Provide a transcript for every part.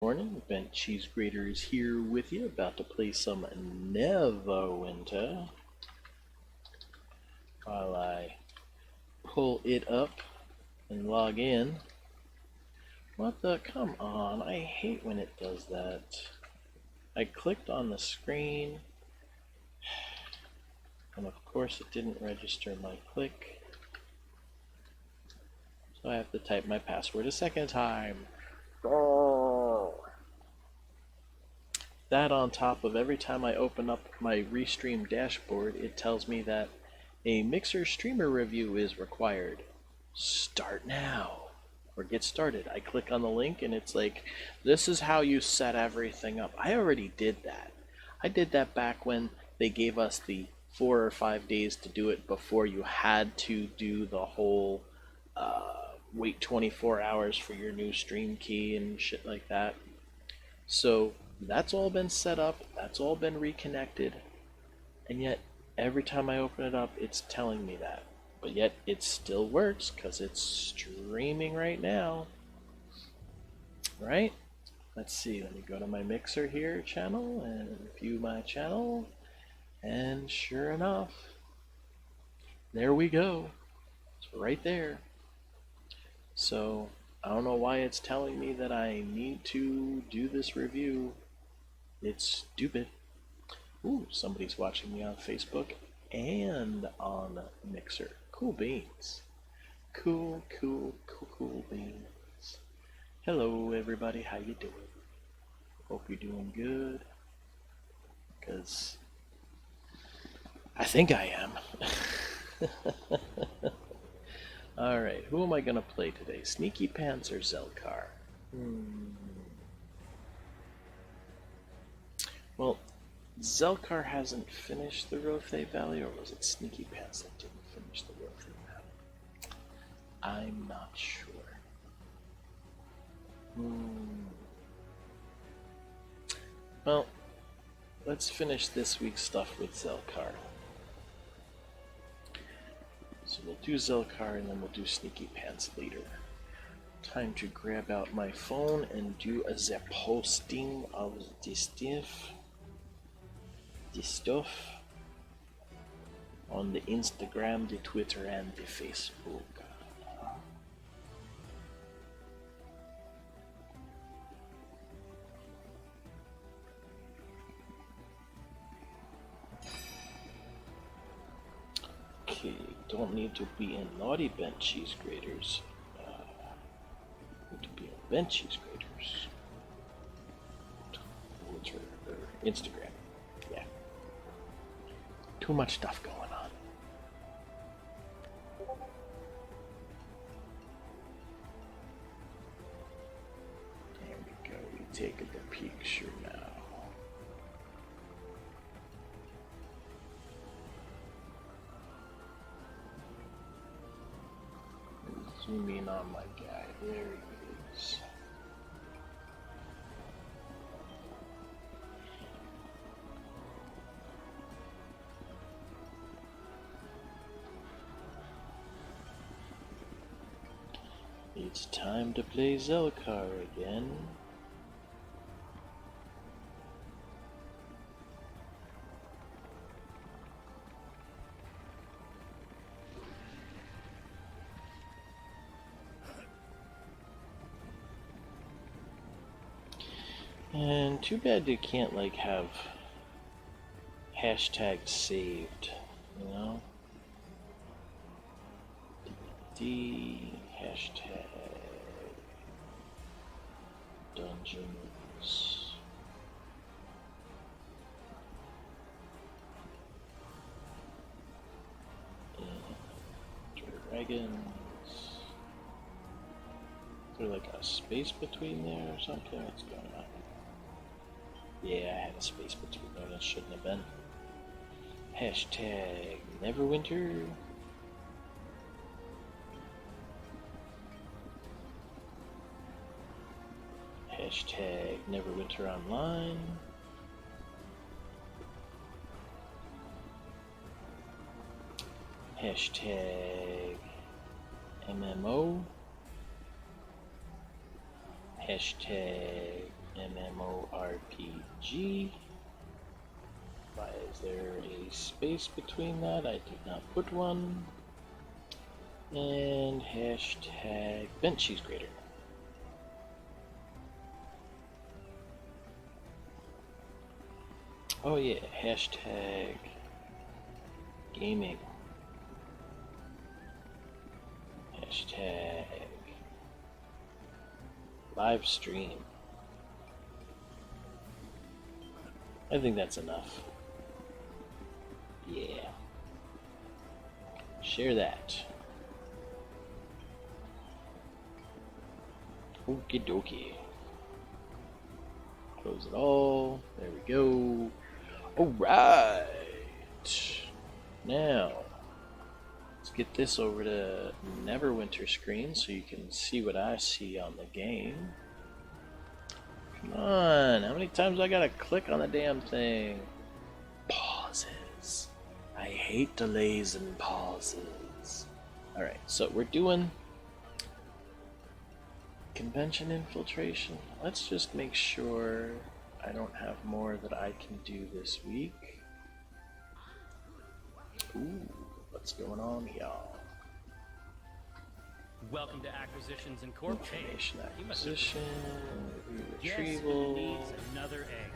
Morning, Bent Cheese Grater is here with you, about to play some Neverwinter. While I pull it up and log in. What the? Come on, I hate when it does that. I clicked on the screen, and of course it didn't register my click. So I have to type my password a second time. That on top of every time I open up my Restream dashboard, it tells me that a Mixer streamer review is required. Start now. Or get started. I click on the link and it's like, this is how you set everything up. I already did that. I did that back when they gave us the 4 or 5 days to do it before you had to do the whole wait 24 hours for your new stream key and shit like that. So that's all been set up, that's all been reconnected, and yet every time I open it up, it's telling me that. But yet it still works because it's streaming right now. Right? Let's see, let me go to my Mixer here channel and view my channel. And sure enough, there we go. It's right there. So I don't know why it's telling me that I need to do this review. It's stupid. Ooh, somebody's watching me on Facebook and on Mixer. Cool beans. Cool beans. Hello, everybody. How you doing? Hope you're doing good. Because I think I am. Alright, who am I going to play today? Sneaky Pants or Zelkar? Well, Zelkar hasn't finished the Rothe Valley, or was it Sneaky Pants that didn't finish the Rothe Valley? I'm not sure. Well, let's finish this week's stuff with Zelkar. So we'll do Zelkar and then we'll do Sneaky Pants later. Time to grab out my phone and do a posting of this stuff on the Instagram, the Twitter, and the Facebook. Okay, don't need to be in naughty Bent Cheese Graters. Need to be in Bent Cheese Graters. Twitter or Instagram. Yeah. Too much stuff going on. There we go. We take the picture now. Zoom in on my guy. There he is. It's time to play Zelkar again. And too bad you can't like have hashtag saved, you know? D hashtag dungeons. Dragons. Is there like a space between there or something? What's going on? Yeah, I had a space between there that shouldn't have been. Hashtag Neverwinter. Hashtag Neverwinter Online. Hashtag MMO. Hashtag RPG. Why is there a space between that? I did not put one. And hashtag bench cheese grater. Oh yeah, hashtag gaming. Hashtag live stream. I think that's enough. Yeah. Share that. Okie dokie. Close it all. There we go. Alright. Now, let's get this over to Neverwinter screen so you can see what I see on the game. Come on, how many times I gotta click on the damn thing? Pauses. I hate delays and pauses. Alright, so we're doing convention infiltration. Let's just make sure I don't have more that I can do this week. Ooh, what's going on, y'all? Welcome to Acquisitions Incorporated. Information acquisition, Guess retrieval. who needs another egg?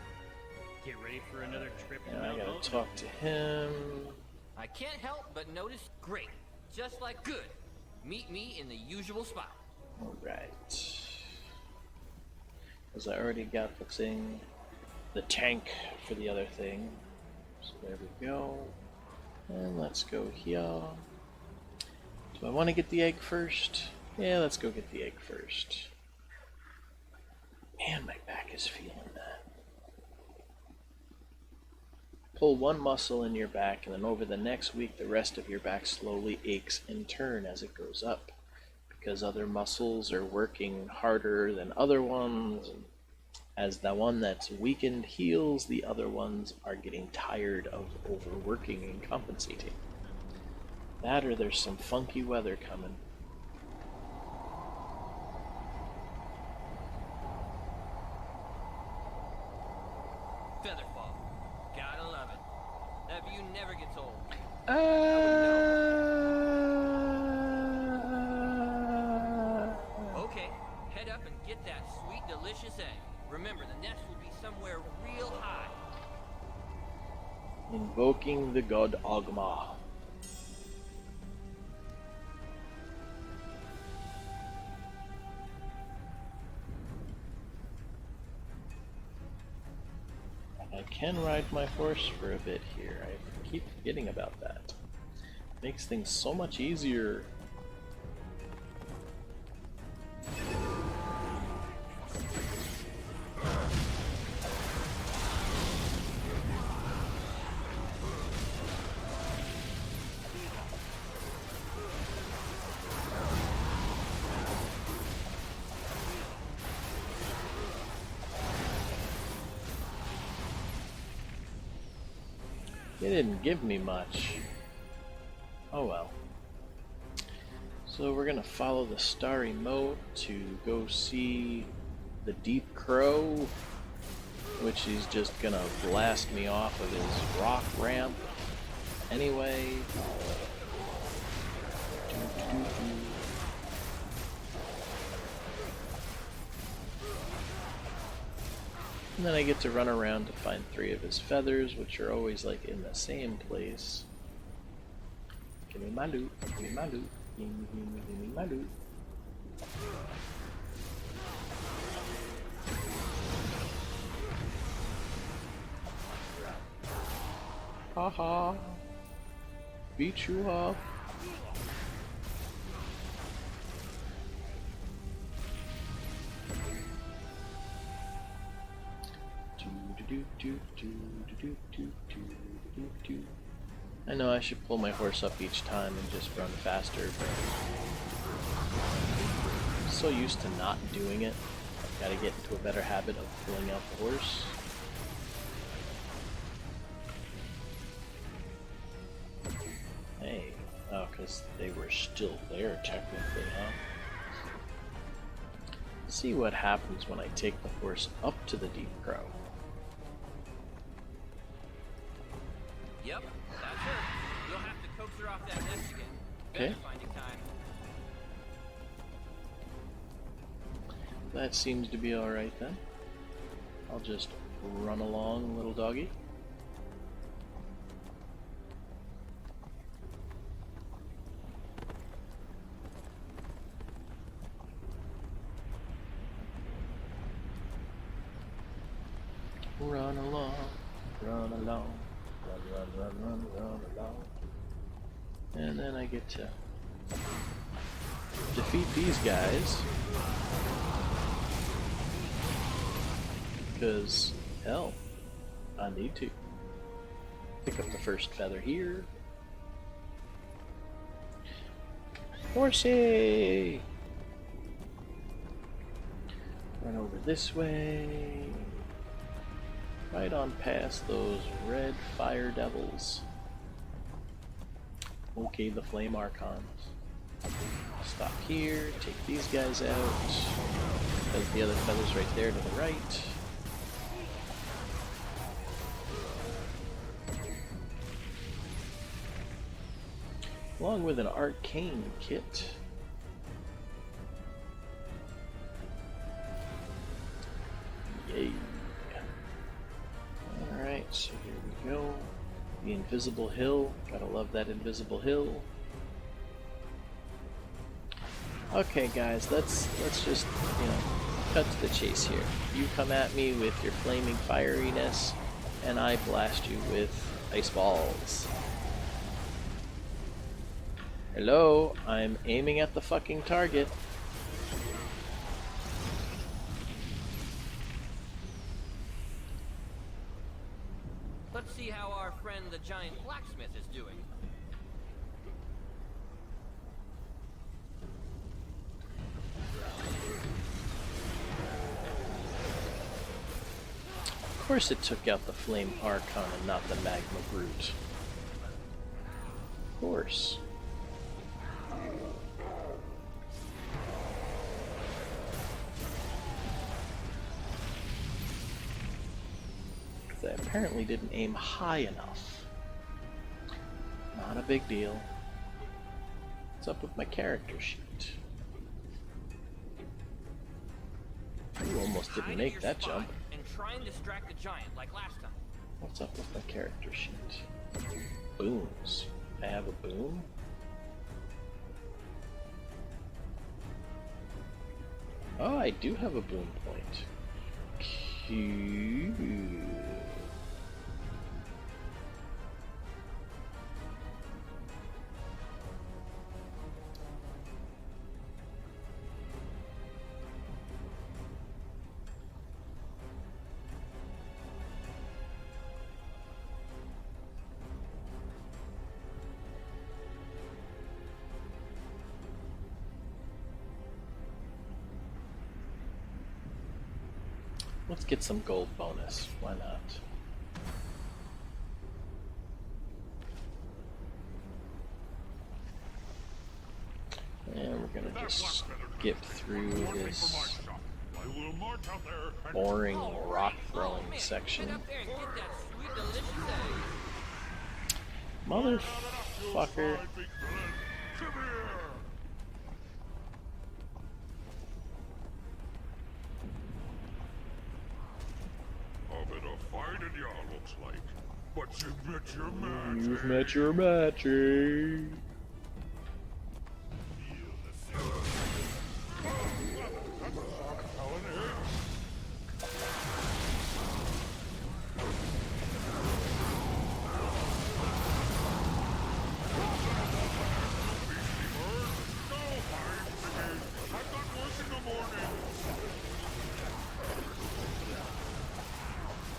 Get ready for another trip to And I Mount gotta Oak. talk to him. I can't help but notice. Great. Just like good. Meet me in the usual spot. Alright. Because I already got the thing, the tank for the other thing. So there we go. And let's go here. Do I want to get the egg first? Yeah, let's go get the egg first. Man, my back is feeling that. Pull one muscle in your back, and then over the next week, the rest of your back slowly aches in turn as it goes up. Because other muscles are working harder than other ones. And as the one that's weakened heals, the other ones are getting tired of overworking and compensating. That or there's some funky weather coming. Featherfall. Gotta love it. That view never gets old. Okay, head up and get that sweet, delicious egg. Remember, the nest will be somewhere real high. Invoking the god Ogma. I can ride my horse for a bit here. I keep forgetting about that. Makes things so much easier. They didn't give me much. Oh well. So we're gonna follow the starry moat to go see the Deep Crow, which is just gonna blast me off of his rock ramp anyway. And then I get to run around to find 3 of his feathers, which are always like in the same place. Give me my loot, give me my loot, give me my loot. Haha. Beat you up. I know I should pull my horse up each time and just run faster, but I'm so used to not doing it. I've got to get into a better habit of pulling out the horse. Hey, oh, because they were still there technically, huh? See what happens when I take the horse up to the Deep Crow. Yep, that's her. You'll have to coax her off that nest again. Okay. Better finding time. That seems to be alright then. I'll just run along, little doggy. Run along, run along, run along. And then I get to defeat these guys. Because, hell, I need to. Pick up the first feather here. Horsey! Run over this way. Right on past those red fire devils. Okay, the flame archons. Stop here, take these guys out. There's the other feathers right there to the right. Along with an arcane kit. Yay. Alright, so here we go. The invisible hill. Gotta love that invisible hill. Okay guys, let's just, cut to the chase here. You come at me with your flaming fieriness, and I blast you with ice balls. Hello, I'm aiming at the fucking target. Let's see how our friend the giant blacksmith is doing. Of course it took out the flame archon and not the magma brute. Of course. I apparently didn't aim high enough. Not a big deal. What's up with my character sheet? You almost didn't make that jump. And try and distract the giant like last time. What's up with my character sheet? Booms. I have a boom? Oh, I do have a boom point. Cute. Let's get some gold bonus. Why not? And we're gonna just skip through this boring rock throwing section. Get up there and get that sweet, delicious egg. Motherfucker. But you've met your match. You've met your matching.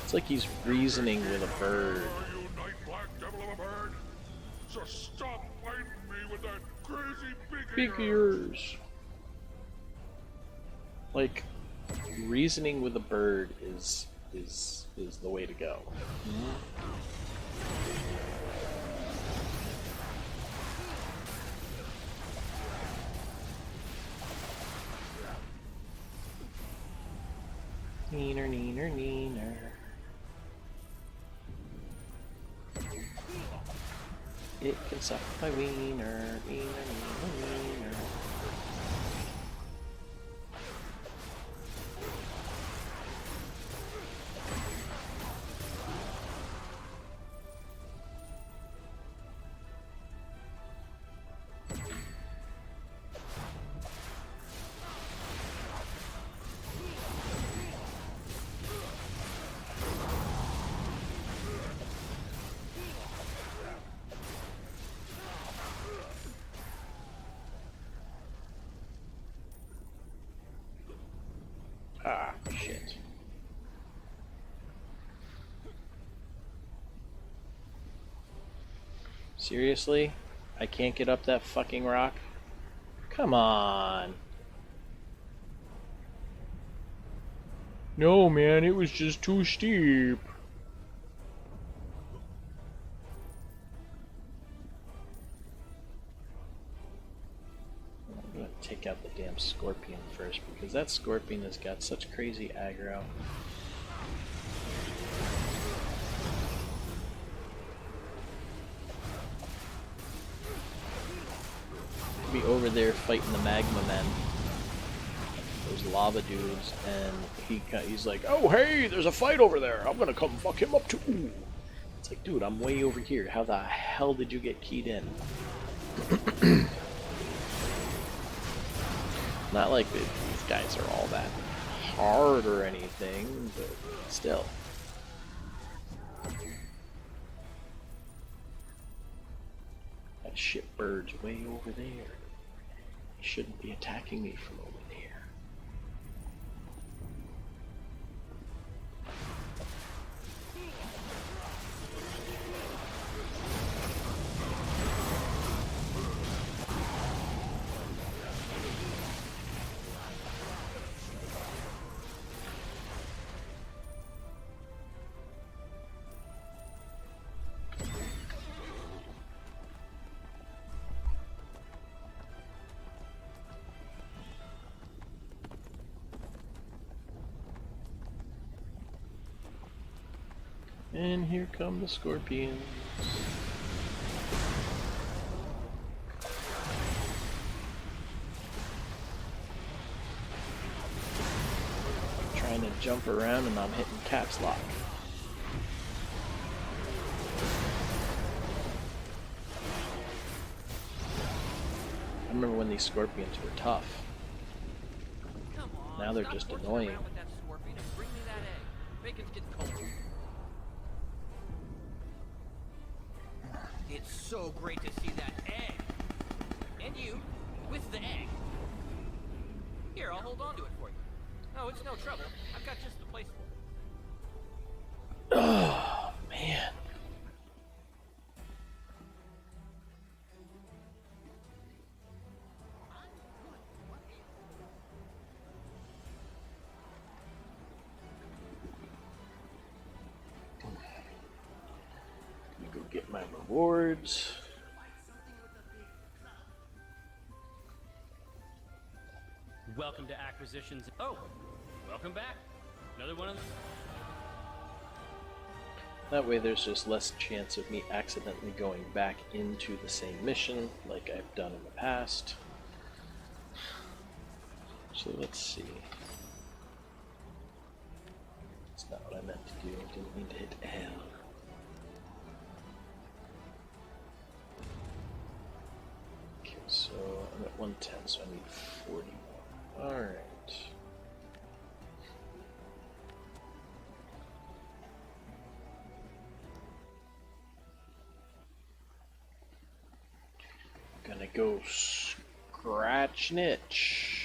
It's like he's reasoning with a bird. Are you night black devil of a bird? Just stop fighting me with that crazy big Big ears. Like, reasoning with a bird is the way to go. Neener, neener, neener. It can suck my wiener, wiener, wiener, wiener. Ah, shit. Seriously? I can't get up that fucking rock? Come on. No, man, it was just too steep. I'm gonna take out the damn scorpion first, because that scorpion has got such crazy aggro. Be over there fighting the magma men, those lava dudes, and he's like, oh hey, there's a fight over there, I'm gonna come fuck him up too. It's like, dude, I'm way over here, how the hell did you get keyed in? Not like these guys are all that hard or anything, but still. That shit bird's way over there. He shouldn't be attacking me from over there. And here come the scorpions. I'm trying to jump around and I'm hitting caps lock. I remember when these scorpions were tough. Come on, Now they're stop just forcing annoying. around with that scorpion and bring me that egg. Bacon's getting cold. It's so great to see that egg. And you, with the egg. Here, I'll hold on to it for you. Oh, it's no trouble. I've got just the place for it. Oh, man. Go get my rewards. Welcome to Acquisitions. Oh, welcome back. Another one of them. That way there's just less chance of me accidentally going back into the same mission like I've done in the past. So let's see. That's not what I meant to do. I didn't mean to hit L. Okay, so I'm at 110, so I need 40 more. Alright. Gonna go scratch niche.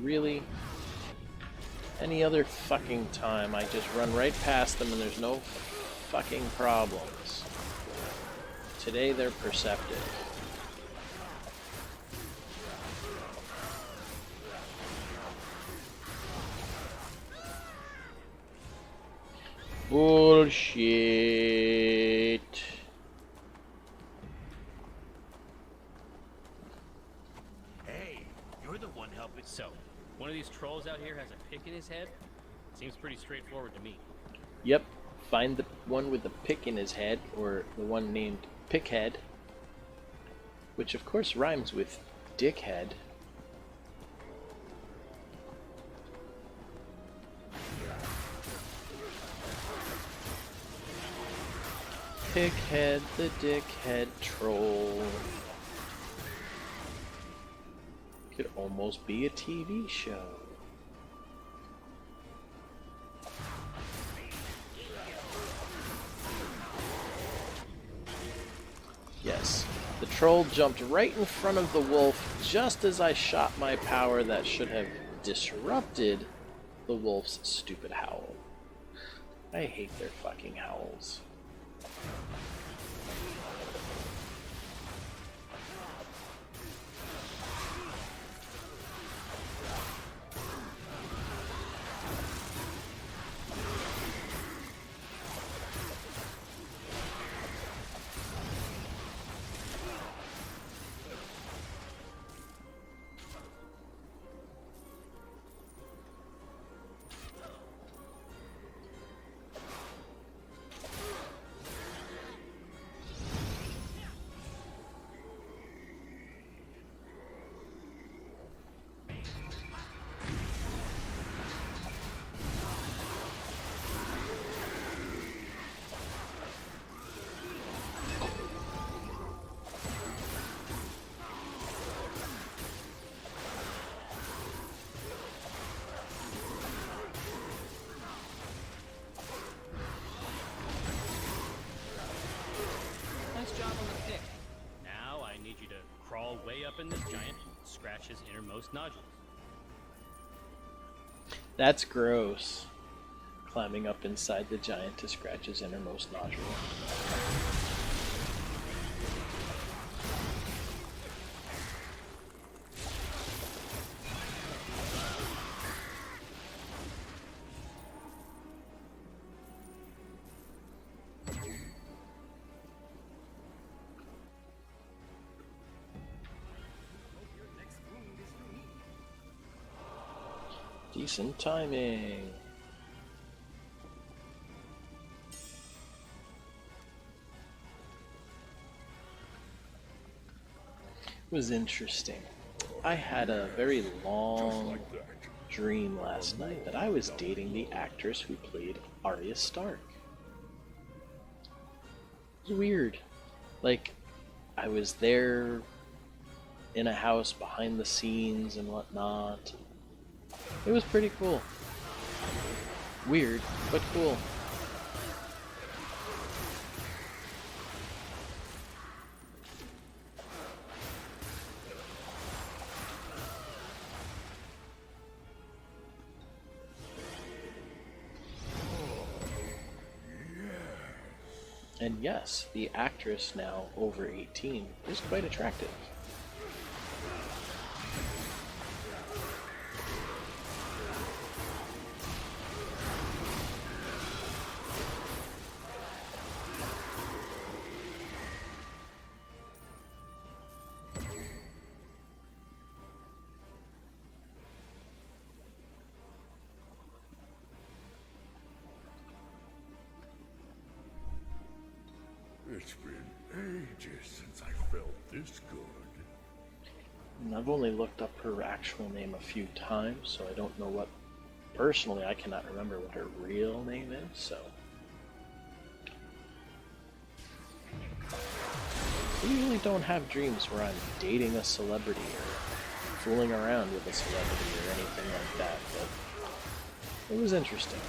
Really? Any other fucking time, I just run right past them and there's no fucking problems. Today they're perceptive. Bullshit. Hey, you're the one helping. So, one of these trolls out here has a pick in his head? Seems pretty straightforward to me. Yep, find the one with the pick in his head, or the one named Pickhead, which of course rhymes with dickhead. Pickhead the dickhead troll. Could almost be a TV show. Yes, the troll jumped right in front of the wolf just as I shot my power that should have disrupted the wolf's stupid howl. I hate their fucking howls. Nice job on the pick. Now I need you to crawl way up in this giant, scratch his innermost nodules. That's gross. Climbing up inside the giant to scratch his innermost nodule. Decent timing. It was interesting. I had a very long dream last night that I was dating the actress who played Arya Stark. It was weird. Like, I was there in a house behind the scenes and whatnot. It was pretty cool. Weird, but cool. And yes, the actress, now over 18, is quite attractive. It's been ages since I felt this good. And I've only looked up her actual name a few times, so I don't know what... Personally, I cannot remember what her real name is, so... I usually don't have dreams where I'm dating a celebrity or fooling around with a celebrity or anything like that, but it was interesting.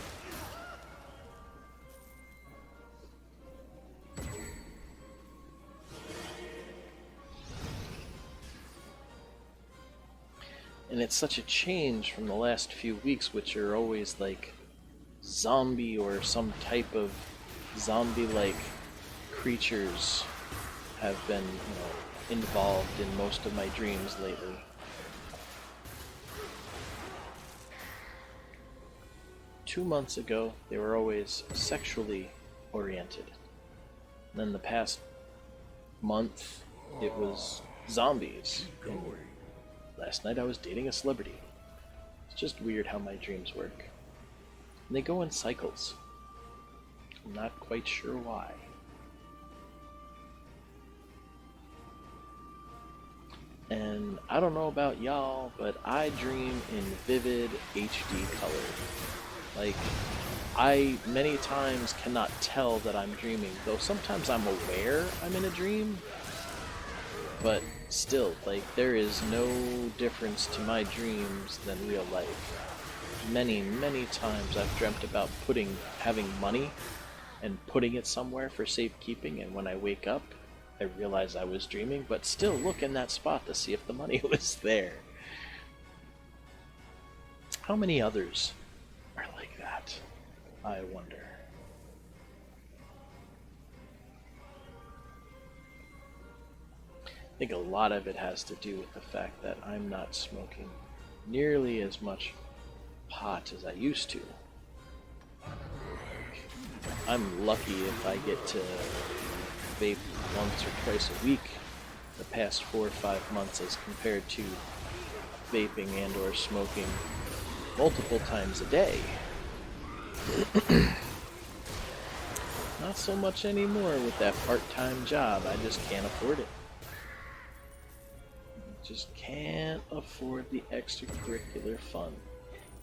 And it's such a change from the last few weeks, which are always like zombie or some type of zombie-like creatures have been, involved in most of my dreams lately. 2 months ago, they were always sexually oriented. And then the past month, it was zombies. And last night I was dating a celebrity. It's just weird how my dreams work. And they go in cycles. I'm not quite sure why. And I don't know about y'all, but I dream in vivid HD color. Like, I many times cannot tell that I'm dreaming, though sometimes I'm aware I'm in a dream. But still, like, there is no difference to my dreams than real life. Many, many times I've dreamt about having money and putting it somewhere for safekeeping, and when I wake up, I realize I was dreaming, but still look in that spot to see if the money was there. How many others are like that, I wonder? I think a lot of it has to do with the fact that I'm not smoking nearly as much pot as I used to. I'm lucky if I get to vape once or twice a week the past 4 or 5 months as compared to vaping and or smoking multiple times a day. Not so much anymore with that part-time job. I just can't afford it. Just can't afford the extracurricular fun.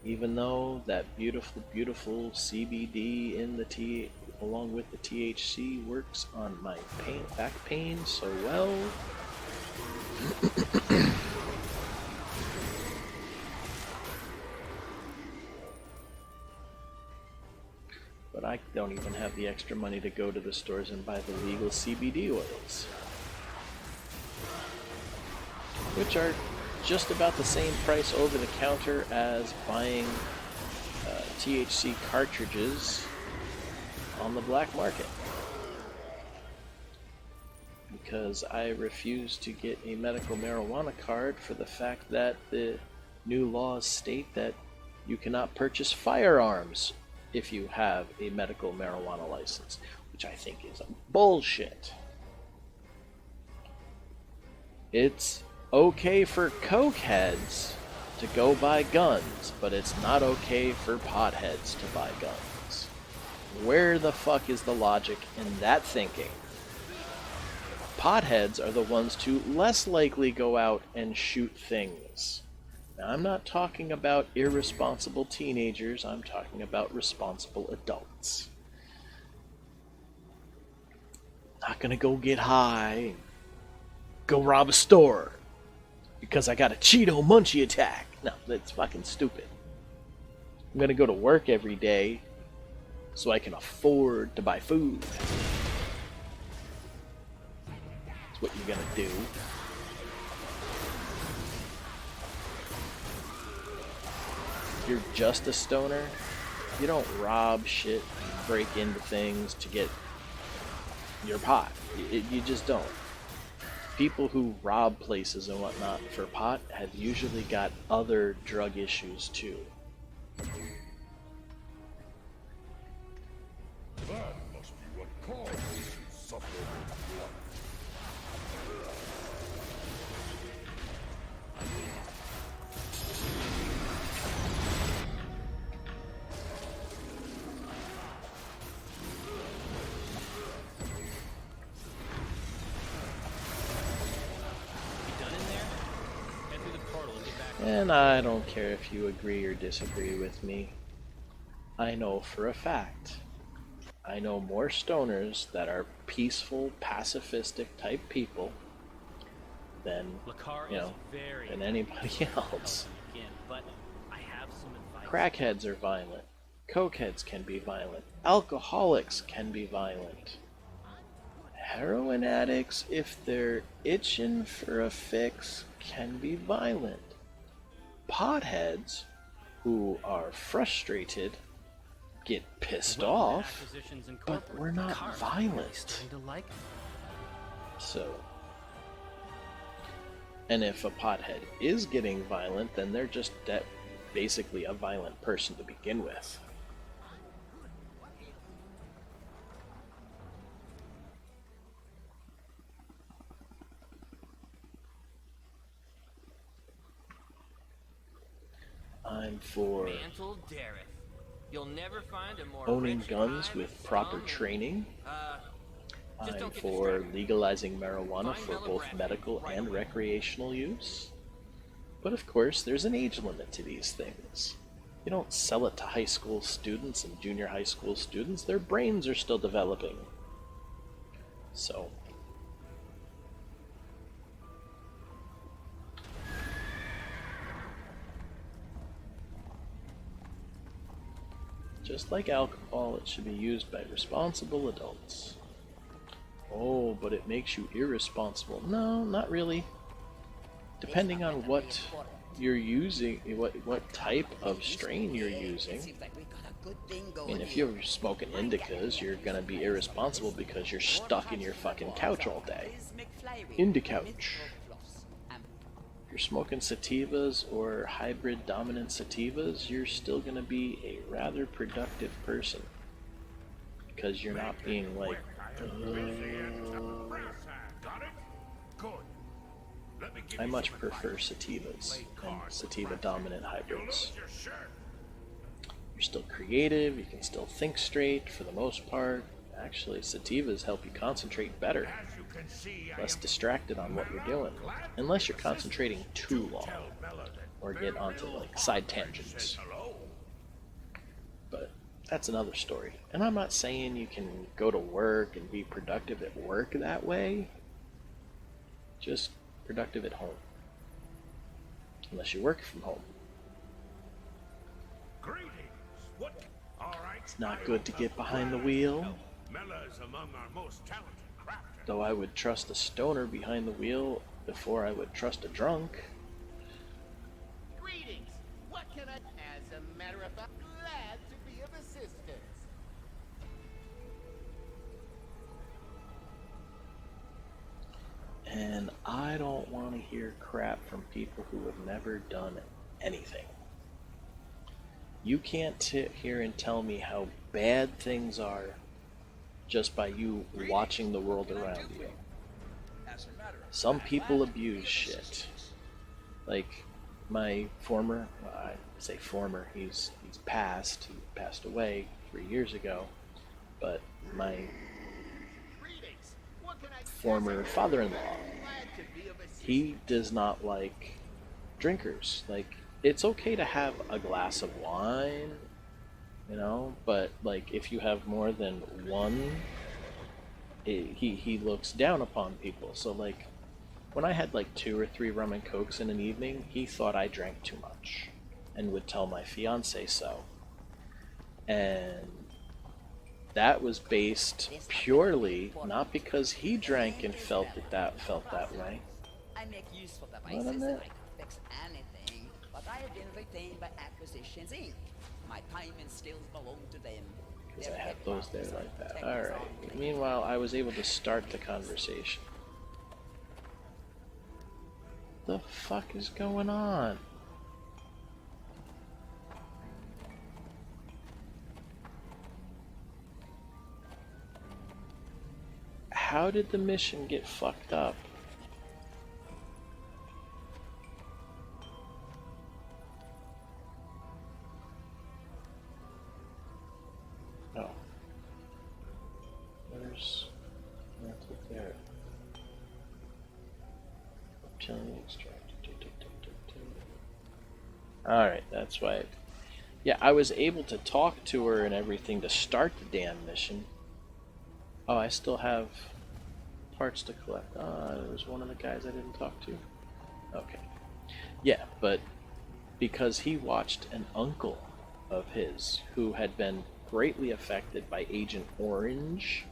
Even though that beautiful, beautiful CBD in the along with the THC works on my back pain so well. But I don't even have the extra money to go to the stores and buy the legal CBD oils, which are just about the same price over the counter as buying THC cartridges on the black market. Because I refuse to get a medical marijuana card for the fact that the new laws state that you cannot purchase firearms if you have a medical marijuana license, which I think is bullshit. It's okay for cokeheads to go buy guns, but it's not okay for potheads to buy guns. Where the fuck is the logic in that thinking? Potheads are the ones to less likely go out and shoot things. Now, I'm not talking about irresponsible teenagers, I'm talking about responsible adults. Not gonna go get high, go rob a store because I got a Cheeto Munchie attack. No, that's fucking stupid. I'm gonna go to work every day so I can afford to buy food. That's what you're gonna do. If you're just a stoner, you don't rob shit, break into things to get your pot. You just don't. People who rob places and whatnot for pot have usually got other drug issues too. That must be what causes you suffer with blood. And I don't care if you agree or disagree with me. I know for a fact. I know more stoners that are peaceful, pacifistic type people than, than anybody else. But I have some advice. Crackheads are violent. Cokeheads can be violent. Alcoholics can be violent. Heroin addicts, if they're itching for a fix, can be violent. Potheads, who are frustrated, get pissed off, but we're not violent. So, and if a pothead is getting violent, then they're just basically a violent person to begin with. I'm for Mantle Dareth. You'll never find a more owning rich guns crime with proper scum and- training. Just I'm don't get for distracted. legalizing marijuana Find for Mela both Bradley medical right and away. recreational use. But of course, there's an age limit to these things. You don't sell it to high school students and junior high school students. Their brains are still developing. So, just like alcohol, it should be used by responsible adults. Oh, but it makes you irresponsible. No, not really. Depending on what you're using, what type of strain you're using. I mean, if you're smoking indicas, you're gonna be irresponsible because you're stuck in your fucking couch all day. Indicouch. If you're smoking sativas or hybrid dominant sativas, you're still gonna be a rather productive person. Because you're not being like, Got it? Good. Let me give I you much some prefer advice. sativas Play and cards sativa with dominant You'll hybrids. lose your shirt. You're still creative, you can still think straight for the most part. Actually, sativas help you concentrate better, As you can see, I less am distracted on what you're doing, glad to unless be you're of concentrating assistance. too Do long, tell Bella that or get Bear onto Bill like side Hawkins tangents. says hello. But that's another story. And I'm not saying you can go to work and be productive at work that way, just productive at home. Unless you work from home. Greetings. What? All right. It's not good to get behind the wheel. Mella's among our most talented crafters. Though I would trust a stoner behind the wheel before I would trust a drunk. Greetings. What can I... As a matter of fact, glad to be of assistance. And I don't want to hear crap from people who have never done anything. You can't sit here and tell me how bad things are just by you watching the world around you. Some people abuse shit. Like my former, well, I say former, he's passed. He passed away 3 years ago. But my Greetings. What can I... former father-in-law, Glad to be of assistance. he does not like drinkers. Like, it's okay to have a glass of wine, you know, but like if you have more than one, he looks down upon people. So like when I had like 2 or 3 rum and cokes in an evening, he thought I drank too much and would tell my fiance so. And that was based purely not because he drank and felt that way. I make useful What a devices and minute. I can fix anything, but I have been retained by Acquisitions Inc. My time and skills belong to them. Because Their I had those there headquarters are like that. Texas Alright. on- Meanwhile, I was able to start the conversation. The fuck is going on? How did the mission get fucked up? Oh. There's mental there. Obtaining extract. Alright, that's why. Yeah, I was able to talk to her and everything to start the damn mission. Oh, I still have parts to collect. There was one of the guys I didn't talk to. Okay. Yeah, but because he watched an uncle of his who had been greatly affected by Agent Orange,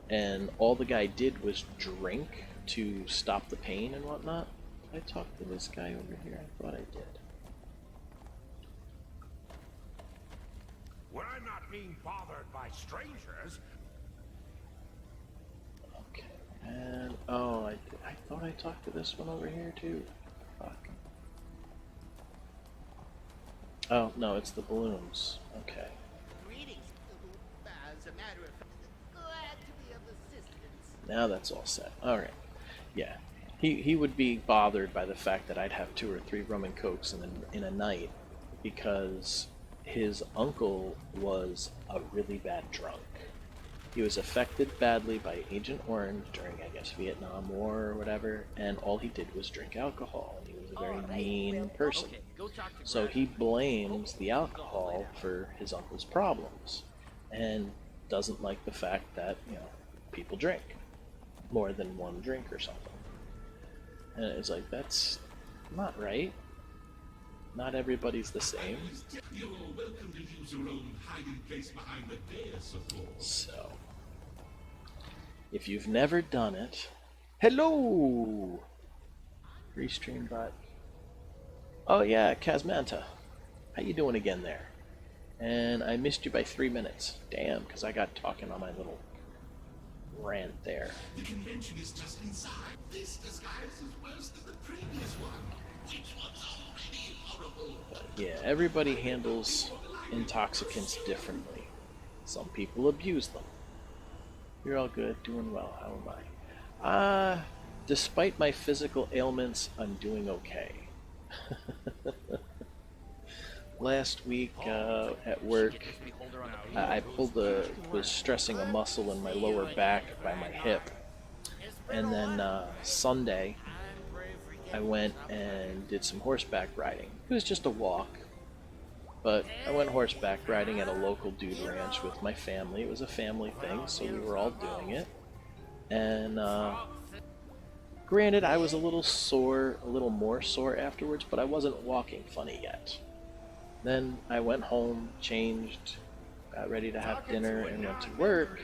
and all the guy did was drink to stop the pain and whatnot. I talked to this guy over here. I thought I did. When I'm not being bothered by strangers, Okay. And oh, I thought I talked to this one over here too. Fuck. Oh no, it's the balloons. Okay. Greetings. As a matter of fact, glad to be of assistance. Now that's all set. Alright. Yeah. he would be bothered by the fact that I'd have 2 or 3 rum and cokes in a night, because his uncle was a really bad drunk. He was affected badly by Agent Orange during, I guess, Vietnam War or whatever, and all he did was drink alcohol, and he was a very mean person. Okay, go talk to So Brad. he blames the alcohol for his uncle's problems, and doesn't like the fact that, people drink more than one drink or something. And it's like, that's not right. Not everybody's the same. You're welcome to use your own hiding place behind the dais, of course. So, if you've never done it, hello! Restream bot. Oh yeah, Kazmanta. How you doing again there? And I missed you by 3 minutes. Damn, because I got talking on my little rant there. The convention is just inside. This disguise is worse than the previous one, which was already horrible. Yeah, everybody handles intoxicants differently. Some people abuse them. You're all good, doing well. How am I? Despite my physical ailments, I'm doing okay. Last week at work, I was stressing a muscle in my lower back by my hip. And then Sunday, I went and did some horseback riding. It was just a walk, but I went horseback riding at a local dude ranch with my family. It was a family thing, so we were all doing it. And granted, I was a little sore, a little more sore afterwards, but I wasn't walking funny yet. Then I went home, changed, got ready to have dinner, and went to work.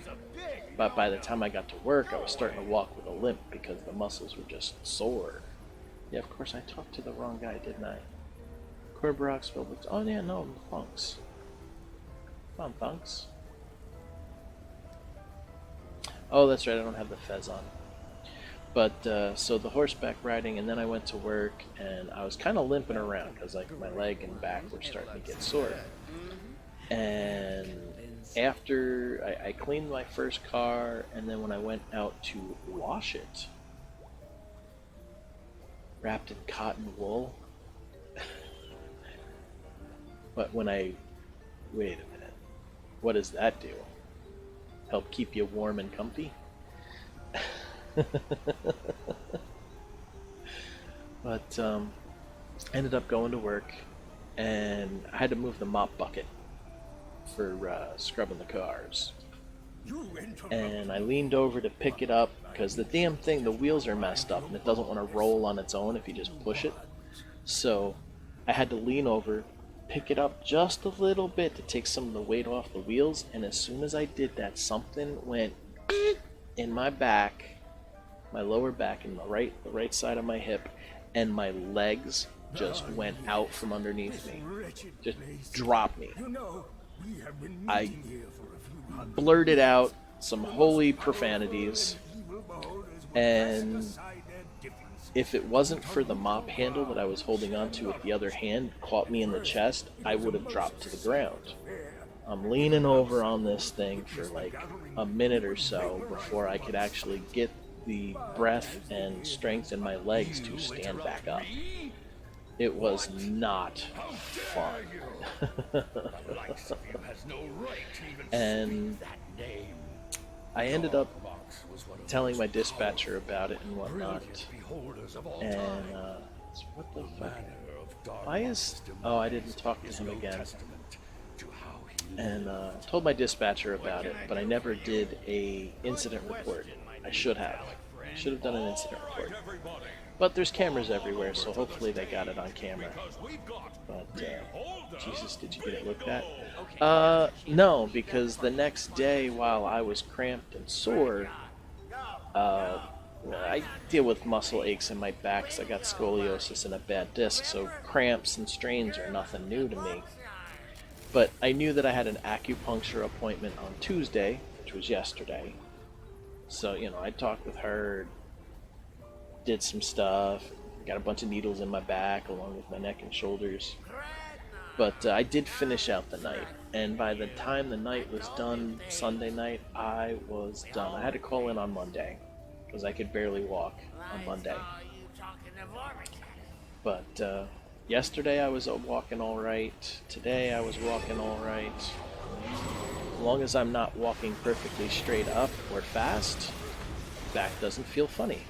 But by the time I got to work, I was starting to walk with a limp because the muscles were just sore. Yeah, of course, I talked to the wrong guy, didn't I? Corbrock spelled with... Oh, yeah, no, Funks. Come on, Funks. Oh, that's right, I don't have the fez on. But, so the horseback riding, and then I went to work, and I was kind of limping around, because, like, my leg and back were starting to get sore. And after I cleaned my first car, and then when I went out to wash it, wrapped in cotton wool. But when I... Wait a minute. What does that do? Help keep you warm and comfy? But ended up going to work, and I had to move the mop bucket for scrubbing the cars. And I leaned over to pick it up because the damn thing, the wheels are messed up and it doesn't want to roll on its own if you just push it. So I had to lean over, pick it up just a little bit to take some of the weight off the wheels, and as soon as I did that, something went in my back, my lower back, and the right side of my hip, and my legs just went out from underneath me. Just dropped me. I blurted out some holy profanities, and if it wasn't for the mop handle that I was holding onto with the other hand caught me in the chest, I would have dropped to the ground. I'm leaning over on this thing for like a minute or so before I could actually get the breath and strength in my legs to stand back up. It was not fun. And I ended up telling my dispatcher about it and whatnot. And, what the fuck? Why is... Oh, I didn't talk to him again. And, told my dispatcher about it, but I never did a incident report. I should have. I should have done an incident report. But there's cameras everywhere, so hopefully they got it on camera. But, Jesus, did you get it looked at? No, because the next day, while I was cramped and sore, I deal with muscle aches in my back because I got scoliosis and a bad disc, so cramps and strains are nothing new to me. But I knew that I had an acupuncture appointment on Tuesday, which was yesterday. So, you know, I talked with her, did some stuff, got a bunch of needles in my back along with my neck and shoulders. But I did finish out the night, and by the time the night was done, Sunday night, I was done. I had to call in on Monday, because I could barely walk on Monday. But yesterday I was walking all right. Today I was walking all right. As long as I'm not walking perfectly straight up or fast, back doesn't feel funny.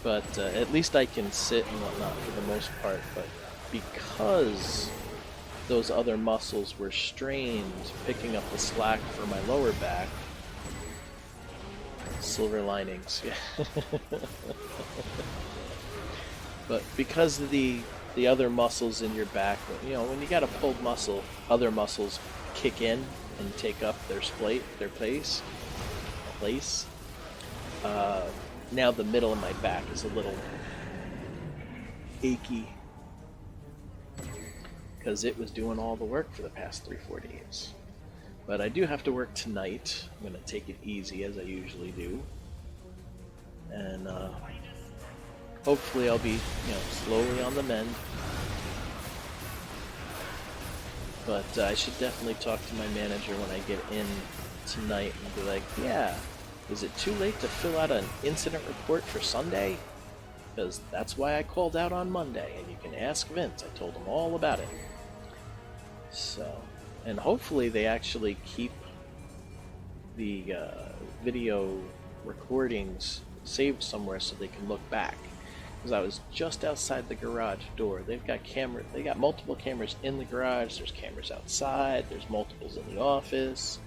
But at least I can sit and whatnot for the most part. But because those other muscles were strained, picking up the slack for my lower back, silver linings, yeah. But because of the other muscles in your back, you know, when you got a pulled muscle, other muscles kick in and take up their place. Now the middle of my back is a little achy because it was doing all the work for the past 3-4 days. But I do have to work tonight. I'm going to take it easy as I usually do. And hopefully I'll be, you know, slowly on the mend. But I should definitely talk to my manager when I get in tonight and be like, yeah, is it too late to fill out an incident report for Sunday? Because that's why I called out on Monday, and you can ask Vince. I told him all about it. So, and hopefully they actually keep the video recordings saved somewhere so they can look back. Because I was just outside the garage door. They got multiple cameras in the garage. There's cameras outside. There's multiples in the office.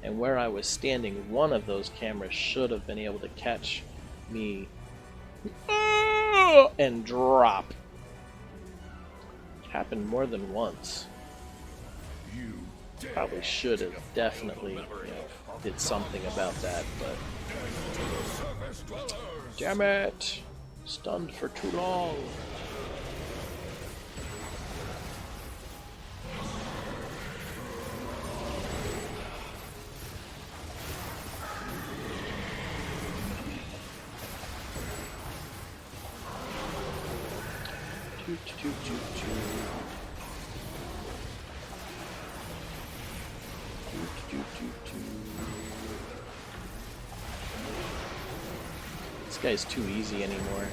And where I was standing, one of those cameras should have been able to catch me and drop. It happened more than once. Probably should have definitely, you know, did something about that, but damn it! Stunned for too long. This guy's too easy anymore.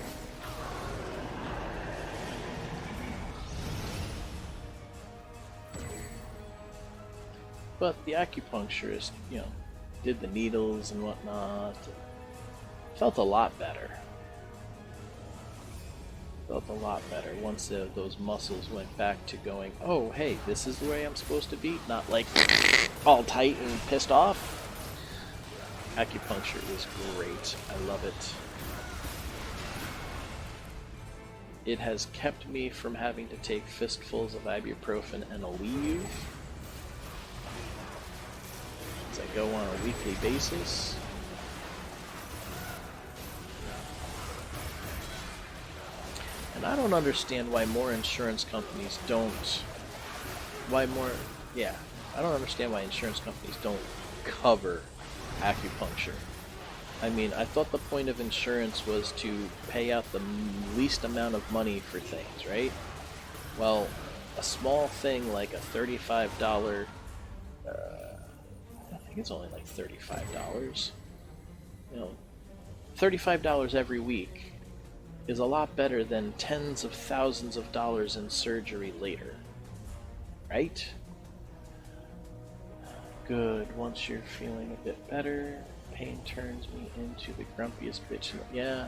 But the acupuncturist, you know, did the needles and whatnot. Felt a lot better. Felt a lot better once those muscles went back to going, oh, hey, this is the way I'm supposed to be, not like all tight and pissed off. Acupuncture is great. I love it. It has kept me from having to take fistfuls of ibuprofen and Aleve as I go on a weekly basis. And I don't understand why more insurance companies don't. I don't understand why insurance companies don't cover acupuncture. I mean, I thought the point of insurance was to pay out the least amount of money for things, right? Well, a small thing like a $35, I think it's only like $35, you know, $35 every week is a lot better than tens of thousands of dollars in surgery later, right? Good. Once you're feeling a bit better, pain turns me into the grumpiest bitch. Yeah,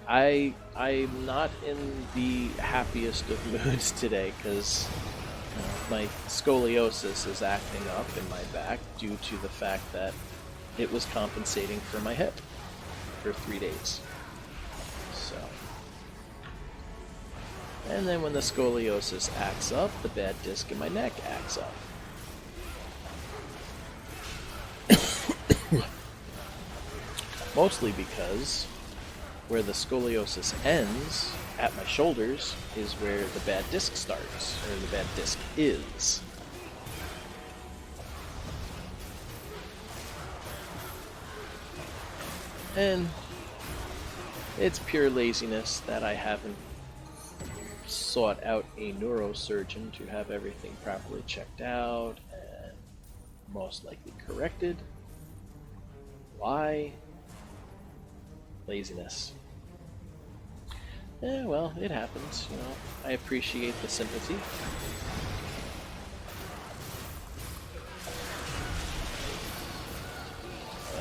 I'm not in the happiest of moods today because my scoliosis is acting up in my back due to the fact that it was compensating for my hip for 3 days. So, and then when the scoliosis acts up, the bad disc in my neck acts up. Mostly because where the scoliosis ends, at my shoulders, is where the bad disc starts, or the bad disc is. And it's pure laziness that I haven't sought out a neurosurgeon to have everything properly checked out and most likely corrected. Why? Laziness. Well, it happens, you know. I appreciate the sympathy.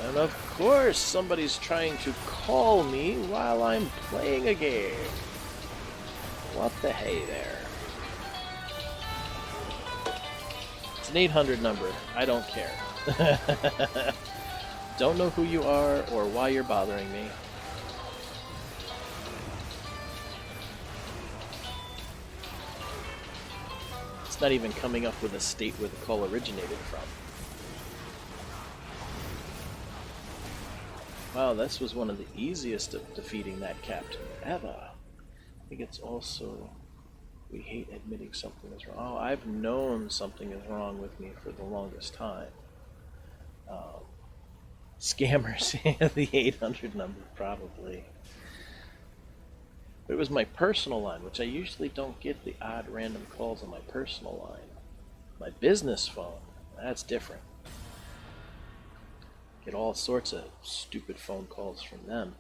And of course, somebody's trying to call me while I'm playing a game. What the hey there? It's an 800 number. I don't care. Don't know who you are or why you're bothering me. It's not even coming up with a state where the call originated from. Wow, this was one of the easiest of defeating that captain ever. I think it's also, we hate admitting something is wrong. Oh, I've known something is wrong with me for the longest time. Scammers, the 800 number, probably. But it was my personal line, which I usually don't get the odd random calls on my personal line. My business phone, that's different. Get all sorts of stupid phone calls from them.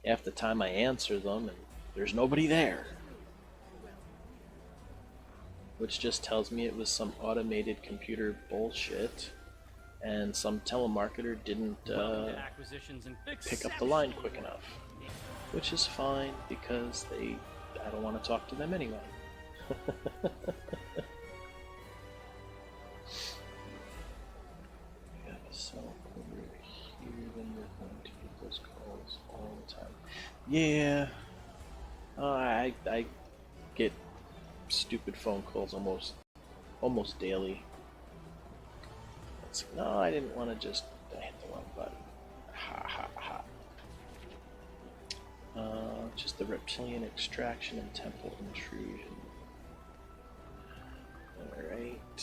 Half the time I answer them and there's nobody there. Which just tells me it was some automated computer bullshit and some telemarketer didn't pick up the line quick enough. Which is fine because I don't want to talk to them anyway. So over here, then we're going to get those calls all the time. Yeah, I get stupid phone calls almost daily. No, I didn't want to just hit the wrong button. Ha ha ha. Just the reptilian extraction and temple intrusion. Alright.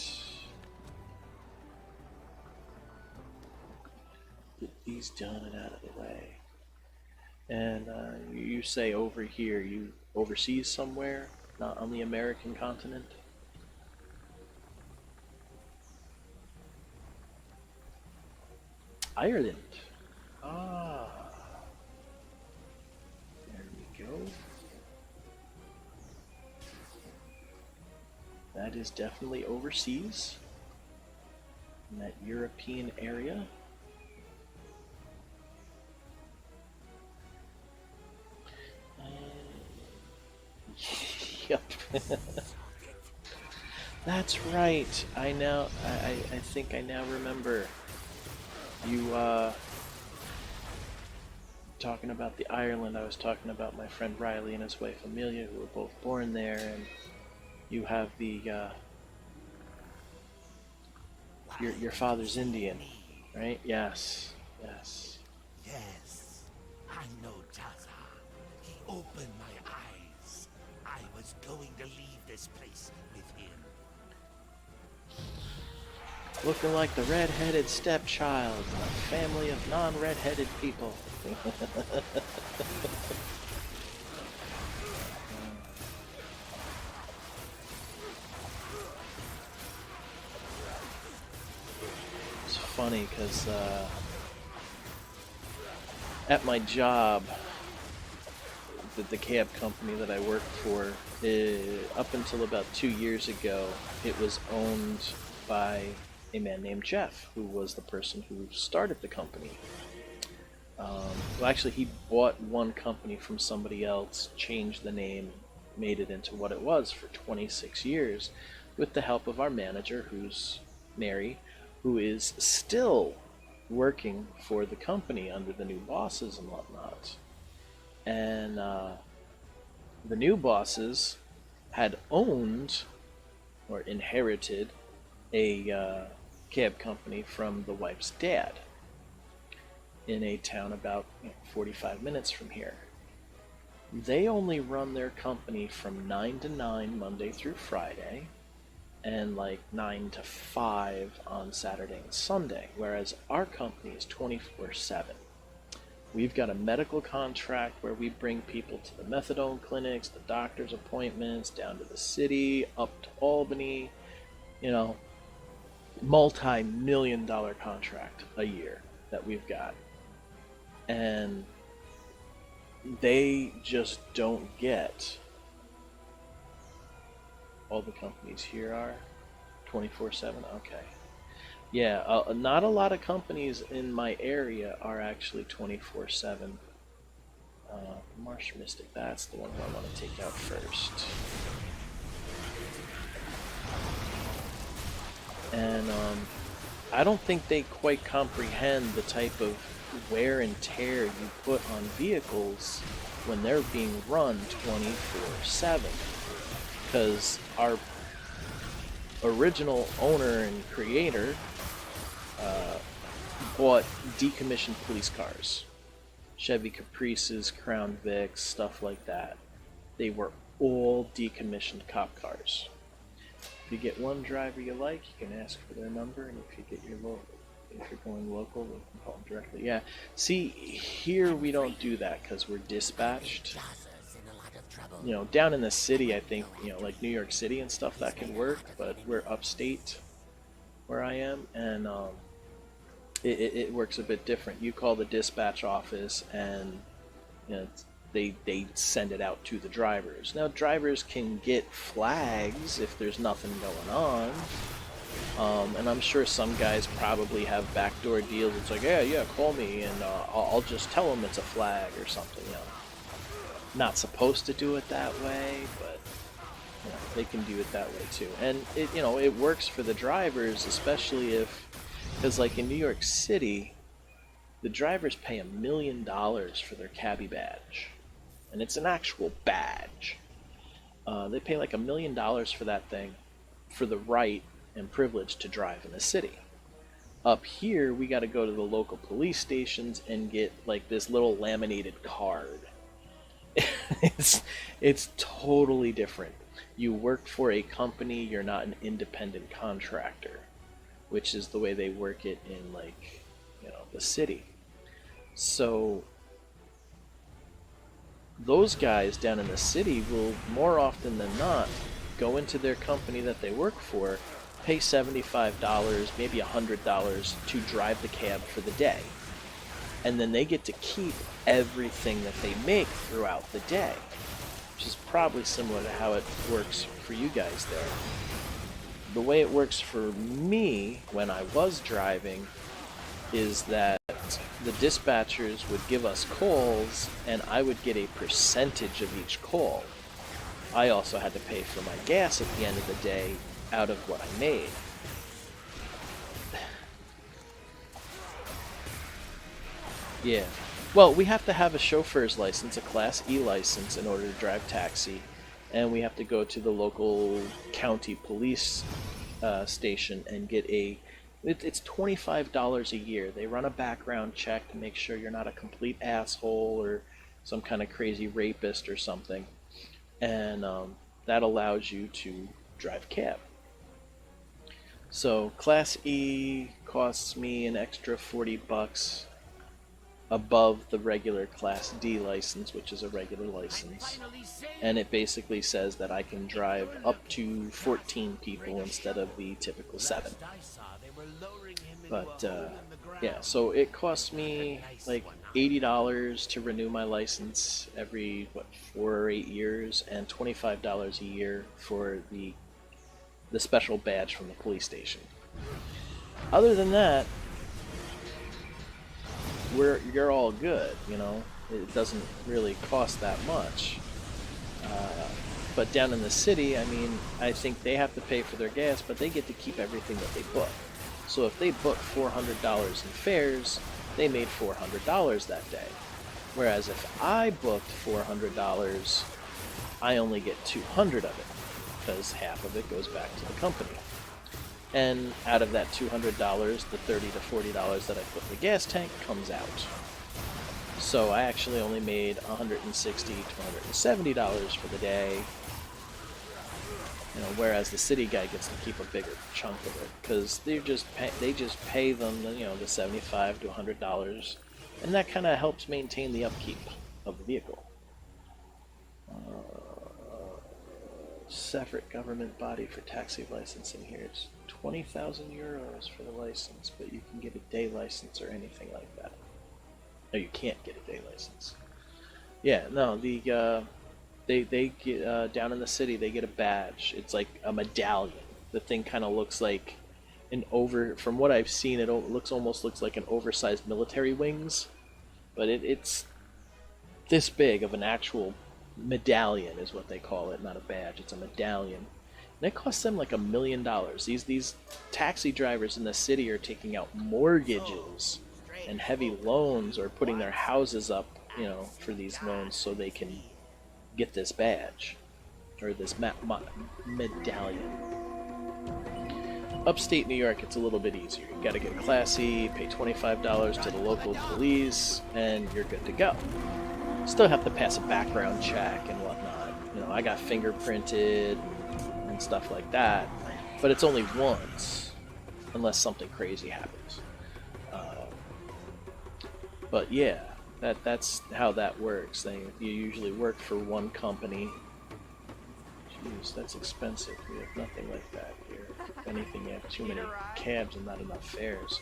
Get these done and out of the way. And you say over here, you overseas somewhere, not on the American continent? Ireland. Ah. There we go. That is definitely overseas. In that European area. Yep. That's right. I think I now remember. You, talking about the Ireland, I was talking about my friend Riley and his wife Amelia, who were both born there, and you have the, your father's Indian, right? Yes, yes. Yes, I know Jaza. He opened my eyes. I was going to leave this place with him. Looking like the red-headed stepchild in a family of non-red-headed people. It's funny because at my job, the cab company that I worked for, up until about 2 years ago, it was owned by a man named Jeff, who was the person who started the company. Well, actually, he bought one company from somebody else, changed the name, made it into what it was for 26 years, with the help of our manager, who's Mary, who is still working for the company under the new bosses and whatnot. And the new bosses had owned or inherited a cab company from the wife's dad in a town about 45 minutes from here. They only run their company from 9 to 9 Monday through Friday and like 9 to 5 on Saturday and Sunday, whereas our company is 24/7. We've got a medical contract where we bring people to the methadone clinics, the doctor's appointments, down to the city, up to Albany, multi-million-dollar contract a year that we've got. And they just don't get. All the companies here are 24/7. Okay. Yeah, not a lot of companies in my area are actually 24/7. Marsh Mystic, that's the one I want to take out first. And I don't think they quite comprehend the type of wear and tear you put on vehicles when they're being run 24/7. Because our original owner and creator bought decommissioned police cars. Chevy Caprices, Crown Vics, stuff like that. They were all decommissioned cop cars. If you get one driver you like, you can ask for their number, and if you get your local, if you're going local, you can call them directly. Yeah, see, here we don't do that because we're dispatched. You know, down in the city, I think, you know, like New York City and stuff, that can work, but we're upstate where I am, and it works a bit different. You call the dispatch office, and you know, they send it out to the drivers. Now, drivers can get flags if there's nothing going on, and I'm sure some guys probably have backdoor deals. It's like, yeah, call me, and I'll just tell them it's a flag or something. You know, not supposed to do it that way, but you know, they can do it that way too. And it, you know, it works for the drivers, especially if, because like in New York City, the drivers pay $1 million for their cabbie badge, and it's an actual badge. They pay like $1 million for that thing, for the right and privilege to drive in the city. Up here, we got to go to the local police stations and get like this little laminated card. It's totally different. You work for a company, you're not an independent contractor, which is the way they work it in, like, you know, the city. So those guys down in the city will more often than not go into their company that they work for, pay $75, maybe $100 to drive the cab for the day. And then they get to keep everything that they make throughout the day, which is probably similar to how it works for you guys there. The way it works for me when I was driving is that the dispatchers would give us calls, and I would get a percentage of each call. I also had to pay for my gas at the end of the day out of what I made. Yeah. Well, we have to have a chauffeur's license, a Class E license, in order to drive taxi. And we have to go to the local county police station and get it's $25 a year. They run a background check to make sure you're not a complete asshole or some kind of crazy rapist or something. And that allows you to drive cab. So Class E costs me an extra $40 above the regular Class D license, which is a regular license. And it basically says that I can drive up to 14 people instead of the typical 7. But yeah, so it costs me like $80 to renew my license every 4 or 8 years, and $25 a year for the special badge from the police station. Other than that, you're all good, you know. It doesn't really cost that much. But down in the city, I mean, I think they have to pay for their gas, but they get to keep everything that they book. So if they book $400 in fares, they made $400 that day. Whereas if I booked $400, I only get $200 of it, because half of it goes back to the company. And out of that $200, the $30 to $40 that I put in the gas tank comes out. So I actually only made $160 to $170 for the day. You know, whereas the city guy gets to keep a bigger chunk of it, because they just pay them, you know, the $75 to $100, and that kind of helps maintain the upkeep of the vehicle. Separate government body for taxi licensing here. It's 20,000 euros for the license, but you can get a day license or anything like that. No, you can't get a day license. Yeah, no, they get down in the city. They get a badge. It's like a medallion. The thing kind of looks like from what I've seen, looks like an oversized military wings, but it's this big of an actual medallion is what they call it, not a badge. It's a medallion, and it costs them like $1 million. These taxi drivers in the city are taking out mortgages and heavy loans, or putting their houses up, for these loans so they can get this badge or this medallion. Upstate New York, it's a little bit easier. You got to get classy, pay $25 to the local police, and you're good to go. Still have to pass a background check and whatnot. I got fingerprinted and stuff like that, but it's only once, unless something crazy happens. But yeah, that's how that works. You usually work for one company. Jeez, that's expensive. We have nothing like that here. If anything, you have too many cabs and not enough fares.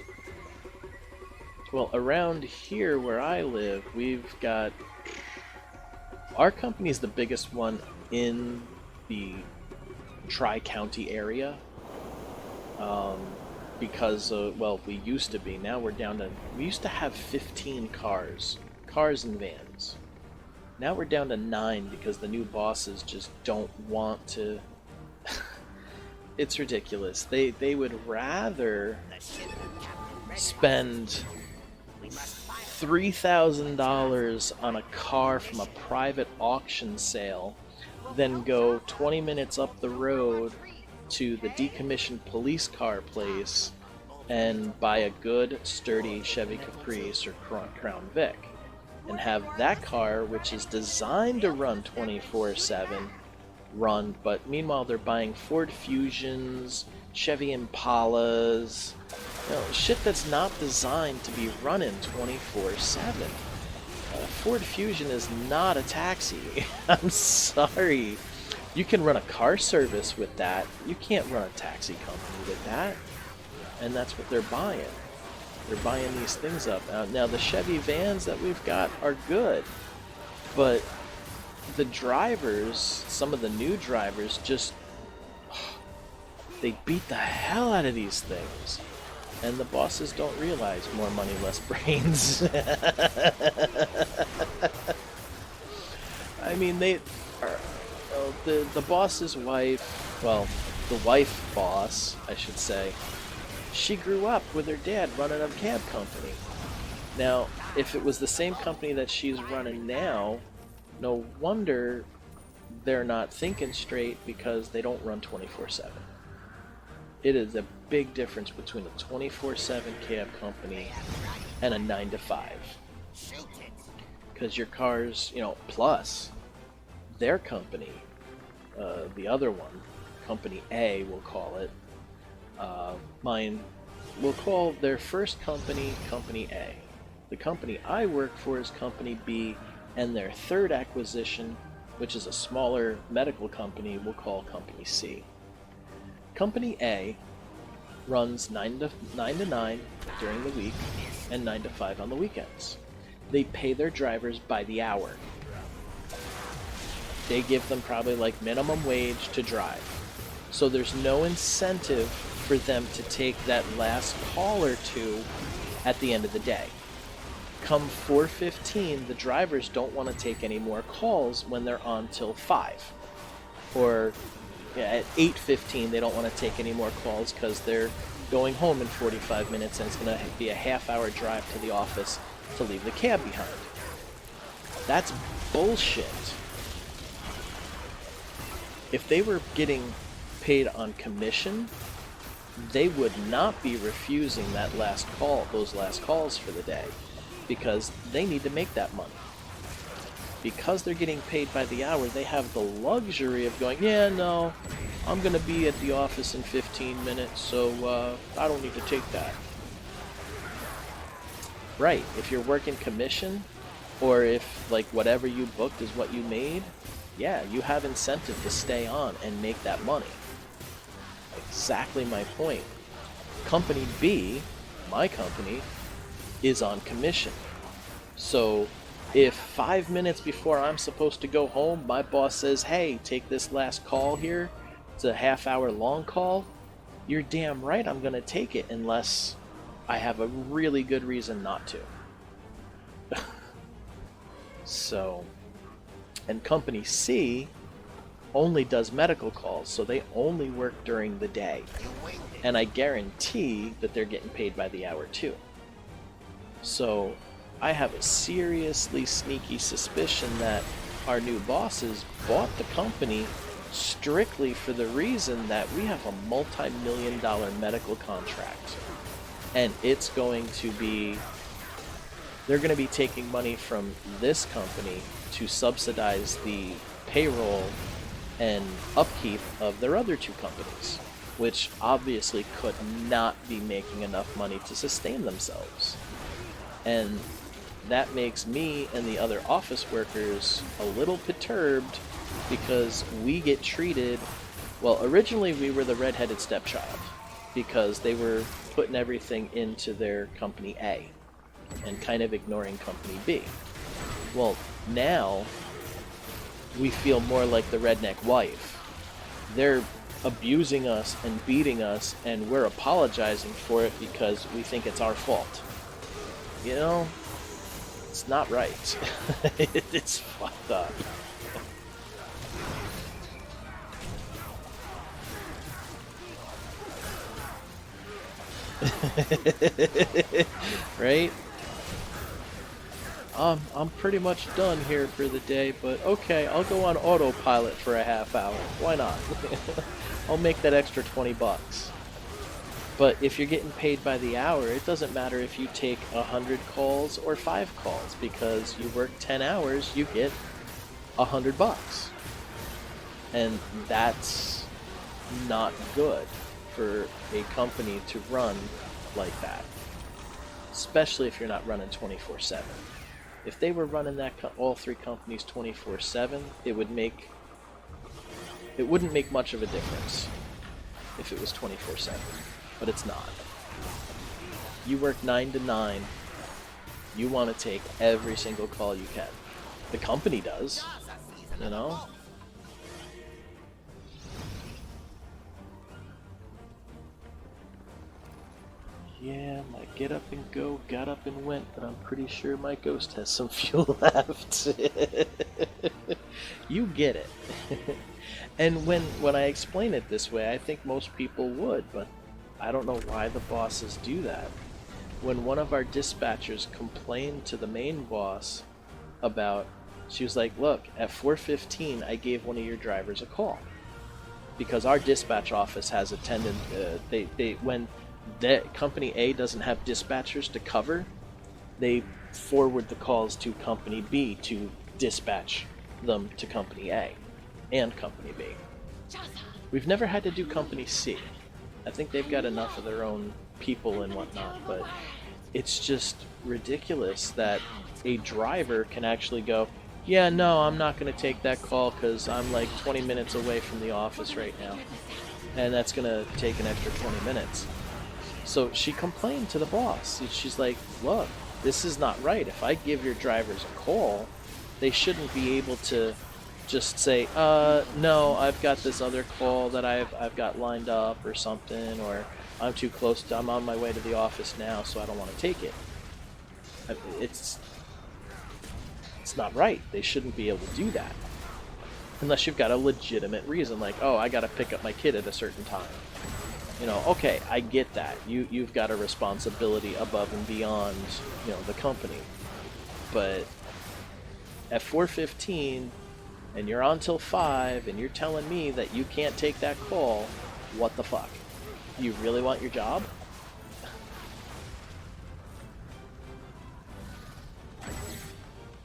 Well, around here where I live, we've got... Our company is the biggest one in the Tri-County area. Because, we used to be. Now we're down to... We used to have 15 cars and vans. Now we're down to 9 because the new bosses just don't want to... It's ridiculous. They would rather spend $3,000 on a car from a private auction sale than go 20 minutes up the road to the decommissioned police car place and buy a good, sturdy Chevy Caprice or Crown Vic, and have that car, which is designed to run 24/7, run, but meanwhile they're buying Ford Fusions, Chevy Impalas, shit that's not designed to be running 24/7. Ford Fusion is not a taxi. I'm sorry. You can run a car service with that. You can't run a taxi company with that. And that's what they're buying. They're buying these things up. Now the Chevy vans that we've got are good, but the drivers, some of the new drivers, just they beat the hell out of these things. And the bosses don't realize more money, less brains. I mean, they are... The boss's wife, the wife boss, I should say, she grew up with her dad running a cab company. Now, if it was the same company that she's running now, no wonder they're not thinking straight, because they don't run 24/7. It is a big difference between a 24/7 cab company and a 9-to-5. Because your cars, plus their company, the other one, Company A, we'll call it. We'll call their first company Company A. The company I work for is Company B, and their third acquisition, which is a smaller medical company, we'll call Company C. Company A runs 9 to 9 during the week and 9 to 5 on the weekends. They pay their drivers by the hour. They give them probably like minimum wage to drive. So there's no incentive for them to take that last call or two at the end of the day. Come 4:15, the drivers don't want to take any more calls when they're on till 5. Or at 8:15, they don't want to take any more calls because they're going home in 45 minutes, and it's going to be a half-hour drive to the office to leave the cab behind. That's bullshit. If they were getting paid on commission, they would not be refusing those last calls for the day, because they need to make that money. Because they're getting paid by the hour, they have the luxury of going, yeah, no, I'm going to be at the office in 15 minutes, so I don't need to take that. Right, if you're working commission, or if like whatever you booked is what you made, yeah, you have incentive to stay on and make that money. Exactly my point. Company B, my company, is on commission. So If 5 minutes before I'm supposed to go home, my boss says, hey, take this last call here, it's a half-hour long call, you're damn right I'm going to take it unless I have a really good reason not to. So, and Company C only does medical calls, so they only work during the day. And I guarantee that they're getting paid by the hour too. So I have a seriously sneaky suspicion that our new bosses bought the company strictly for the reason that we have a multi-million-dollar medical contract. And it's going to be, they're going to be taking money from this company to subsidize the payroll and upkeep of their other two companies, which obviously could not be making enough money to sustain themselves. And that makes me and the other office workers a little perturbed because we get treated, well, originally we were the redheaded stepchild because they were putting everything into their company A and kind of ignoring company B. Well, now we feel more like the redneck wife. They're abusing us and beating us, and we're apologizing for it because we think it's our fault. You know, it's not right. It's fucked up. Right? I'm pretty much done here for the day, but okay, I'll go on autopilot for a half hour. Why not? I'll make that extra 20 bucks. But if you're getting paid by the hour, it doesn't matter if you take 100 calls or 5 calls, because you work 10 hours, you get 100 bucks. And that's not good for a company to run like that. Especially if you're not running 24/7. If they were running that all three companies 24/7, it wouldn't make much of a difference if it was 24/7, but it's not. You work 9 to 9. You want to take every single call you can. The company does, you know? Yeah, my get up and go got up and went, but I'm pretty sure my ghost has some fuel left. You get it. And when I explain it this way, I think most people would, but I don't know why the bosses do that. When one of our dispatchers complained to the main boss about, she was like, look, at 4:15 I gave one of your drivers a call. Because our dispatch office has attendant, when that company A doesn't have dispatchers to cover, they forward the calls to company B to dispatch them to company A and company B. We've never had to do company C. I think they've got enough of their own people and whatnot, but it's just ridiculous that a driver can actually go, yeah, no, I'm not going to take that call because I'm like 20 minutes away from the office right now, and that's going to take an extra 20 minutes. So she complained to the boss. She's like, look, this is not right. If I give your drivers a call, they shouldn't be able to just say, no, I've got this other call that I've got lined up or something, or I'm too close to, I'm on my way to the office now, so I don't want to take it. It's not right. They shouldn't be able to do that. Unless you've got a legitimate reason, like, oh, I got to pick up my kid at a certain time. You know, okay, I get that. You've got a responsibility above and beyond, you know, the company. But at 4:15, and you're on till 5, and you're telling me that you can't take that call, what the fuck? You really want your job?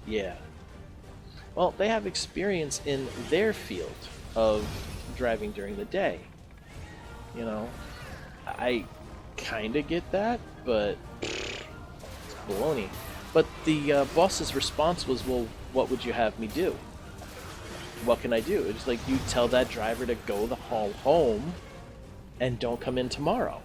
Yeah. Well, they have experience in their field of driving during the day. You know, I kind of get that, but it's baloney. But the boss's response was, well, what would you have me do? What can I do? It's like, you tell that driver to go the hall home and don't come in tomorrow.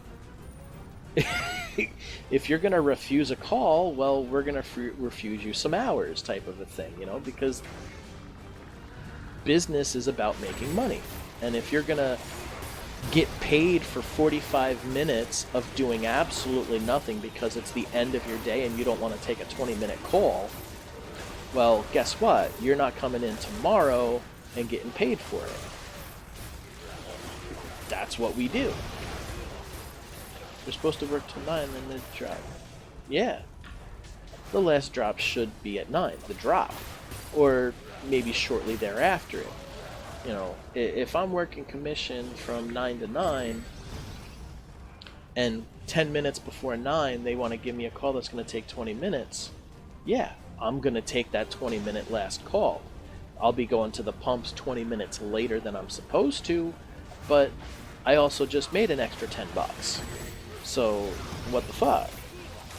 if you're gonna refuse a call, well, we're gonna refuse you some hours, type of a thing, you know, because business is about making money. And if you're gonna get paid for 45 minutes of doing absolutely nothing because it's the end of your day and you don't want to take a 20-minute call, well, guess what? You're not coming in tomorrow and getting paid for it. That's what we do. We're supposed to work till 9, then the drop. Yeah. The last drop should be at 9, the drop. Or maybe shortly thereafter. You know, if I'm working commission from 9 to 9, and 10 minutes before 9 they want to give me a call that's going to take 20 minutes, yeah, I'm going to take that 20-minute last call. I'll be going to the pumps 20 minutes later than I'm supposed to, but I also just made an extra 10 bucks. So, what the fuck?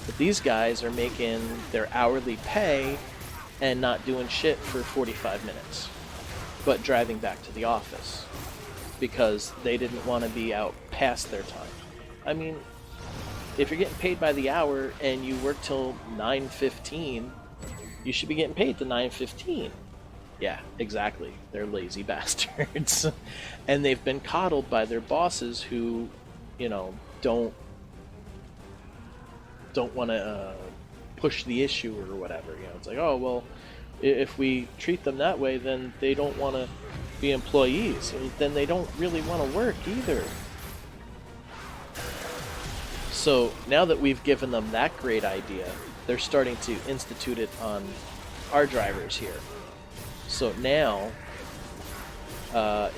But these guys are making their hourly pay and not doing shit for 45 minutes, but driving back to the office because they didn't want to be out past their time. I mean, if you're getting paid by the hour and you work till 9:15, you should be getting paid to 9:15. Yeah, exactly. They're lazy bastards. And they've been coddled by their bosses who, you know, don't want to push the issue or whatever. You know, it's like, oh, well, if we treat them that way, then they don't want to be employees. Then they don't really want to work either. So now that we've given them that great idea, they're starting to institute it on our drivers here. So now,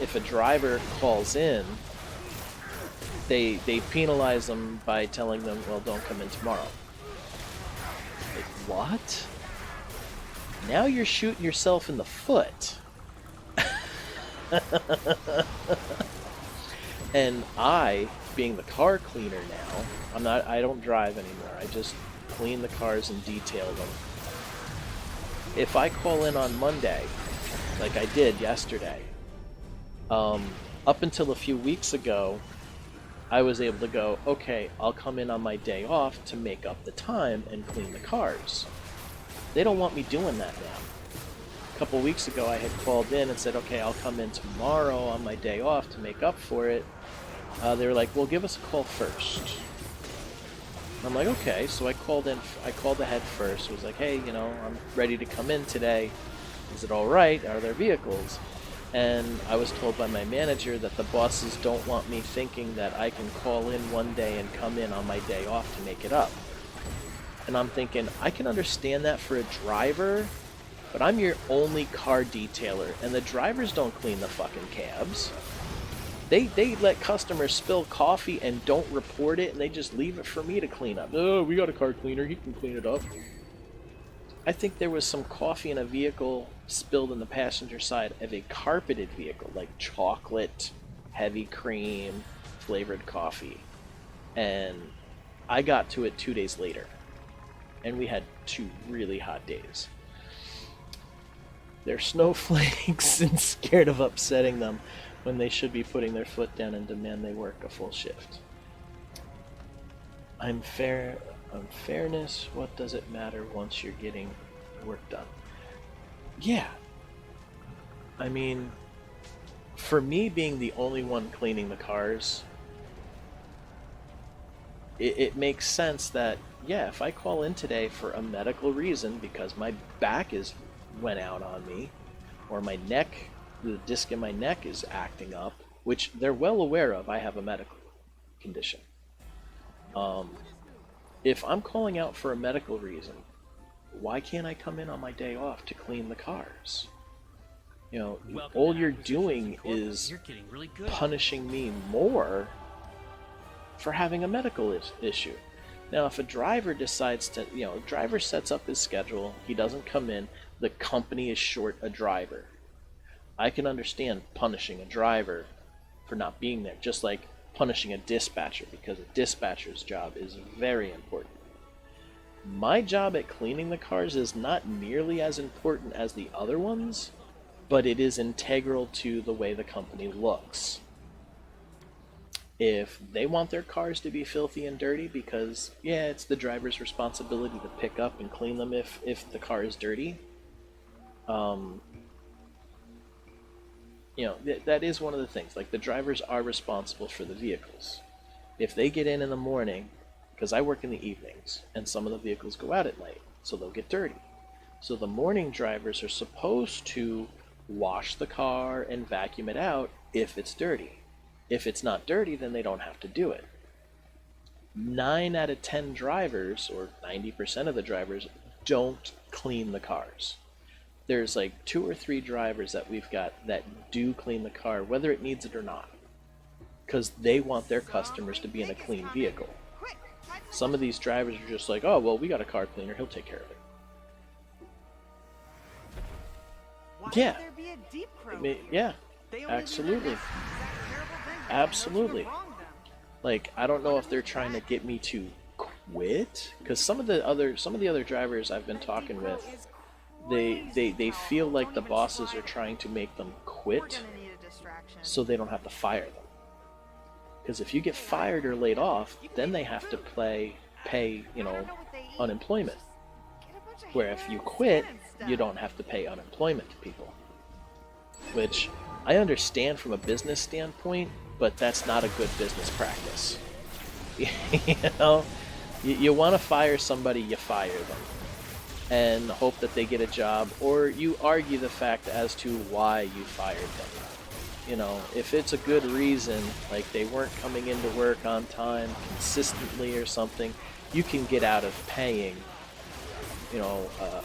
if a driver calls in, they penalize them by telling them, well, don't come in tomorrow. Like, what? Now you're shooting yourself in the foot. And I, being the car cleaner now, I don't drive anymore. I just clean the cars and detail them. If I call in on Monday, like I did yesterday, up until a few weeks ago, I was able to go, okay, I'll come in on my day off to make up the time and clean the cars. They don't want me doing that now. A couple weeks ago, I had called in and said, okay, I'll come in tomorrow on my day off to make up for it. They were like, well, give us a call first. I'm like, okay. So I called ahead first. It was like, hey, you know, I'm ready to come in today. Is it all right? Are there vehicles? And I was told by my manager that the bosses don't want me thinking that I can call in one day and come in on my day off to make it up. And I'm thinking, I can understand that for a driver, but I'm your only car detailer, and the drivers don't clean the fucking cabs. They let customers spill coffee and don't report it, and they just leave it for me to clean up. Oh, we got a car cleaner, he can clean it up. I think there was some coffee in a vehicle spilled in the passenger side of a carpeted vehicle, like chocolate, heavy cream, flavored coffee. And I got to it 2 days later. And we had 2 really hot days. They're snowflakes and scared of upsetting them when they should be putting their foot down and demand they work a full shift. On fairness, what does it matter once you're getting work done? Yeah. I mean, for me being the only one cleaning the cars, it makes sense that, yeah, if I call in today for a medical reason because my back went out on me, or my neck, the disc in my neck is acting up, which they're well aware of, I have a medical condition. If I'm calling out for a medical reason, why can't I come in on my day off to clean the cars? You know, all you're doing is You're getting really good. punishing me more for having a medical issue. Now, if a driver decides to, you know, a driver sets up his schedule, he doesn't come in, the company is short a driver. I can understand punishing a driver for not being there, just like punishing a dispatcher, because a dispatcher's job is very important. My job at cleaning the cars is not nearly as important as the other ones, but it is integral to the way the company looks. If they want their cars to be filthy and dirty, because yeah, it's the driver's responsibility to pick up and clean them if the car is dirty. That is one of the things. Like, the drivers are responsible for the vehicles. If they get in the morning, because I work in the evenings, and some of the vehicles go out at night, so they'll get dirty. So the morning drivers are supposed to wash the car and vacuum it out if it's dirty. If it's not dirty, then they don't have to do it. 9 out of 10 drivers, or 90% of the drivers, don't clean the cars. There's like 2 or 3 drivers that we've got that do clean the car, whether it needs it or not, because they want their customers to be in a clean vehicle. Some of these drivers are just like, oh, well, we got a car cleaner, he'll take care of it. Yeah. Yeah, absolutely. Absolutely. Like, I don't know if they're trying to get me to quit, because some of the other drivers I've been talking with, they feel like the bosses are trying to make them quit so they don't have to fire them. Because if you get fired or laid off, then they have to pay unemployment. Where if you quit, you don't have to pay unemployment to people. Which I understand from a business standpoint, but that's not a good business practice. You want to fire somebody, you fire them. And hope that they get a job, or you argue the fact as to why you fired them. If it's a good reason, like they weren't coming into work on time consistently or something, you can get out of paying,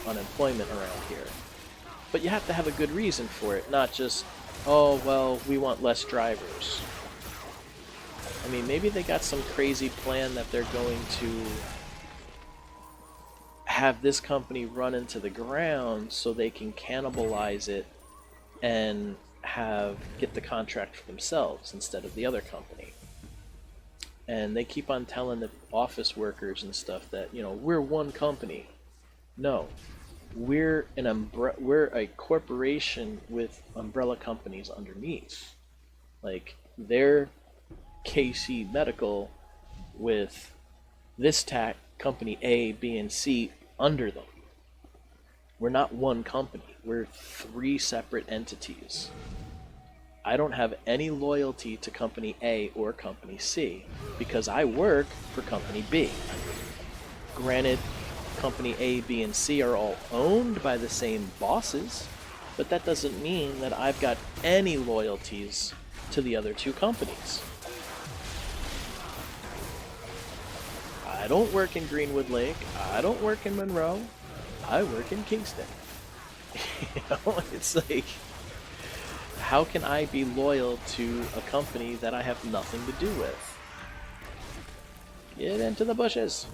unemployment around here. But you have to have a good reason for it, not just, oh, well, we want less drivers. I mean, maybe they got some crazy plan that they're going to have this company run into the ground so they can cannibalize it and get the contract for themselves instead of the other company. And they keep on telling the office workers and stuff that, we're one company. No, we're a corporation with umbrella companies underneath. Like, they're KC Medical with this company A, B, and C under them. We're not one company. We're 3 separate entities. I don't have any loyalty to company A or company C because I work for company B. Granted, company A, B, and C are all owned by the same bosses, but that doesn't mean that I've got any loyalties to the other 2 companies. I don't work in Greenwood Lake. I don't work in Monroe. I work in Kingston. It's like, how can I be loyal to a company that I have nothing to do with? Get into the bushes.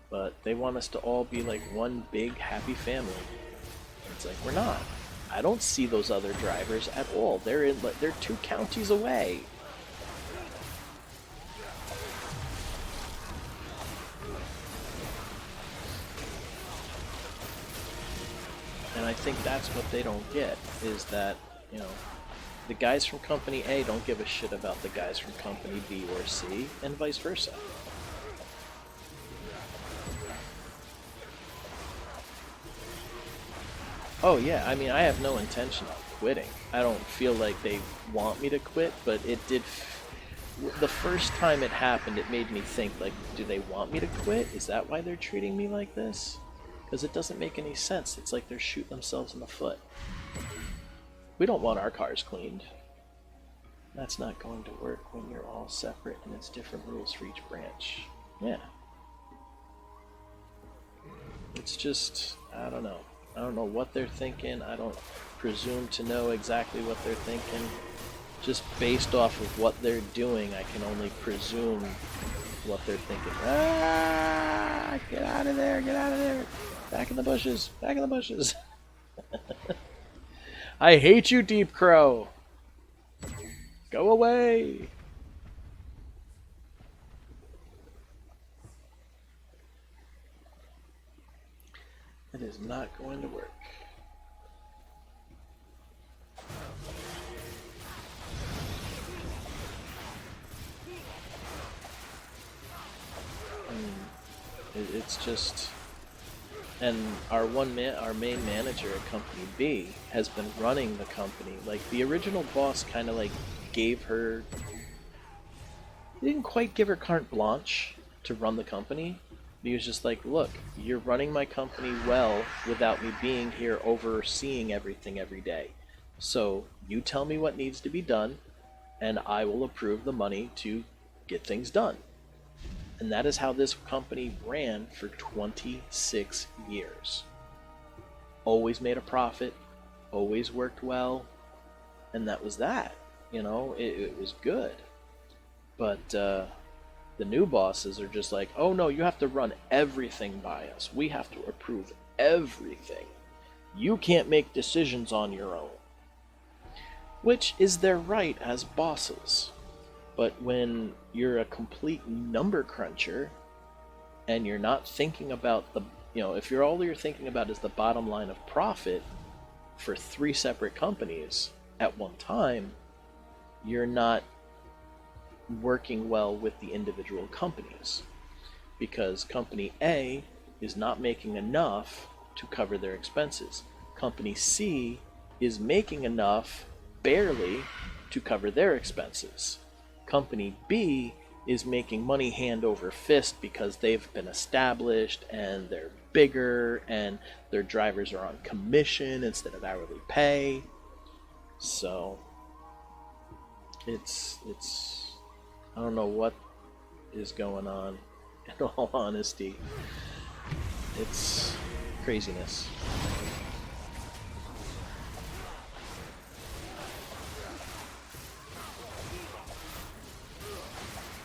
But they want us to all be like one big happy family. It's like, we're not. I don't see those other drivers at all. They're 2 counties away. And I think that's what they don't get, is that, the guys from Company A don't give a shit about the guys from Company B or C, and vice versa. Oh yeah, I mean, I have no intention of quitting. I don't feel like they want me to quit, but it did... The first time it happened, it made me think, like, do they want me to quit? Is that why they're treating me like this? Because it doesn't make any sense. It's like they're shooting themselves in the foot. We don't want our cars cleaned. That's not going to work when you're all separate and it's different rules for each branch. Yeah. It's just, I don't know. I don't know what they're thinking. I don't presume to know exactly what they're thinking. Just based off of what they're doing, I can only presume what they're thinking. Ah! Get out of there! Get out of there! Back in the bushes! Back in the bushes! I hate you, Deep Crow! Go away! It is not going to work. It's just, and our main manager at Company B has been running the company. Like, the original boss kind of like gave her, he didn't quite give her carte blanche to run the company. He was just like, look, you're running my company well without me being here overseeing everything every day. So you tell me what needs to be done, and I will approve the money to get things done. And that is how this company ran for 26 years. Always made a profit, always worked well, and that was that. You know, it was good. But the new bosses are just like, oh no, you have to run everything by us. We have to approve everything. You can't make decisions on your own. Which is their right as bosses. But when you're a complete number cruncher and you're not thinking about the, you know, if all you're thinking about is the bottom line of profit for 3 separate companies at one time, you're not working well with the individual companies, because Company A is not making enough to cover their expenses. Company C is making enough, barely, to cover their expenses. Company B is making money hand over fist because they've been established and they're bigger and their drivers are on commission instead of hourly pay. So it's I don't know what is going on, in all honesty. It's craziness.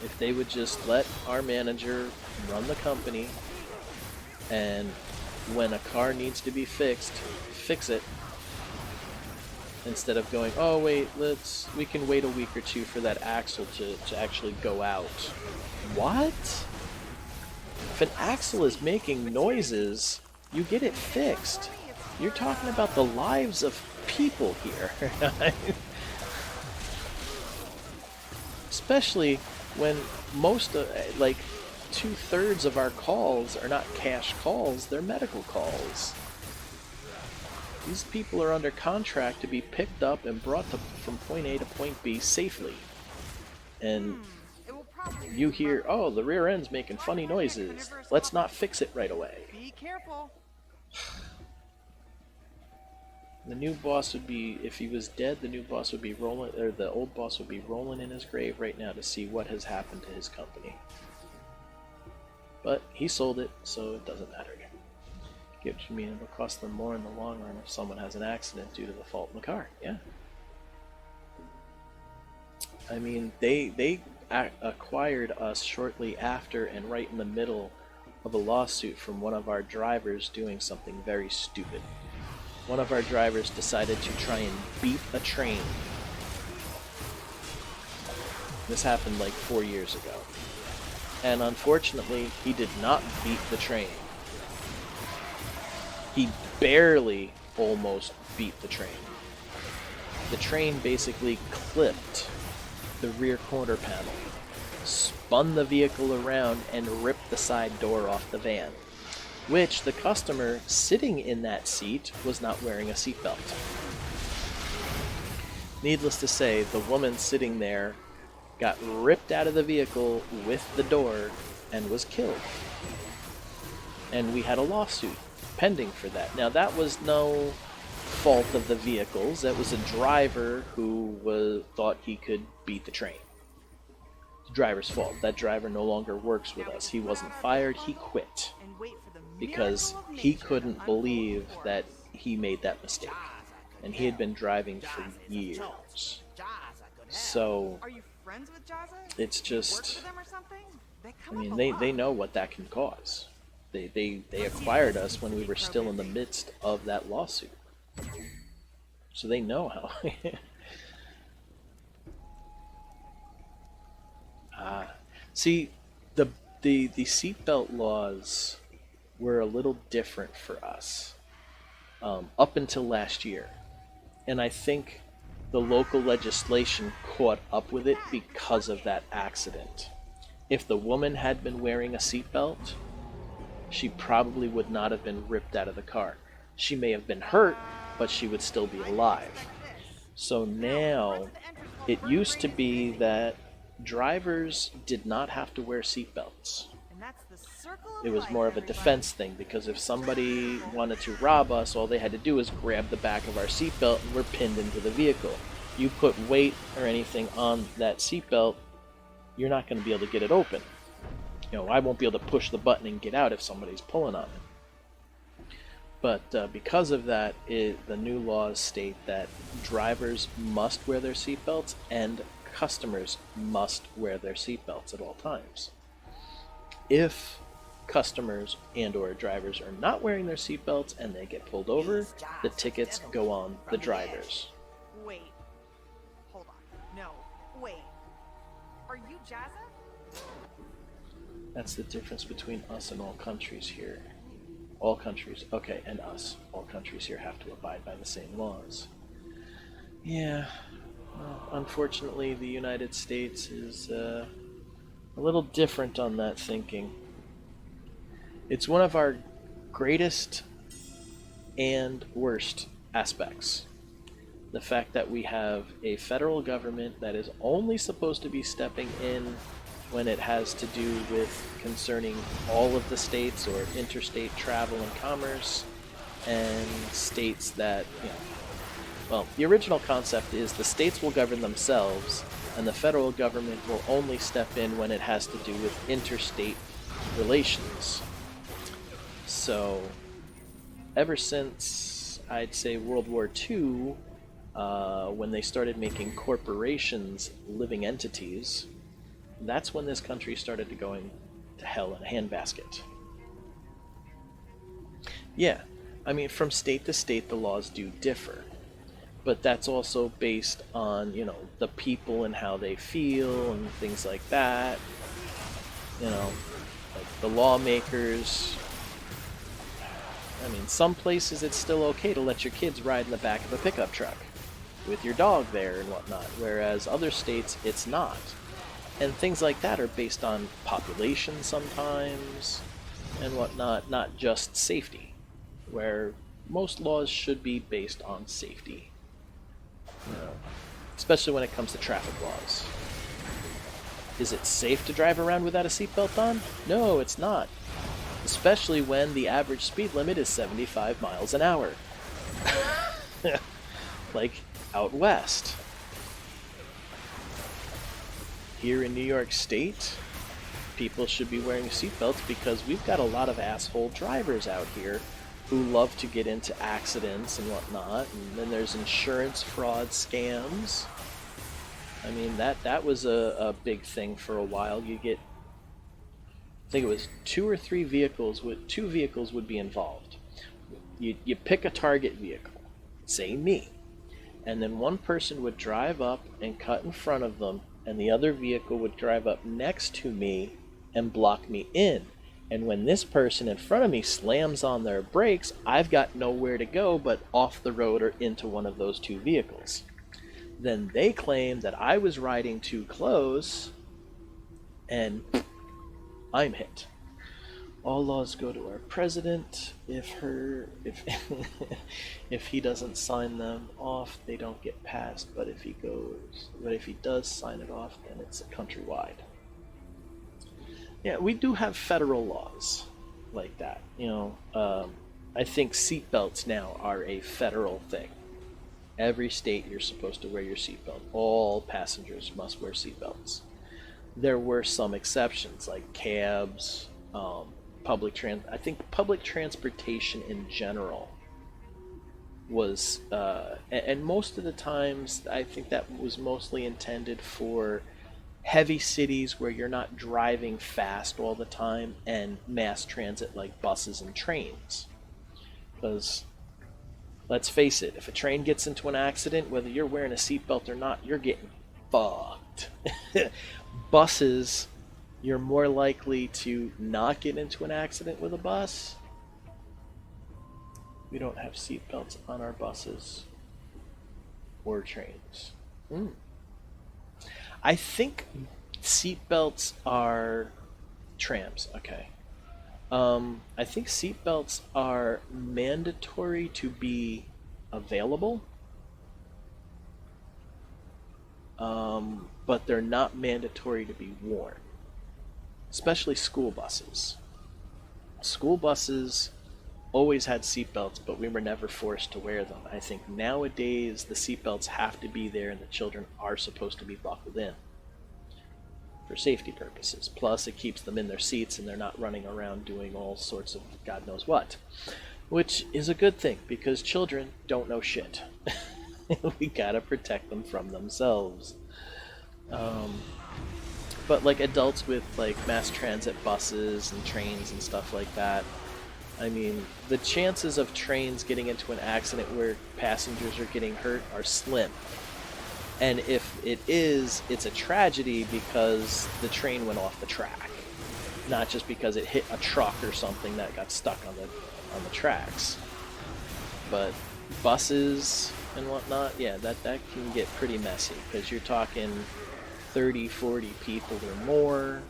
If they would just let our manager run the company, and when a car needs to be fixed, fix it, instead of going, oh wait, we can wait a week or two for that axle to actually go out. What? If an axle is making noises, you get it fixed. You're talking about the lives of people here. Especially when most like 2/3 of our calls are not cash calls, they're medical calls. These people are under contract to be picked up and brought from point A to point B safely. And you hear, oh, the rear end's making funny noises. Let's not fix it right away. Be careful. The new boss would be, if he was dead, the new boss would be rolling, or the old boss would be rolling in his grave right now to see what has happened to his company. But he sold it, so it doesn't matter. Which means it'll cost them more in the long run if someone has an accident due to the fault in the car. Yeah. I mean, they acquired us shortly after and right in the middle of a lawsuit from one of our drivers doing something very stupid. One of our drivers decided to try and beat a train. This happened like 4 years ago. And unfortunately, he did not beat the train. He barely almost beat the train. The train basically clipped the rear quarter panel, spun the vehicle around, and ripped the side door off the van, which the customer sitting in that seat was not wearing a seatbelt. Needless to say, the woman sitting there got ripped out of the vehicle with the door and was killed. And we had a lawsuit pending for that. Now, that was no fault of the vehicles. That was a driver who thought he could beat the train. The driver's fault. That driver no longer works with us. He wasn't fired, he quit. Because he couldn't believe that he made that mistake. And he had been driving for years. So, Are you friends with Jazza? it's just, Work for them or something? They come I mean, up a they lot. know what that can cause. They acquired us when we were still in the midst of that lawsuit. So they know how. See, the seatbelt laws were a little different for us up until last year. And I think the local legislation caught up with it because of that accident. If the woman had been wearing a seatbelt, she probably would not have been ripped out of the car. She may have been hurt, but she would still be alive. So now, it used to be that drivers did not have to wear seatbelts. And that's the circle of It was life, more of a everybody. defense thing, because if somebody wanted to rob us, all they had to do was grab the back of our seatbelt and we're pinned into the vehicle. You put weight or anything on that seatbelt, you're not going to be able to get it open. You know, I won't be able to push the button and get out if somebody's pulling on it. But because of that, the new laws state that drivers must wear their seatbelts and customers must wear their seatbelts at all times. If customers and or drivers are not wearing their seatbelts and they get pulled over, the tickets go on the drivers. Wait. Hold on. No. Wait. Are you Jazza? That's the difference between us and all countries here. All countries, okay, and us. All countries here have to abide by the same laws. Yeah, well, unfortunately, the United States is a little different on that thinking. It's one of our greatest and worst aspects. The fact that we have a federal government that is only supposed to be stepping in when it has to do with concerning all of the states or interstate travel and commerce, and states that, you know, well, the original concept is the states will govern themselves and the federal government will only step in when it has to do with interstate relations. So ever since, I'd say, World War II, when they started making corporations living entities, that's when this country started to going to hell in a handbasket. Yeah, I mean, from state to state, the laws do differ. But that's also based on, you know, the people and how they feel and things like that. You know, like the lawmakers. I mean, some places it's still okay to let your kids ride in the back of a pickup truck with your dog there and whatnot, whereas other states it's not. And things like that are based on population sometimes and whatnot, not just safety, where most laws should be based on safety. You know, especially when it comes to traffic laws. Is it safe to drive around without a seatbelt on? No, it's not. Especially when the average speed limit is 75 miles an hour. Like out west. Here in New York State, people should be wearing seatbelts because we've got a lot of asshole drivers out here who love to get into accidents and whatnot, and then there's insurance fraud scams. I mean, that was a big thing for a while. You get, I think it was 2 or 3 vehicles, two vehicles would be involved. You pick a target vehicle, say me, and then one person would drive up and cut in front of them, and the other vehicle would drive up next to me and block me in. And when this person in front of me slams on their brakes, I've got nowhere to go but off the road or into one of those 2 vehicles. Then they claim that I was riding too close, and I'm hit. All laws go to our president. If he doesn't sign them off, they don't get passed. But if he does sign it off, then it's countrywide. Yeah, we do have federal laws like that. You know, I think seatbelts now are a federal thing. Every state, you're supposed to wear your seatbelt. All passengers must wear seatbelts. There were some exceptions, like cabs, I think public transportation in general was, and most of the times, I think that was mostly intended for heavy cities where you're not driving fast all the time, and mass transit like buses and trains. Because, let's face it, if a train gets into an accident, whether you're wearing a seatbelt or not, you're getting fucked. Buses, you're more likely to not get into an accident with a bus. We don't have seatbelts on our buses or trains. I think seatbelts are trams, okay. I think seatbelts are mandatory to be available, but they're not mandatory to be worn, especially school buses. School buses always had seatbelts, but we were never forced to wear them. I think nowadays the seatbelts have to be there and the children are supposed to be buckled in for safety purposes. Plus, it keeps them in their seats and they're not running around doing all sorts of God knows what, which is a good thing because children don't know shit. We gotta protect them from themselves. But like adults with like mass transit buses and trains and stuff like that, I mean, the chances of trains getting into an accident where passengers are getting hurt are slim. And if it is, it's a tragedy because the train went off the track, not just because it hit a truck or something that got stuck on the tracks. But buses and whatnot, yeah, that can get pretty messy because you're talking 30, 40 people or more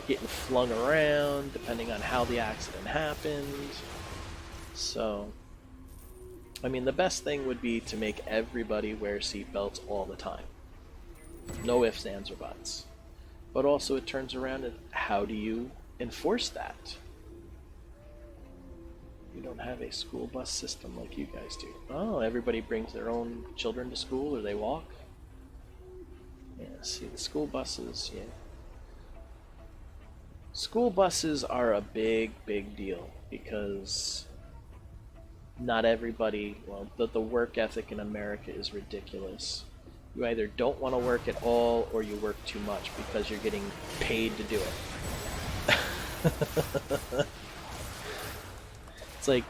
getting flung around depending on how the accident happened. So, I mean, the best thing would be to make everybody wear seatbelts all the time. No ifs, ands, or buts. But also it turns around and how do you enforce that? We don't have a school bus system like you guys do. Oh, everybody brings their own children to school or they walk? Yeah, see, the school buses, yeah. School buses are a big, big deal because not everybody, well, the work ethic in America is ridiculous. You either don't want to work at all or you work too much because you're getting paid to do it. It's like,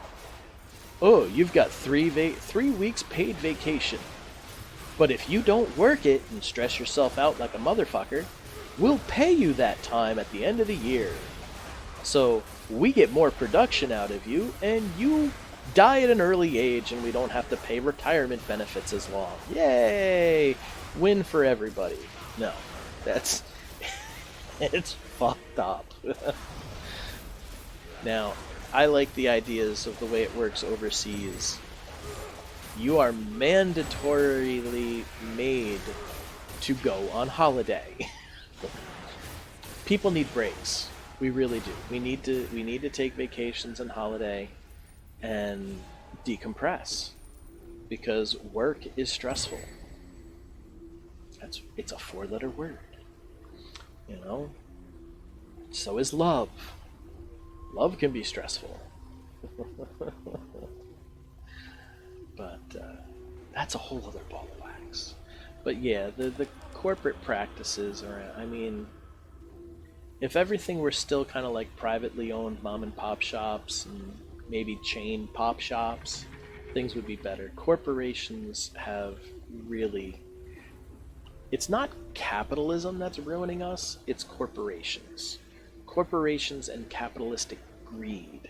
oh, you've got 3 weeks paid vacation. But if you don't work it and stress yourself out like a motherfucker, we'll pay you that time at the end of the year. So we get more production out of you and you die at an early age and we don't have to pay retirement benefits as long. Yay! Win for everybody. No, that's... it's fucked up. Now, I like the ideas of the way it works overseas. You are mandatorily made to go on holiday. People need breaks. We really do. We need to take vacations and holiday and decompress because work is stressful. It's a 4-letter word. You know? So is love. Love can be stressful. But that's a whole other ball of wax. But yeah, the corporate practices are, I mean, if everything were still kind of like privately owned mom and pop shops and maybe chain pop shops, things would be better. Corporations have really, it's not capitalism that's ruining us, it's corporations. Corporations and capitalistic greed.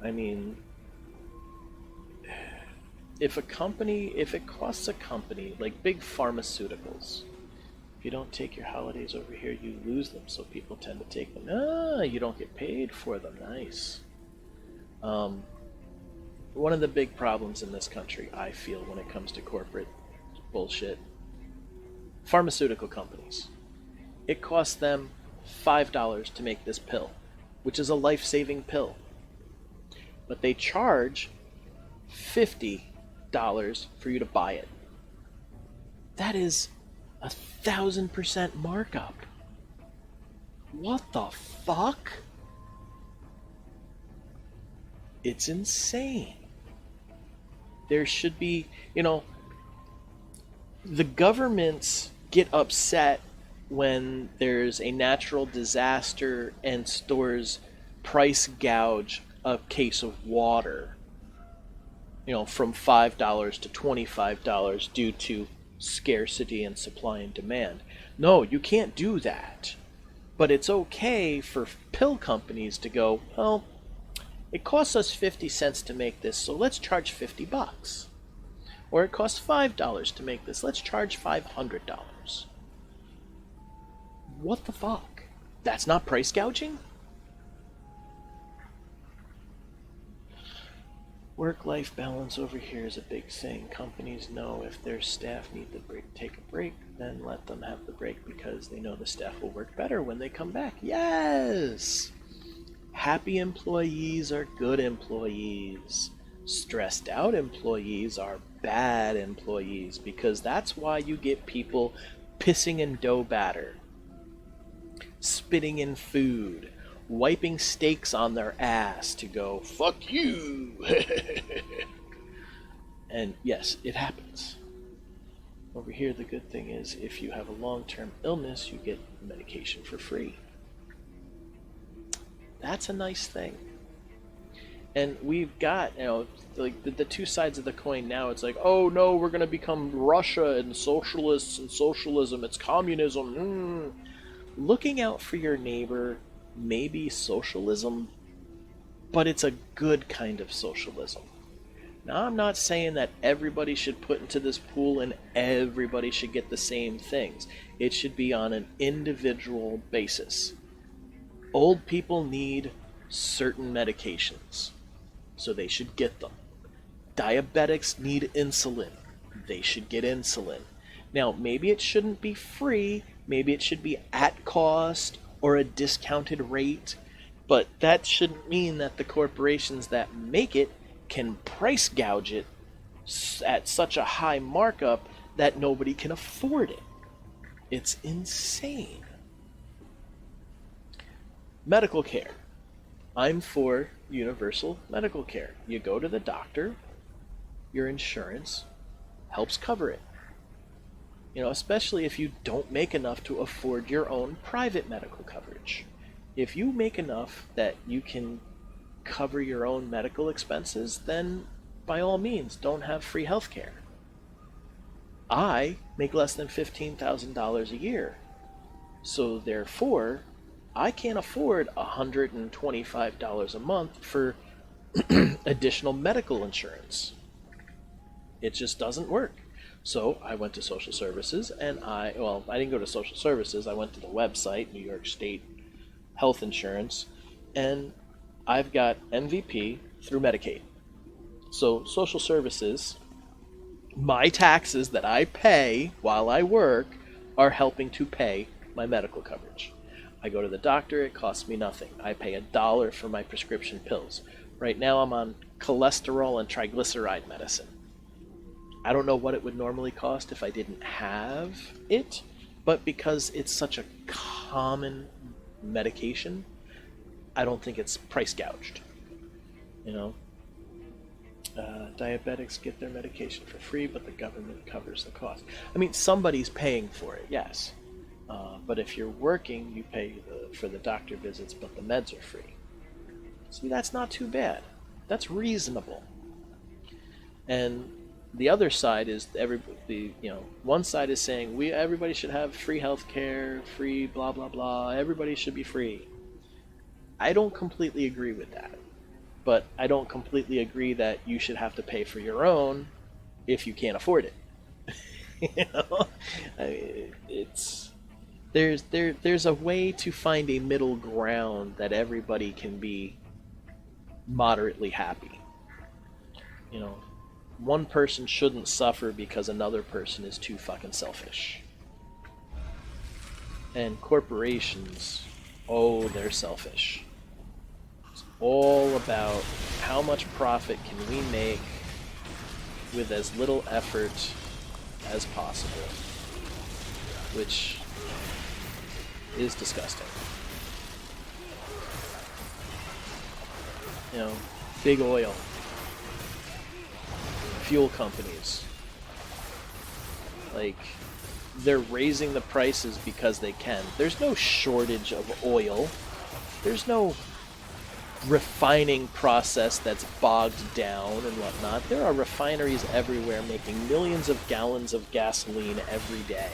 I mean, if it costs a company, like big pharmaceuticals, if you don't take your holidays over here, you lose them, so people tend to take them. You don't get paid for them. Nice. One of the big problems in this country, I feel, when it comes to corporate bullshit, pharmaceutical companies. It costs them $5 to make this pill, which is a life-saving pill. But they charge $50 for you to buy it. That is 1,000% markup. What the fuck? It's insane. There should be, the governments get upset when there's a natural disaster and stores price gouge a case of water, from $5 to $25 due to scarcity and supply and demand. No, you can't do that. But it's okay for pill companies to go, well, it costs us 50 cents to make this, so let's charge $50. Or it costs $5 to make this, let's charge $500. What the fuck? That's not price gouging? Work-life balance over here is a big thing. Companies know if their staff need to take a break, then let them have the break because they know the staff will work better when they come back. Yes! Happy employees are good employees. Stressed out employees are bad employees because that's why you get people pissing in dough batter, spitting in food, wiping steaks on their ass to go, fuck you. And yes, it happens. Over here, the good thing is if you have a long-term illness, you get medication for free. That's a nice thing. And we've got, like the two sides of the coin now. It's like, oh no, we're going to become Russia and socialists and socialism. It's communism. Looking out for your neighbor may be socialism, but it's a good kind of socialism. Now, I'm not saying that everybody should put into this pool and everybody should get the same things. It should be on an individual basis. Old people need certain medications, so they should get them. Diabetics need insulin. They should get insulin. Now, maybe it shouldn't be free. Maybe it should be at cost or a discounted rate. But that shouldn't mean that the corporations that make it can price gouge it at such a high markup that nobody can afford it. It's insane. Medical care. I'm for universal medical care. You go to the doctor, your insurance helps cover it. Especially if you don't make enough to afford your own private medical coverage. If you make enough that you can cover your own medical expenses, then by all means, don't have free health care. I make less than $15,000 a year. So therefore, I can't afford $125 a month for additional medical insurance. It just doesn't work. So I went to social services and I didn't go to social services. I went to the website, New York State Health Insurance, and I've got MVP through Medicaid. So social services, my taxes that I pay while I work are helping to pay my medical coverage. I go to the doctor, it costs me nothing. I pay $1 for my prescription pills. Right now I'm on cholesterol and triglyceride medicine. I don't know what it would normally cost if I didn't have it, but because it's such a common medication, I don't think it's price gouged. Diabetics get their medication for free, but the government covers the cost. I mean, somebody's paying for it, yes. But if you're working, you pay for the doctor visits, but the meds are free. See, that's not too bad. That's reasonable. And the other side is one side is saying everybody should have free health care, free blah blah blah, everybody should be free. I don't completely agree with that. But I don't completely agree that you should have to pay for your own if you can't afford it. There's a way to find a middle ground that everybody can be moderately happy. One person shouldn't suffer because another person is too fucking selfish. And corporations, they're selfish. It's all about how much profit can we make with as little effort as possible, which is disgusting. Big oil, fuel companies, they're raising the prices because they can. There's no shortage of oil. There's no refining process that's bogged down and whatnot. There are refineries everywhere making millions of gallons of gasoline every day.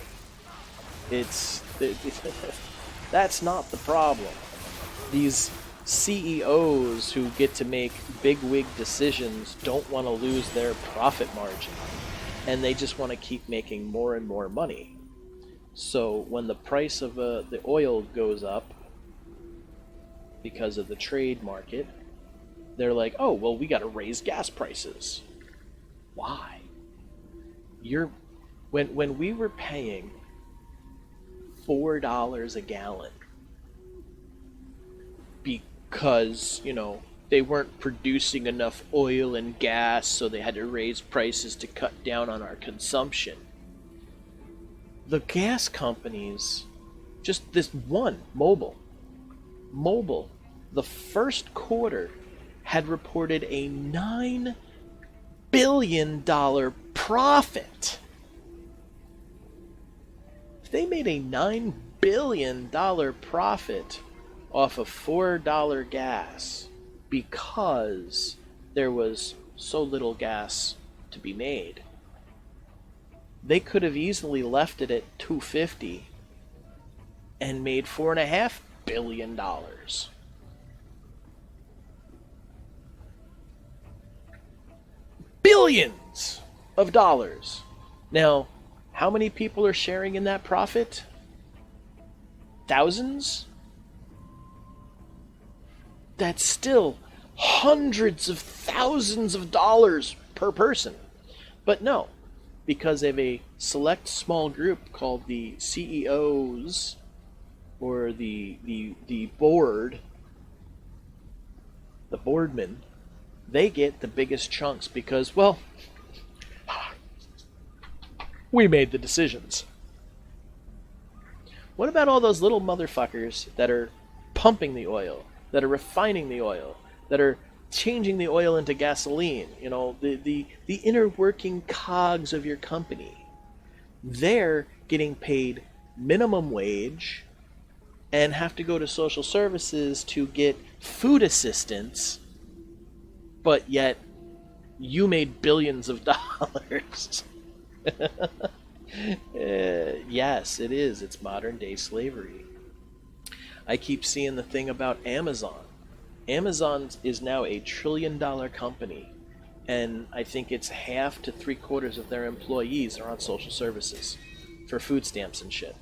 That's not the problem. These CEOs who get to make bigwig decisions don't want to lose their profit margin, and they just want to keep making more and more money. So when the price of the oil goes up because of the trade market, they're like, oh, well, we got to raise gas prices. Why? When we were paying $4 a gallon because, they weren't producing enough oil and gas, so they had to raise prices to cut down on our consumption. The gas companies, just this one, Mobil, the first quarter had reported a $9 billion profit. If they made a $9 billion profit off of $4 gas because there was so little gas to be made, they could have easily left it at $2.50 and made $4.5 billion. Billions of dollars. Now, how many people are sharing in that profit? Thousands? That's still hundreds of thousands of dollars per person. But no, because of a select small group called the CEOs, or the board, the boardmen, they get the biggest chunks because, well, we made the decisions. What about all those little motherfuckers that are pumping the oil, that are refining the oil, that are changing the oil into gasoline, the inner working cogs of your company? They're getting paid minimum wage and have to go to social services to get food assistance, but yet you made billions of dollars. Yes, it is. It's modern day slavery. I keep seeing the thing about Amazon. Amazon is now a $1 trillion company, and I think it's half to 3/4 of their employees are on social services for food stamps and shit.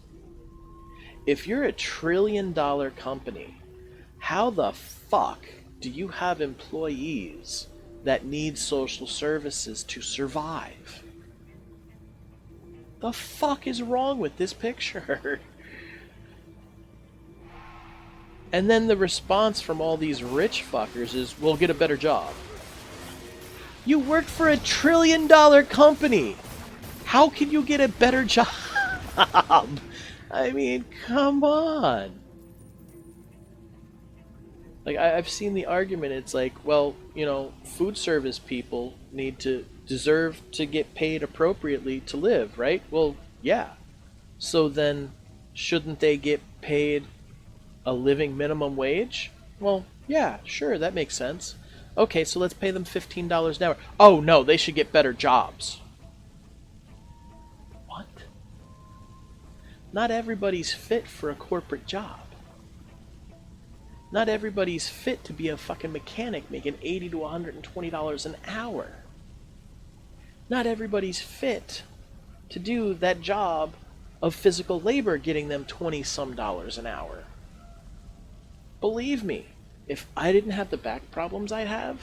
If you're a $1 trillion company, how the fuck do you have employees that need social services to survive? The fuck is wrong with this picture? And then the response from all these rich fuckers is, we'll get a better job. You work for a $1 trillion company. How can you get a better job? I mean, come on. Like, I've seen the argument, it's like, well, food service people deserve to get paid appropriately to live, right? Well, yeah. So then, shouldn't they get paid a living minimum wage? Well, yeah, sure, that makes sense. Okay, so let's pay them $15 an hour. Oh, no, they should get better jobs. What? Not everybody's fit for a corporate job. Not everybody's fit to be a fucking mechanic making $80 to $120 an hour. Not everybody's fit to do that job of physical labor getting them $20-some an hour. Believe me, if I didn't have the back problems I have,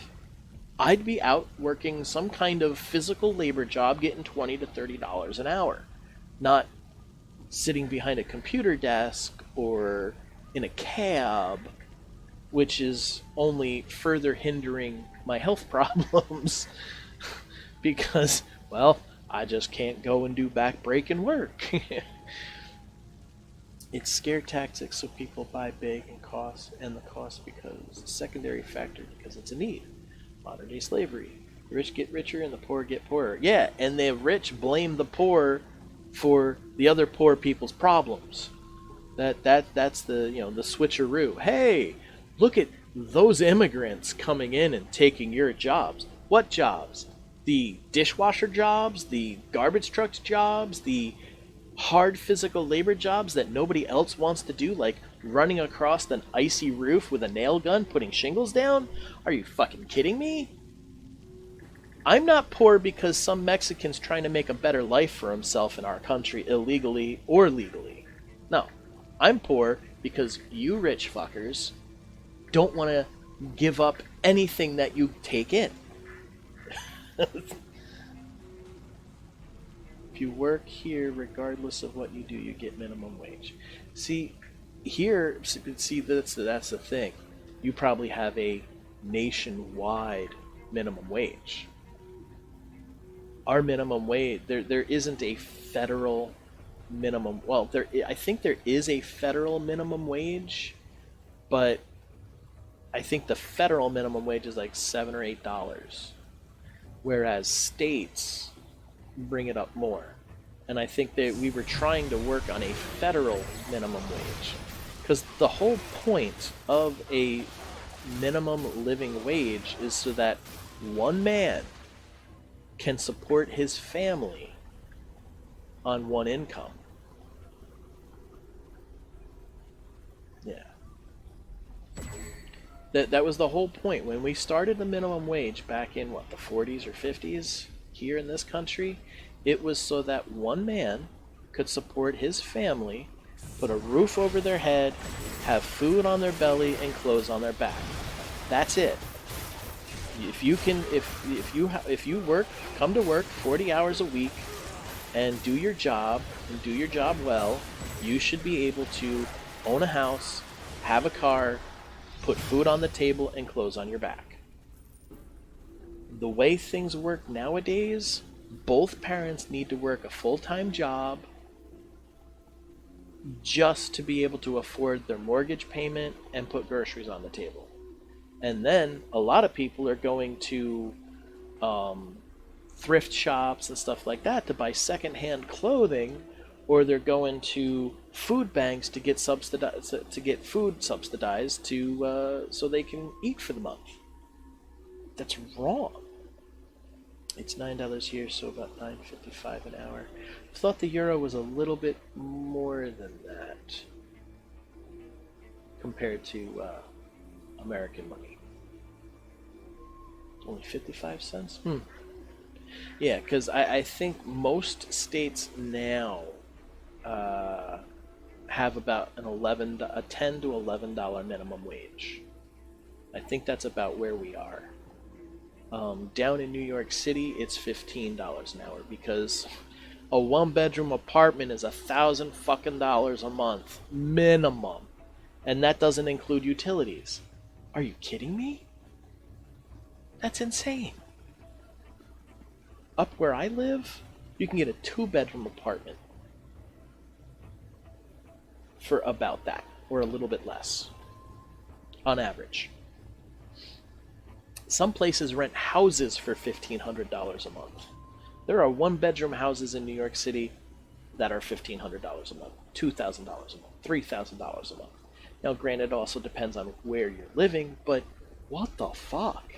I'd be out working some kind of physical labor job getting $20 to $30 an hour. Not sitting behind a computer desk or in a cab, which is only further hindering my health problems because, well, I just can't go and do back-breaking work. It's scare tactics so people buy big and the cost because it's a secondary factor because it's a need. Modern day slavery. The rich get richer and the poor get poorer. Yeah, and the rich blame the poor for the other poor people's problems. That's the the switcheroo. Hey, look at those immigrants coming in and taking your jobs. What jobs? The dishwasher jobs, the garbage truck jobs, the hard physical labor jobs that nobody else wants to do, like running across an icy roof with a nail gun putting shingles down? Are you fucking kidding me? I'm not poor because some Mexican's trying to make a better life for himself in our country illegally or legally. No, I'm poor because you rich fuckers don't want to give up anything that you take in. If you work here, regardless of what you do, you get minimum wage. See, here, see that's the thing. You probably have a nationwide minimum wage. Our minimum wage, there isn't a federal minimum. Well, I think there is a federal minimum wage, but I think the federal minimum wage is like $7 or $8, whereas states bring it up more. And I think that we were trying to work on a federal minimum wage, because the whole point of a minimum living wage is so that one man can support his family on one income. Yeah. That was the whole point. When we started the minimum wage back in, what, the 40s or 50s here in this country, it was so that one man could support his family, put a roof over their head, have food on their belly, and clothes on their back. That's it. If you come to work 40 hours a week and do your job well, you should be able to own a house, have a car, put food on the table, and clothes on your back. The way things work nowadays, both parents need to work a full-time job just to be able to afford their mortgage payment and put groceries on the table. And then a lot of people are going to thrift shops and stuff like that to buy secondhand clothing, or they're going to food banks to get food subsidized so they can eat for the month. That's wrong. It's $9 here, so about $9.55 an hour. I thought the euro was a little bit more than that compared to American money. Only 55 cents? Yeah, because I think most states now have about a $10 to $11 minimum wage. I think that's about where we are. Down in New York City, it's $15 an hour, because a one-bedroom apartment is $1,000 fucking dollars a month minimum, and that doesn't include utilities. Are you kidding me? That's insane. Up where I live, you can get a 2-bedroom apartment for about that, or a little bit less, on average. Some places rent houses for $1,500 a month. There are 1-bedroom houses in New York City that are $1,500 a month, $2,000 a month, $3,000 a month. Now, granted, it also depends on where you're living, but what the fuck?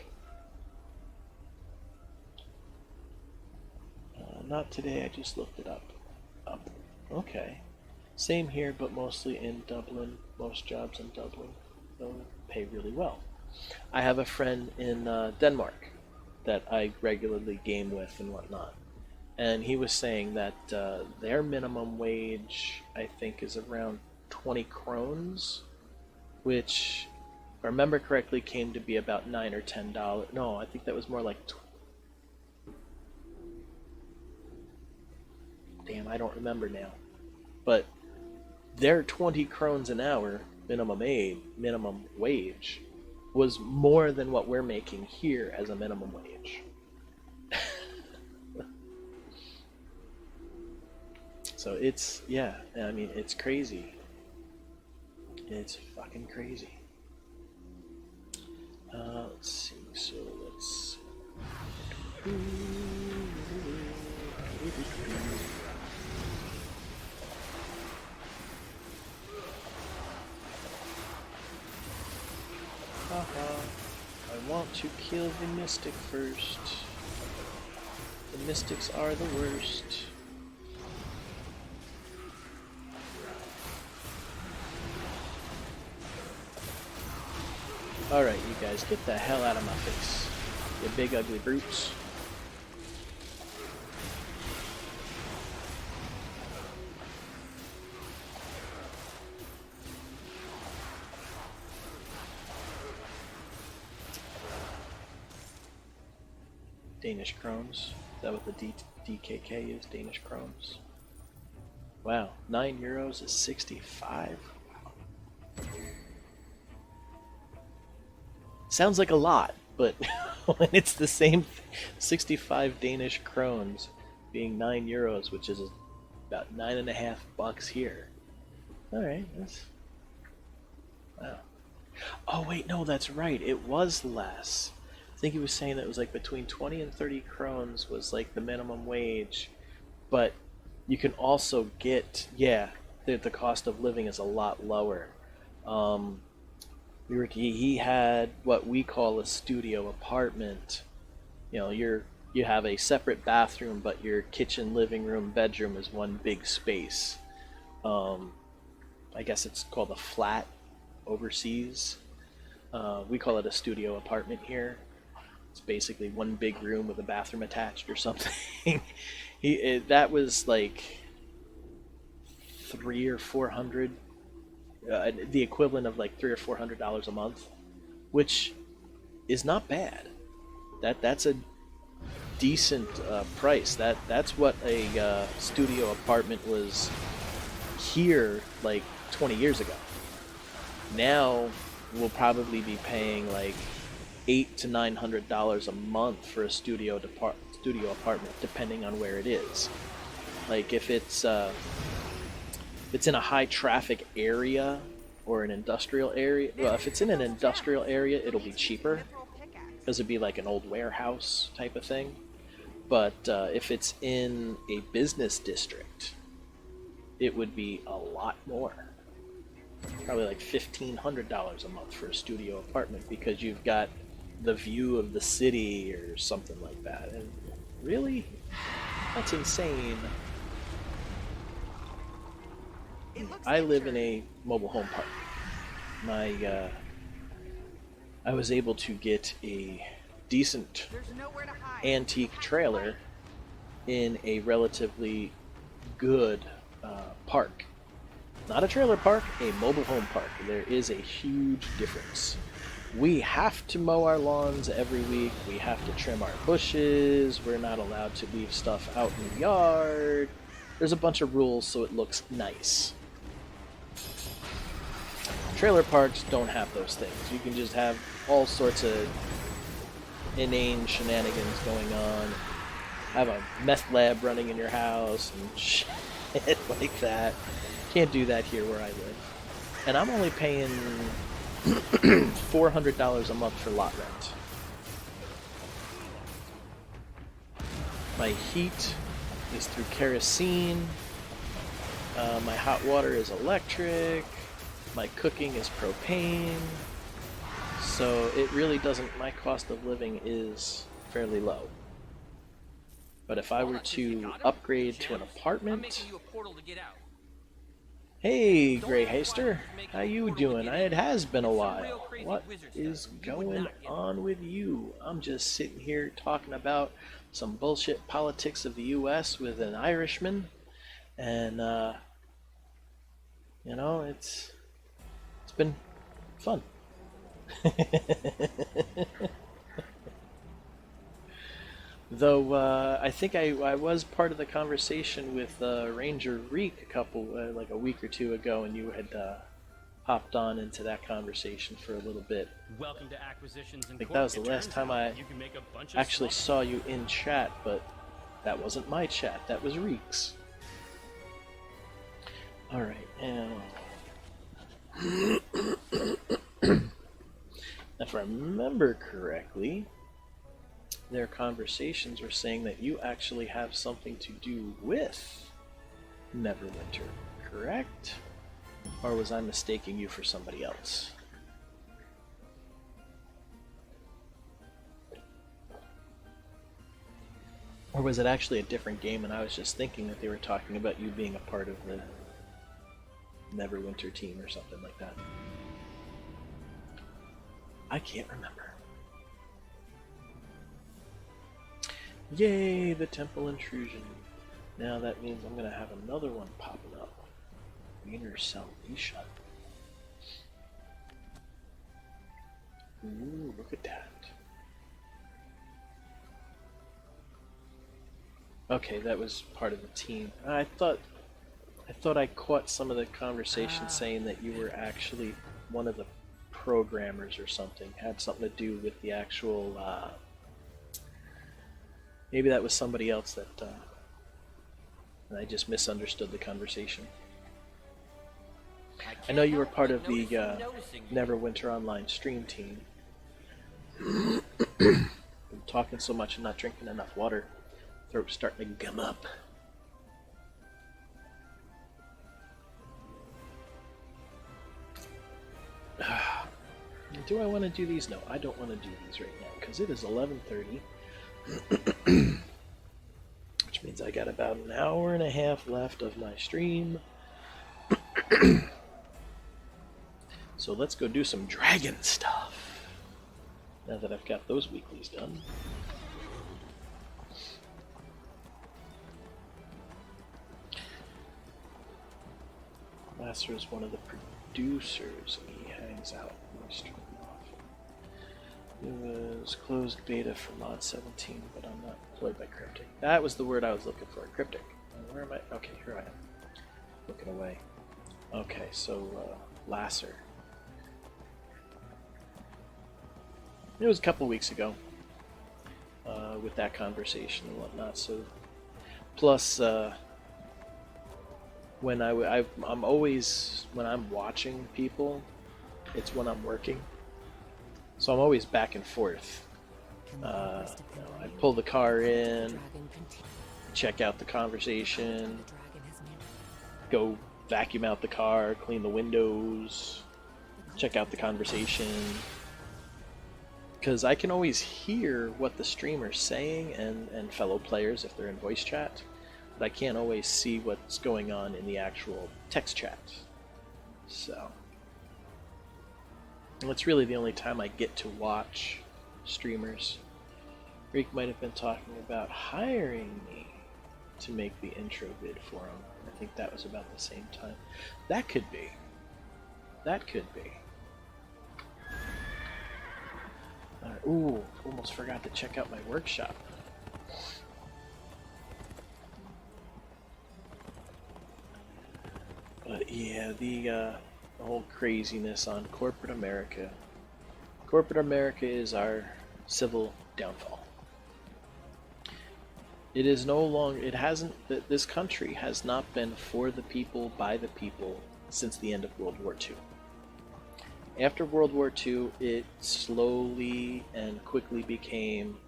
Not today, I just looked it up. Okay. Same here, but mostly in Dublin. Most jobs in Dublin pay really well. I have a friend in Denmark that I regularly game with and whatnot, and he was saying that their minimum wage, I think, is around 20 krones, which, if I remember correctly, came to be about $9 or $10. No, I think that was more like damn, I don't remember now. But their 20 krones an hour minimum wage was more than what we're making here as a minimum wage. So it's, yeah, I mean, it's crazy. It's fucking crazy. Let's see, so let's... I want to kill the Mystic first. The Mystics are the worst. Alright, you guys, get the hell out of my face. You big ugly brutes. Danish krones. Is that what the DKK is? Danish krones. Wow, €9 is 65. Sounds like a lot, but when it's the same 65 Danish krones being €9, which is about $9.50 here. All right, that's wow. Oh wait, no, that's right. It was less. I think he was saying that it was like between 20 and 30 krones was like the minimum wage, but you can also get, yeah, the cost of living is a lot lower. He had what we call a studio apartment. You know, you have a separate bathroom, but your kitchen, living room, bedroom is one big space. I guess it's called a flat overseas. We call it a studio apartment here. It's basically one big room with a bathroom attached or something. That was like $300 or $400, the equivalent of like $300 or $400 a month, which is not bad. That's a decent price. That's what a studio apartment was here like 20 years ago. Now we'll probably be paying like $800 to $900 a month for a studio apartment, depending on where it is. Like if it's in a high traffic area or an industrial area. Well, if it's in an industrial area, it'll be cheaper because it'd be like an old warehouse type of thing. But if it's in a business district, it would be a lot more. Probably like $1,500 a month for a studio apartment because you've got the view of the city or something like that. And really, that's insane. I live in a mobile home park. I was able to get a decent antique trailer in a relatively good park. Not a trailer park, a mobile home park. There is a huge difference. We have to mow our lawns every week. We have to trim our bushes. We're not allowed to leave stuff out in the yard. There's a bunch of rules so it looks nice. Trailer parks don't have those things. You can just have all sorts of inane shenanigans going on. Have a meth lab running in your house and shit like that. Can't do that here where I live. And I'm only paying $400 a month for lot rent. My heat is through kerosene. My hot water is electric. My cooking is propane. So it really doesn't, my cost of living is fairly low. But if I were to upgrade to an apartment... Hey, Grey Haster, how you doing? It has been a while. What is going on with you? I'm just sitting here talking about some bullshit politics of the U.S. with an Irishman, and you know, it's been fun. Though I think I was part of the conversation with Ranger Reek like a week or two ago, and you had hopped on into that conversation for a little bit. Welcome to Acquisitions and I think that was the last time I actually saw you in chat, but that wasn't my chat. That was Reek's. All right, and if I remember correctly, their conversations were saying that you actually have something to do with Neverwinter, correct? Or was I mistaking you for somebody else? Or was it actually a different game and I was just thinking that they were talking about you being a part of the Neverwinter team or something like that? I can't remember. Yay, the Temple Intrusion. Now that means I'm going to have another one popping up. Wiener Salvation. Ooh, look at that. Okay, that was part of the team. I thought I caught some of the conversation saying that you were actually one of the programmers or something. Had something to do with the actual. Maybe that was somebody else that. And I just misunderstood the conversation. I know you were part of the Neverwinter Online stream team. I'm talking so much and not drinking enough water. Throat's starting to gum up. Do I want to do these? No, I don't want to do these right now because it is 11:30, which means I got about an hour and a half left of my stream. So let's go do some dragon stuff. Now that I've got those weeklies done. Lasser is one of the producers. He hangs out in my stream often. It was closed beta for Mod 17, but I'm not employed by Cryptic. That was the word I was looking for, Cryptic. Where am I? Okay, here I am. Looking away. Okay, so Lasser. It was a couple weeks ago with that conversation and whatnot. So, plus, when I'm always, when I'm watching people, it's when I'm working. So I'm always back and forth. I pull the car in, check out the conversation, go vacuum out the car, clean the windows, check out the conversation. Because I can always hear what the streamer's saying and fellow players if they're in voice chat, but I can't always see what's going on in the actual text chat. So, and it's really the only time I get to watch streamers. Reek might have been talking about hiring me to make the intro vid for him. I think that was about the same time. That could be. That could be. Ooh, almost forgot to check out my workshop. But yeah, the whole craziness on corporate America. Corporate America is our civil downfall. It is no longer, it hasn't, this country has not been for the people, by the people, since the end of World War II. After World War II, it slowly and quickly became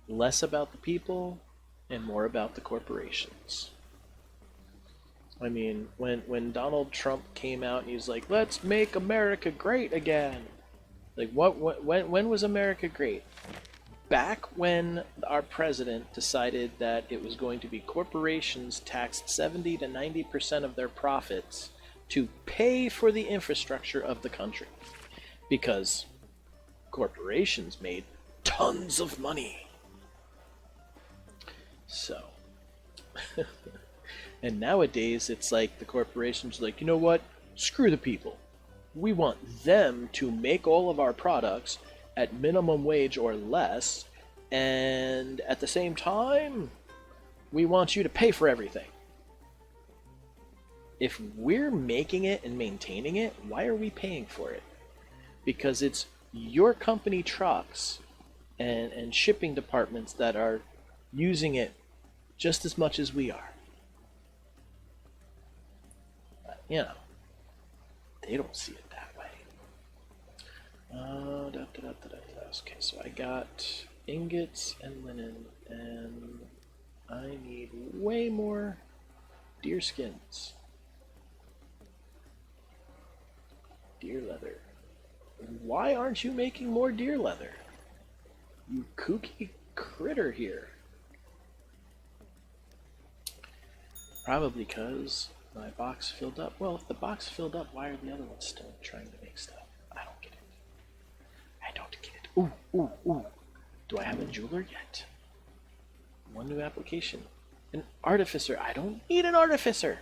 less about the people and more about the corporations. I mean, when Donald Trump came out and he was like, "Let's make America great again," like when was America great? Back when our president decided that it was going to be corporations taxed 70 to 90% of their profits to pay for the infrastructure of the country. Because corporations made tons of money. So, and nowadays it's like the corporations are like, you know what? Screw the people. We want them to make all of our products at minimum wage or less, and at the same time, we want you to pay for everything. If we're making it and maintaining it, why are we paying for it? Because it's your company trucks and shipping departments that are using it just as much as we are. You know, they don't see it that way. Okay, so I got ingots and linen, and I need way more deer skins. Deer leather. Why aren't you making more deer leather? You kooky critter here. Probably because my box filled up. Well, if the box filled up, why are the other ones still trying to make stuff? I don't get it. I don't get it. Ooh. Do I have a jeweler yet? One new application. An artificer. I don't need an artificer.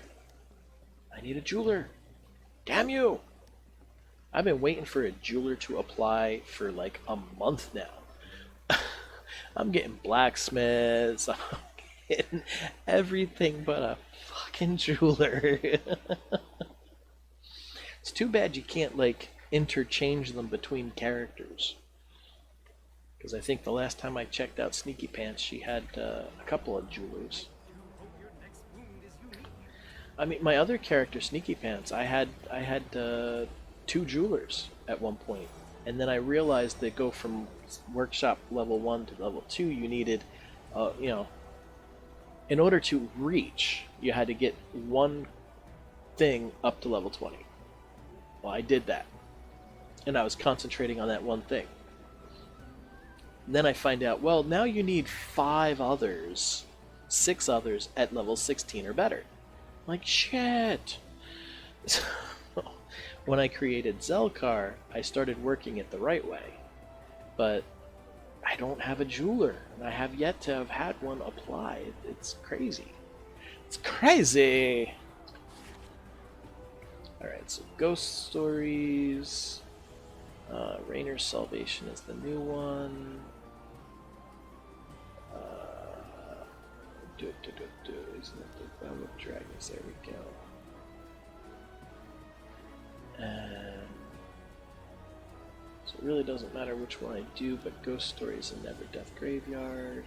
I need a jeweler. Damn you! I've been waiting for a jeweler to apply for like a month now. I'm getting blacksmiths. in everything but a fucking jeweler. It's too bad you can't, like, interchange them between characters. Because I think the last time I checked out Sneaky Pants, she had a couple of jewelers. I mean, my other character, Sneaky Pants, I had 2 jewelers at one point, and then I realized that go from workshop level 1 to level 2, you needed, you know, in order to reach, you had to get one thing up to level 20. Well, I did that, and I was concentrating on that one thing. And then I find out, well, now you need 5 others, 6 others at level 16 or better. I'm like, shit! So, when I created Zelkar, I started working it the right way. But I don't have a jeweler, and I have yet to have had one apply. It's crazy. It's crazy! Alright, so Ghost Stories. Rainer's Salvation is the new one. Isn't it the Realm of Dragons? There we go. And so it really doesn't matter which one I do, but Ghost Stories and Never Death Graveyard.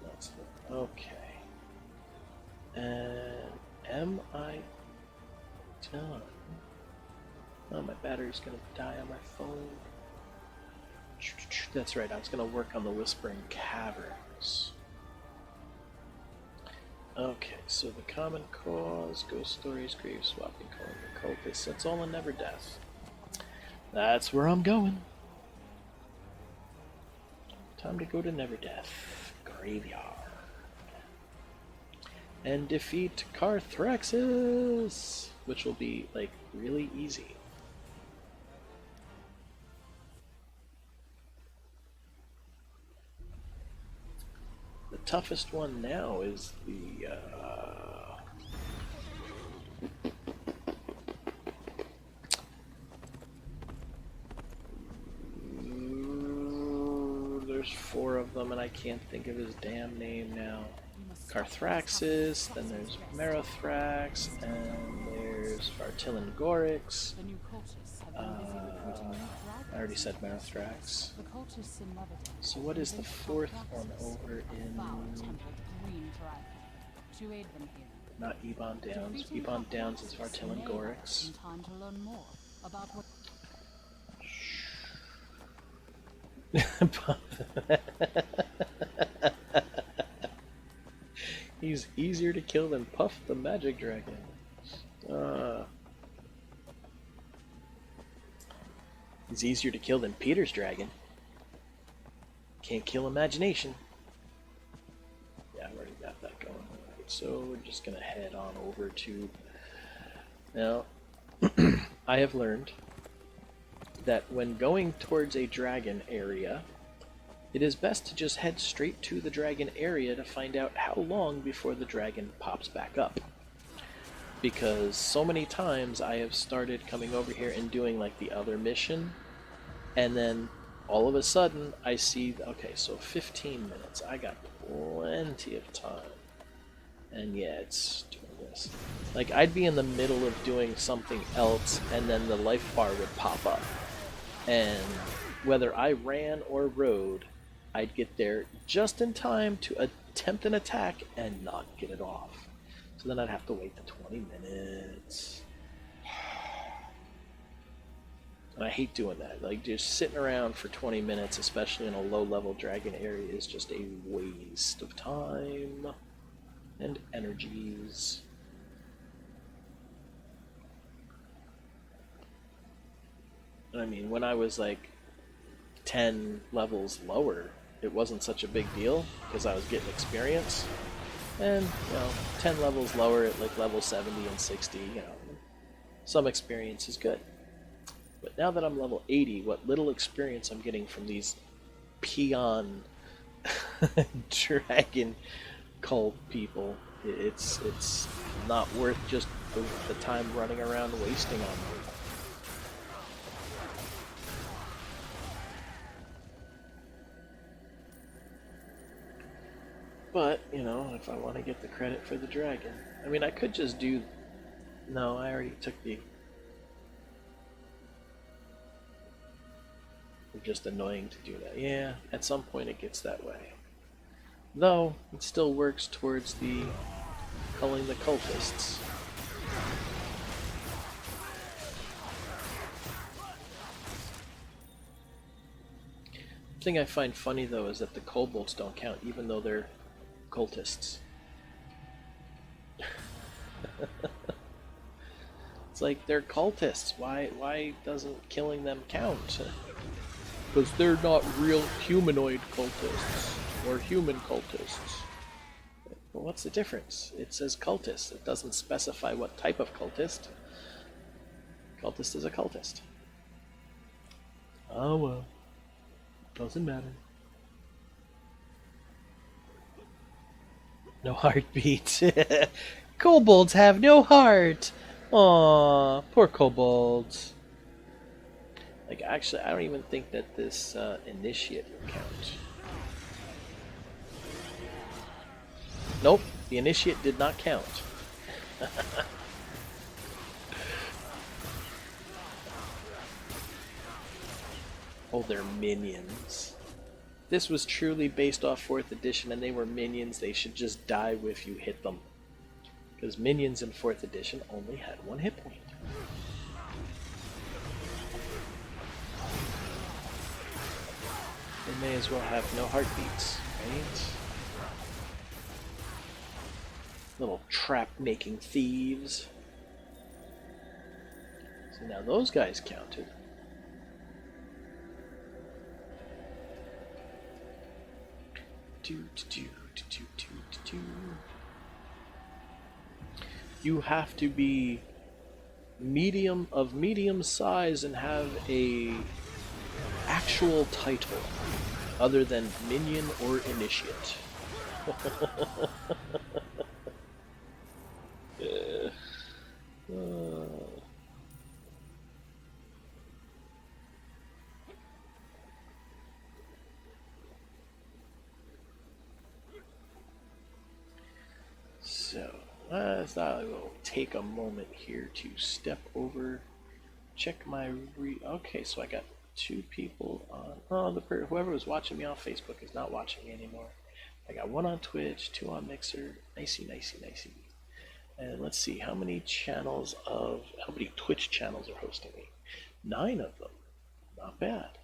That's the, okay. And am I done? Oh, my battery's gonna die on my phone. That's right, I was gonna work on the Whispering Caverns. Okay, so the Common Cause, Ghost Stories, Grave Swapping, Calling the Cultists, that's all in Never Death. That's where I'm going. Time to go to Never Death Graveyard. And defeat Carthraxis, which will be, like, really easy. The toughest one now is the there's 4 of them and I can't think of his damn name now. Carthraxis, then there's Merothrax, and there's Vartilin Gorix. I already said Merothrax. So what is the 4th one over in... Not Ebon Downs. Ebon Downs is Vartilin Gorix. He's easier to kill than Puff the Magic Dragon. He's easier to kill than Peter's Dragon. Can't kill imagination. Yeah, I've already got that going. Right, so we're just gonna head on over to... Now, I have learned that when going towards a dragon area, it is best to just head straight to the dragon area to find out how long before the dragon pops back up. Because so many times I have started coming over here and doing like the other mission, and then all of a sudden I see, okay, so 15 minutes, I got plenty of time. And yeah, it's doing this. Like, I'd be in the middle of doing something else, and then the life bar would pop up. And whether I ran or rode, I'd get there just in time to attempt an attack and not get it off. So then I'd have to wait the 20 minutes. And I hate doing that. Like, just sitting around for 20 minutes, especially in a low-level dragon area, is just a waste of time and energies. I mean, when I was like 10 levels lower, it wasn't such a big deal because I was getting experience. And, you know, 10 levels lower at like level 70 and 60, you know, some experience is good. But now that I'm level 80, what little experience I'm getting from these peon dragon cult people, it's not worth just the time running around wasting on them. But, you know, if I want to get the credit for the dragon, I mean, I could just do. No, I already took the. It's just annoying to do that. Yeah, at some point it gets that way. Though, it still works towards the culling the cultists. The thing I find funny though is that the kobolds don't count, even though they're cultists. It's like they're cultists. Why doesn't killing them count? Because they're not real humanoid cultists or human cultists. Well, what's the difference? It says cultist. It doesn't specify what type of cultist. Cultist is a cultist. Oh well. Doesn't matter. No heartbeat. Kobolds have no heart. Aw, poor kobolds. Like, actually, I don't even think that this initiate will count. Nope, the initiate did not count. Oh, they're minions. This was truly based off 4th edition and they were minions. They should just die if you hit them. Because minions in 4th edition only had 1 hit point. They may as well have no heartbeats, right? Little trap-making thieves. So now those guys counted. You have to be medium size and have a actual title other than minion or initiate. So, I thought I will take a moment here to step over, check my okay, so I got 2 people on. Oh, whoever was watching me on Facebook is not watching me anymore. I got 1 on Twitch, 2 on Mixer. Nicey. And let's see how many Twitch channels are hosting me. 9 of them. Not bad.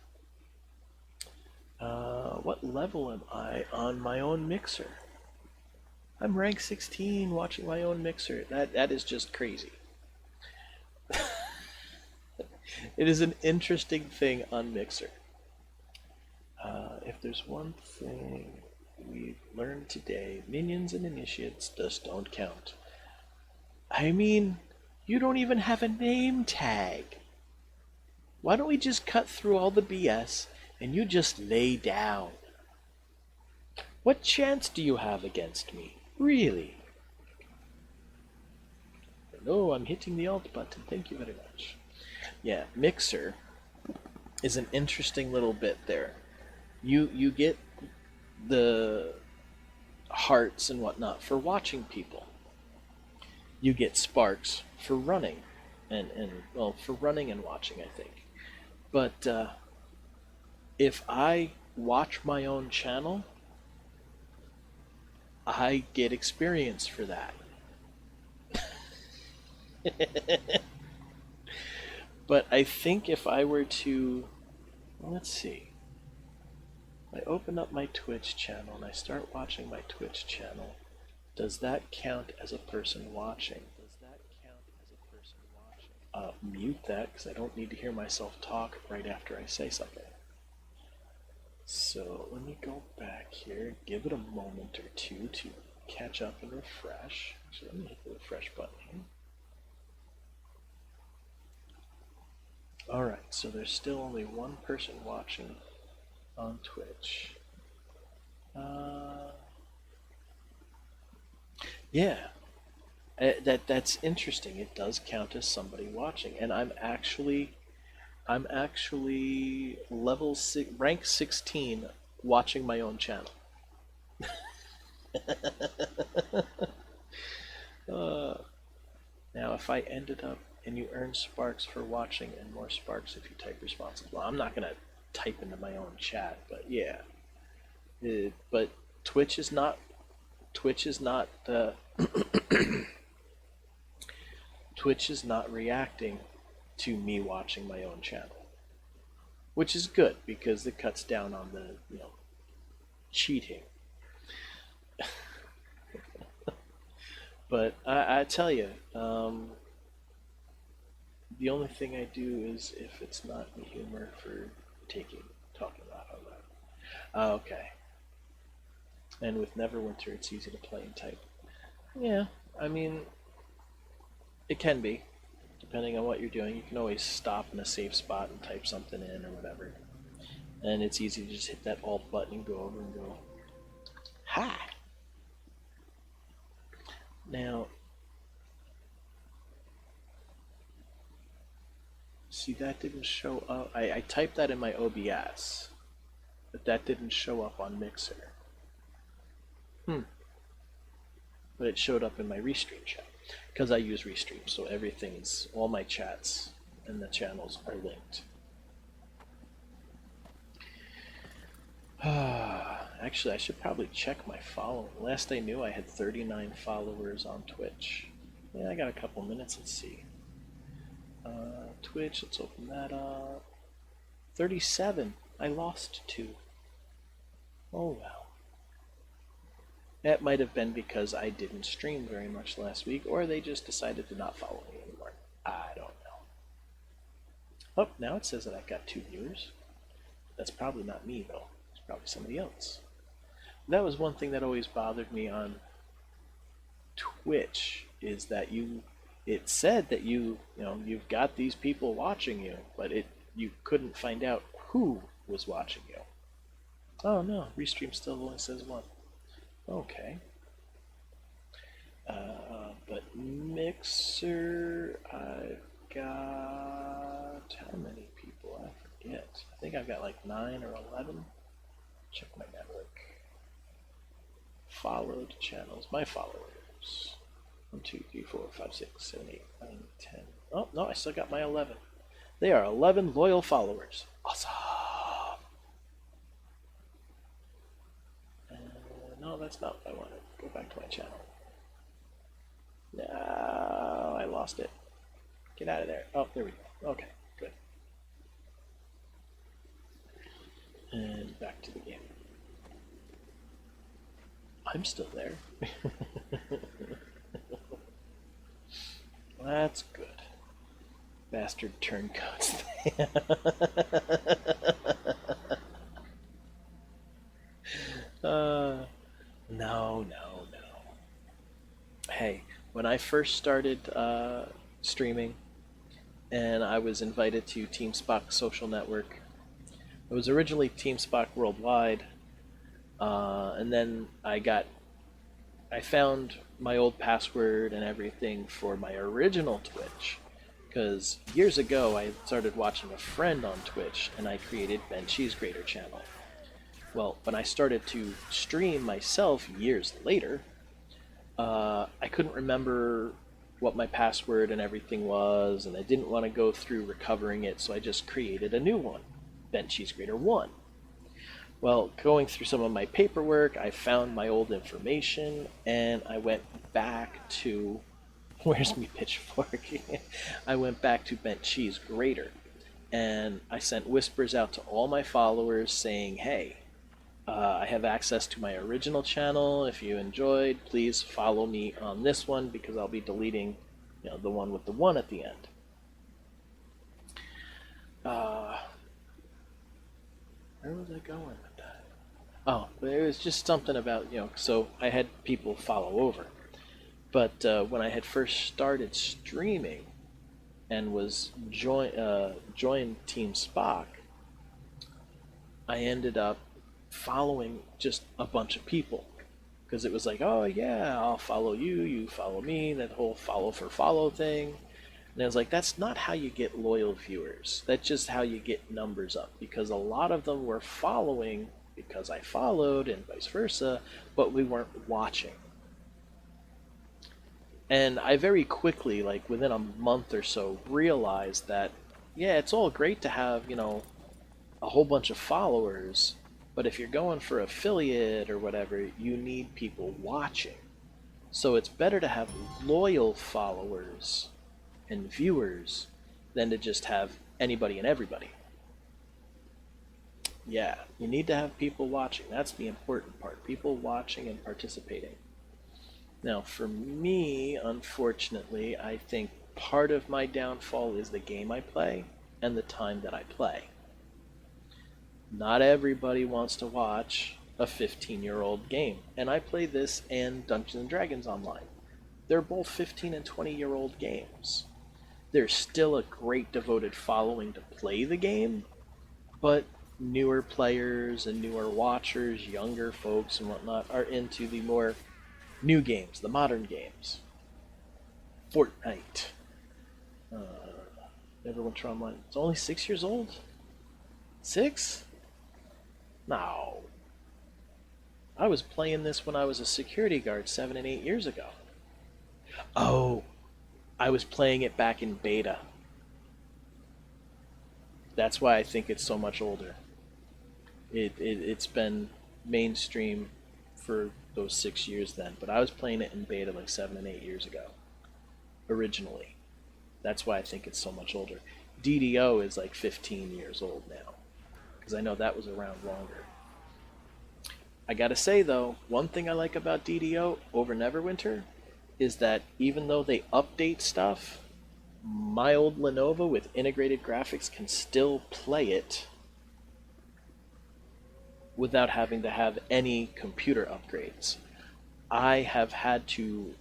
What level am I on my own Mixer? I'm rank 16 watching my own Mixer. That is just crazy. It is an interesting thing on Mixer. If there's one thing we've learned today, minions and initiates just don't count. I mean, you don't even have a name tag. Why don't we just cut through all the BS and you just lay down? What chance do you have against me? Really? No, I'm hitting the alt button. Thank you very much. Yeah, Mixer is an interesting little bit there. You get the hearts and whatnot for watching people. You get sparks for running, and well, for running and watching, I think. But if I watch my own channel, I get experience for that. But I think if I were to, let's see, if I open up my Twitch channel and I start watching my Twitch channel, does that count as a person watching? Mute that, because I don't need to hear myself talk right after I say something. So let me go back here, give it a moment or two to catch up and refresh. So let me hit the refresh button here. Alright, so there's still only 1 person watching on Twitch. Yeah, that's interesting. It does count as somebody watching, and I'm actually rank 16 watching my own channel. Now, if I ended up and you earn sparks for watching and more sparks if you type responses. Well, I'm not gonna type into my own chat, but yeah. But Twitch is not. Twitch is not. Twitch is not reacting to me watching my own channel, which is good because it cuts down on the cheating. But I tell you, the only thing I do is if it's not the humor for talking about all that. Okay. And with Neverwinter, it's easy to play and type. Yeah, I mean, it can be, depending on what you're doing. You can always stop in a safe spot and type something in or whatever. And it's easy to just hit that Alt button and go over and go, hi! Now, see, that didn't show up. I typed that in my OBS, but that didn't show up on Mixer. But it showed up in my Restream chat, because I use Restream, so all my chats and the channels are linked. Actually, I should probably check my following. Last I knew, I had 39 followers on Twitch. Yeah, I got a couple minutes. Let's see. Twitch, let's open that up. 37. I lost 2. Oh well. That might have been because I didn't stream very much last week, or they just decided to not follow me anymore. I don't know. Oh, now it says that I've got 2 viewers. That's probably not me, though. It's probably somebody else. That was one thing that always bothered me on Twitch, is that it said that you've got these people watching you, but you couldn't find out who was watching you. Oh no, Restream still only says 1. Okay. But Mixer, I've got how many people? I forget. I think I've got like 9 or 11. Check my network. Followed channels. My followers. 1, 2, 3, 4, 5, 6, 7, 8, 9, 10. Oh, no, I still got my 11. They are 11 loyal followers. Awesome. No, that's not what I wanted. Go back to my channel. No, I lost it. Get out of there. Oh, there we go. Okay, good. And back to the game. I'm still there. That's good. Bastard turncoats. No. Hey, when I first started streaming, and I was invited to Team Spock Social Network, it was originally Team Spock Worldwide, and then I found my old password and everything for my original Twitch, because years ago I started watching a friend on Twitch, and I created Ben Cheese Grater channel. Well, when I started to stream myself years later, I couldn't remember what my password and everything was, and I didn't want to go through recovering it, so I just created a new one, Ben Cheese Grater 1. Well, going through some of my paperwork, I found my old information, and I went back to... Where's me pitchfork? I went back to Ben Cheese Grater, and I sent whispers out to all my followers saying, hey, I have access to my original channel. If you enjoyed, please follow me on this one, because I'll be deleting the one with the 1 at the end. Where was I going with that? Oh, it was just something about, so I had people follow over. But when I had first started streaming and was joined Team Spock, I ended up following just a bunch of people, because it was like, oh yeah, I'll follow you, you follow me, that whole follow for follow thing. And I was like, that's not how you get loyal viewers. That's just how you get numbers up, because a lot of them were following because I followed and vice versa, but we weren't watching. And I very quickly, like within a month or so, realized that, yeah, it's all great to have, a whole bunch of followers, but if you're going for affiliate or whatever, you need people watching. So it's better to have loyal followers and viewers than to just have anybody and everybody. Yeah, you need to have people watching. That's the important part. People watching and participating. Now, for me, unfortunately, I think part of my downfall is the game I play and the time that I play. Not everybody wants to watch a 15-year-old game, and I play this and Dungeons & Dragons Online. They're both 15 and 20-year-old games. There's still a great devoted following to play the game, but newer players and newer watchers, younger folks and whatnot, are into the more new games, the modern games. Fortnite. Neverwinter Online. It's only 6 years old? 6? No. I was playing this when I was a security guard 7 and 8 years ago. Oh, I was playing it back in beta. That's why I think it's so much older. It's been mainstream for those 6 years then, but I was playing it in beta like 7 and 8 years ago, originally. That's why I think it's so much older. DDO is like 15 years old now, because I know that was around longer. I gotta say though, one thing I like about DDO over Neverwinter is that even though they update stuff, my old Lenovo with integrated graphics can still play it without having to have any computer upgrades. I have had to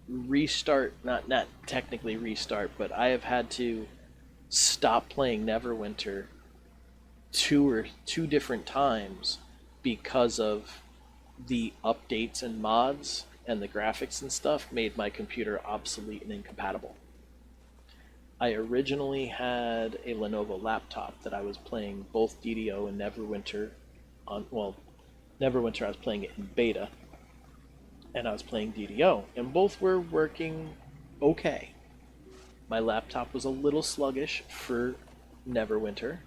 restart, not technically restart, but I have had to stop playing Neverwinter two different times because of the updates and mods and the graphics and stuff made my computer obsolete and incompatible. I originally had a Lenovo laptop that I was playing both DDO and Neverwinter on. Well, Neverwinter I was playing it in beta, and I was playing DDO, and both were working okay. My laptop was a little sluggish for Neverwinter,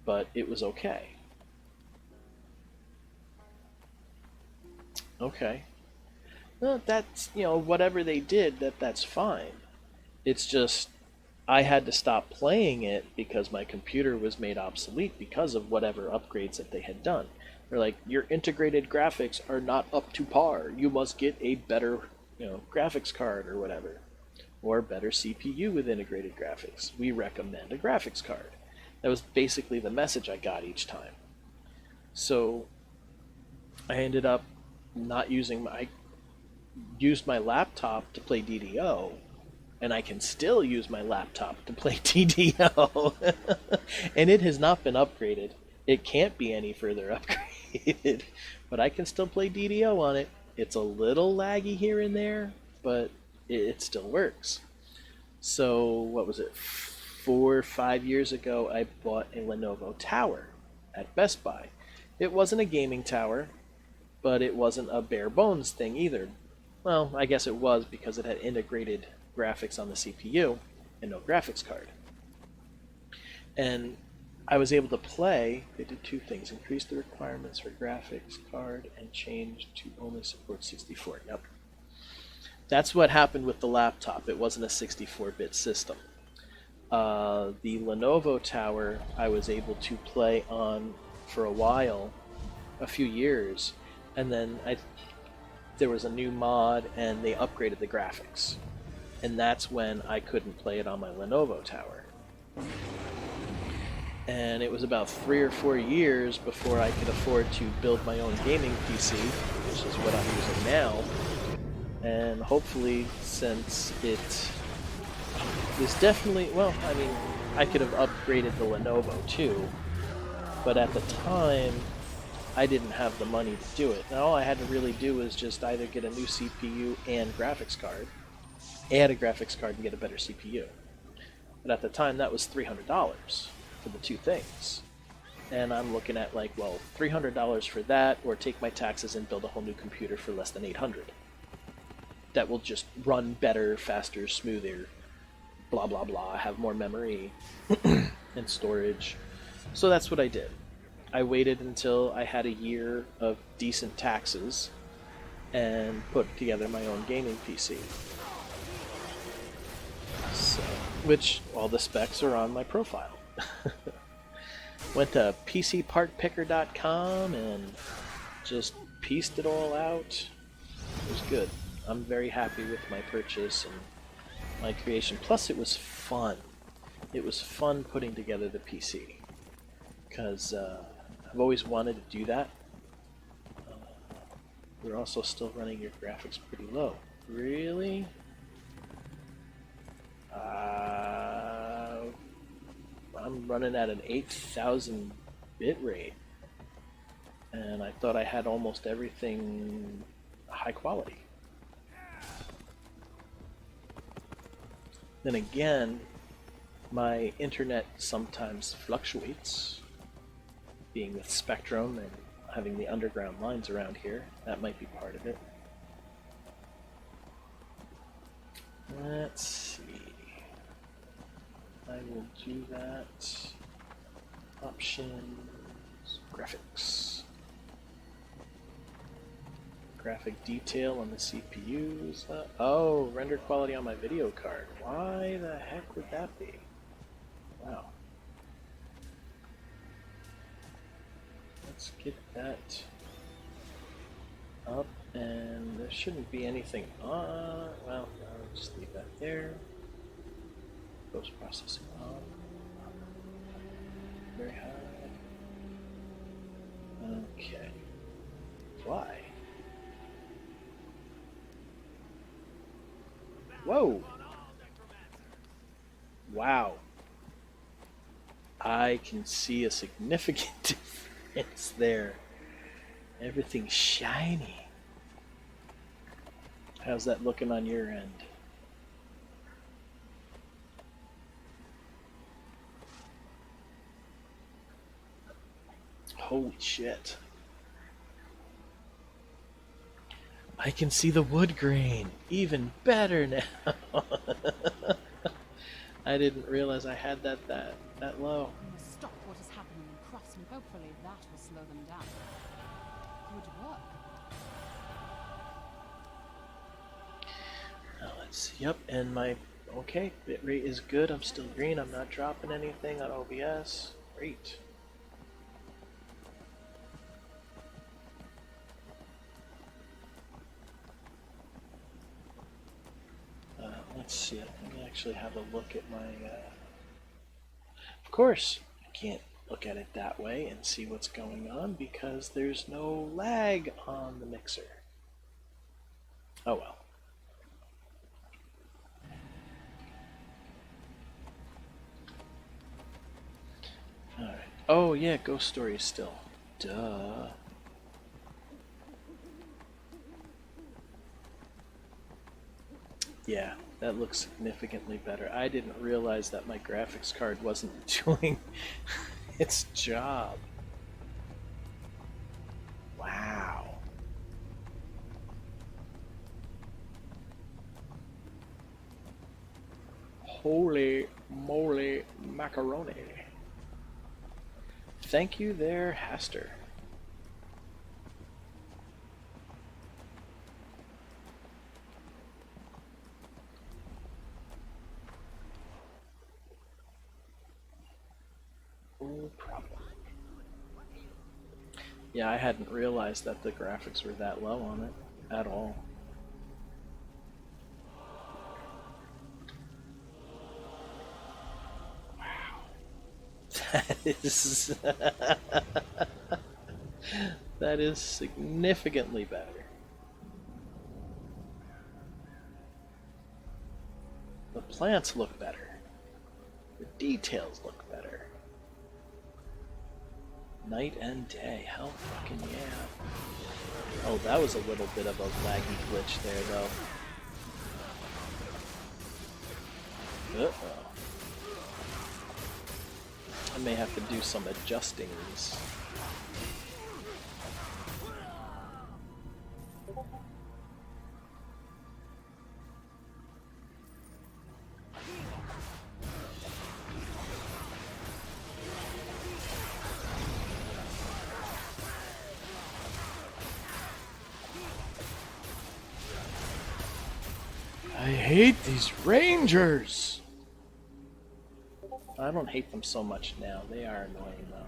but it was okay. Okay. Well, that's, whatever they did, that's fine. It's just, I had to stop playing it because my computer was made obsolete because of whatever upgrades that they had done. They're like, your integrated graphics are not up to par. You must get a better, graphics card or whatever. Or better CPU with integrated graphics. We recommend a graphics card. That was basically the message I got each time. So I ended up not using I used my laptop to play DDO, and I can still use my laptop to play DDO. And it has not been upgraded. It can't be any further upgraded, but I can still play DDO on it. It's a little laggy here and there, but it still works. So what was it, 4 or 5 years ago, I bought a Lenovo tower at Best Buy. It wasn't a gaming tower, but it wasn't a bare bones thing either. Well, I guess it was because it had integrated graphics on the CPU and no graphics card. And I was able to play. They did two things: increase the requirements for graphics card and change to only support 64. Yep. That's what happened with the laptop. It wasn't a 64-bit system. The Lenovo tower I was able to play on for a while, a few years, and then there was a new mod and they upgraded the graphics. And that's when I couldn't play it on my Lenovo tower. And it was about 3 or 4 years before I could afford to build my own gaming PC, which is what I'm using now. And hopefully, since it is definitely, well, I mean, I could have upgraded the Lenovo too, but at the time, I didn't have the money to do it. Now all I had to really do was just either get a new CPU and graphics card, add a graphics card and get a better CPU. But at the time, that was $300 for the two things. and I'm looking at like, well, $300 for that, or take my taxes and build a whole new computer for less than $800. That will just run better, faster, smoother, blah blah blah, have more memory and storage. So that's what I did. I waited until I had a year of decent taxes and put together my own gaming PC. So, which all the specs are on my profile. Went to PCPartPicker.com and just pieced it all out. It was good. I'm very happy with my purchase and my creation. Plus, it was fun. It was fun putting together the PC. Because I've always wanted to do that. We're also still running your graphics pretty low. Really? I'm running at an 8,000 bit rate. And I thought I had almost everything high quality. Then again, my internet sometimes fluctuates, being with Spectrum and having the underground lines around here. That might be part of it. Let's see. I will do that. Options, graphics. Graphic detail on the CPUs. Oh, render quality on my video card. Why the heck would that be? Wow. Let's get that up, and there shouldn't be anything on. Well, I'll just leave that there. Post processing on. Very high. Okay. Why? Whoa! Wow. I can see a significant difference there. Everything's shiny. How's that looking on your end? Holy shit. I can see the wood grain even better now. I didn't realize I had that low. We must stop what is happening in Crofton. Hopefully that will slow them down. Good work. Now let's see. Yep, and my bitrate is good. I'm still green. I'm not dropping anything on OBS. Great. Let's see. Let me actually have a look at my. Of course, I can't look at it that way and see what's going on because there's no lag on the mixer. Oh well. Alright. Oh yeah, Ghost Story still. Duh. Yeah, that looks significantly better. I didn't realize that my graphics card wasn't doing its job. Wow. Holy moly macaroni. Thank you there, Haster. No problem. Yeah, I hadn't realized that the graphics were that low on it at all. Wow. That is that is significantly better. The plants look better. The details look better. Night and day, hell fucking yeah. Oh, that was a little bit of a laggy glitch there, though. Uh-oh. I may have to do some adjustings. I hate these rangers! I don't hate them so much now. They are annoying though.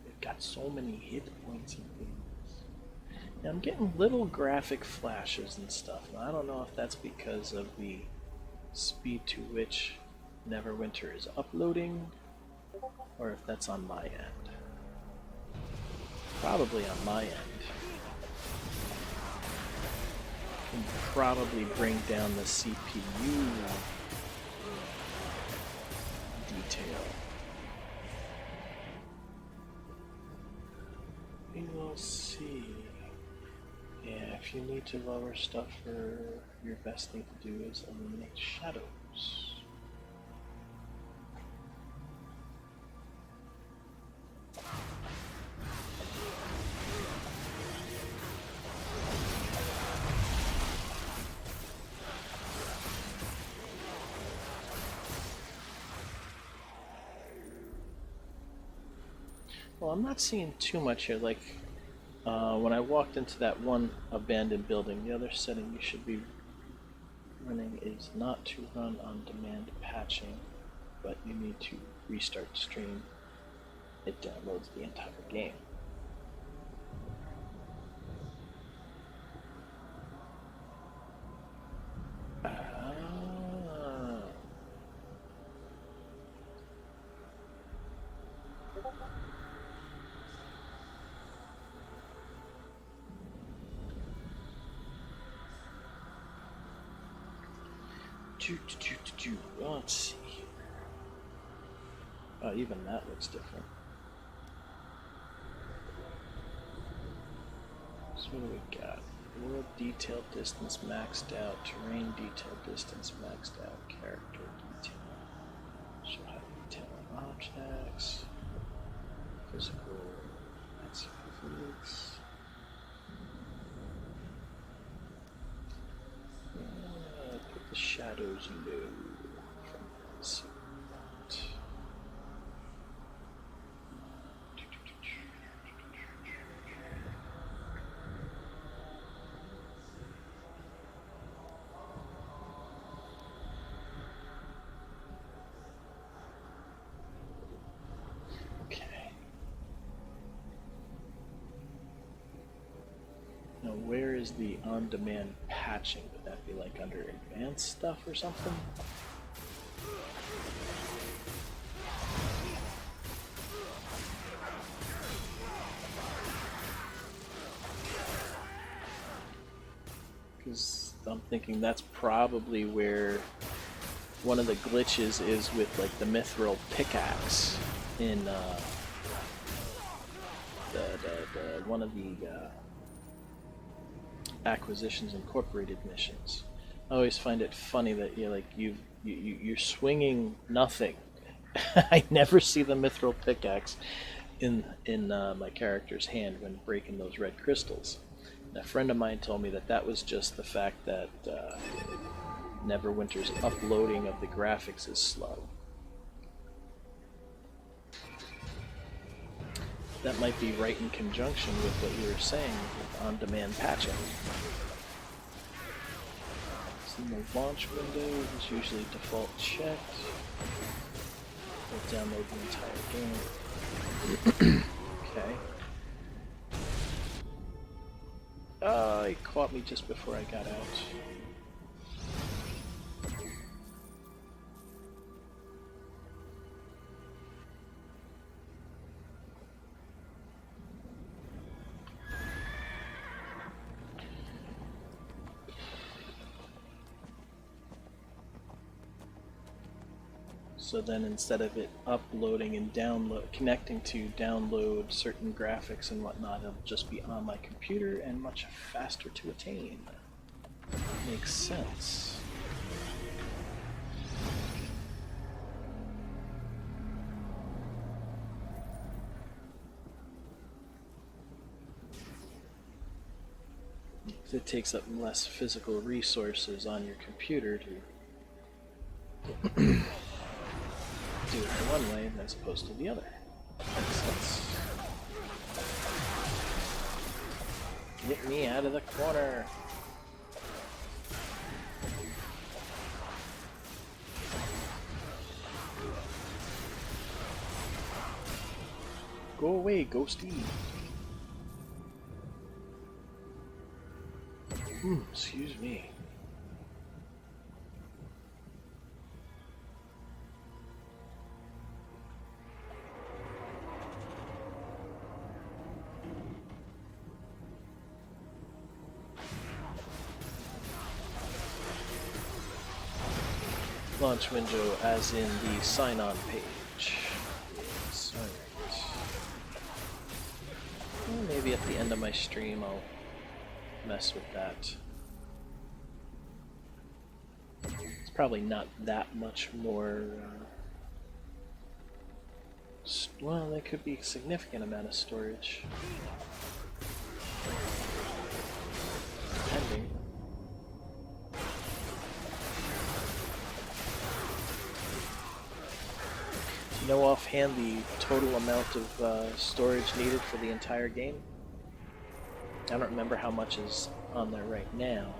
They've got so many hit points and things. And I'm getting little graphic flashes and stuff. Now, I don't know if that's because of the speed to which Neverwinter is uploading, or if that's on my end. Probably on my end. Can probably bring down the CPU detail. We will see. Yeah, if you need to lower stuff, for your best thing to do is eliminate shadows. Well, I'm not seeing too much here. Like, when I walked into that one abandoned building, the other setting you should be running is not to run on demand patching, but you need to restart stream. It downloads the entire game. Let's see here. Oh, even that looks different. So what do we got? World detail distance maxed out, terrain detail distance maxed out, character detail. Show how to detail on objects, physical, that's physics. Put the shadows low. Now, where is the on-demand patching? Would that be like under advanced stuff or something? Because I'm thinking that's probably where one of the glitches is with like the mithril pickaxe in one of the Acquisitions Incorporated missions. I always find it funny that you're swinging nothing. I never see the mithril pickaxe in my character's hand when breaking those red crystals. And a friend of mine told me that was just the fact that Neverwinter's uploading of the graphics is slow. That might be right in conjunction with what you were saying with on-demand patching. So in the launch window is usually default checked. We'll download the entire game. Okay. He caught me just before I got out. So then instead of it uploading and connecting to download certain graphics and whatnot, it'll just be on my computer and much faster to attain. Makes sense. it takes up less physical resources on your computer to do it one way as opposed to the other. Makes sense. Get me out of the corner! Go away, ghosty! Excuse me. Launch window as in the sign-on page. Yes, alright. Well, maybe at the end of my stream I'll mess with that. It's probably not that much more... well, there could be a significant amount of storage. Depending. Do you know offhand the total amount of storage needed for the entire game? I don't remember how much is on there right now,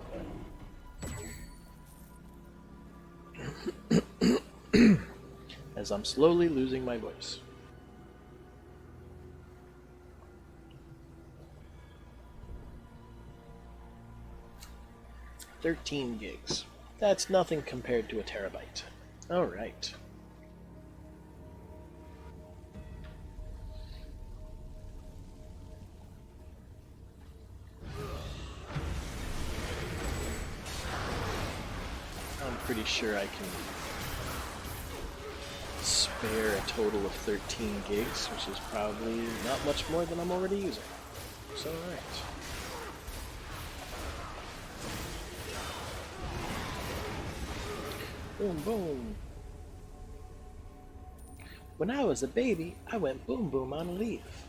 but as I'm slowly losing my voice. $13 gigs. That's nothing compared to a terabyte. Alright. I'm pretty sure I can spare a total of 13 gigs, which is probably not much more than I'm already using. So, alright. Boom, boom. When I was a baby, I went boom, boom on a leaf.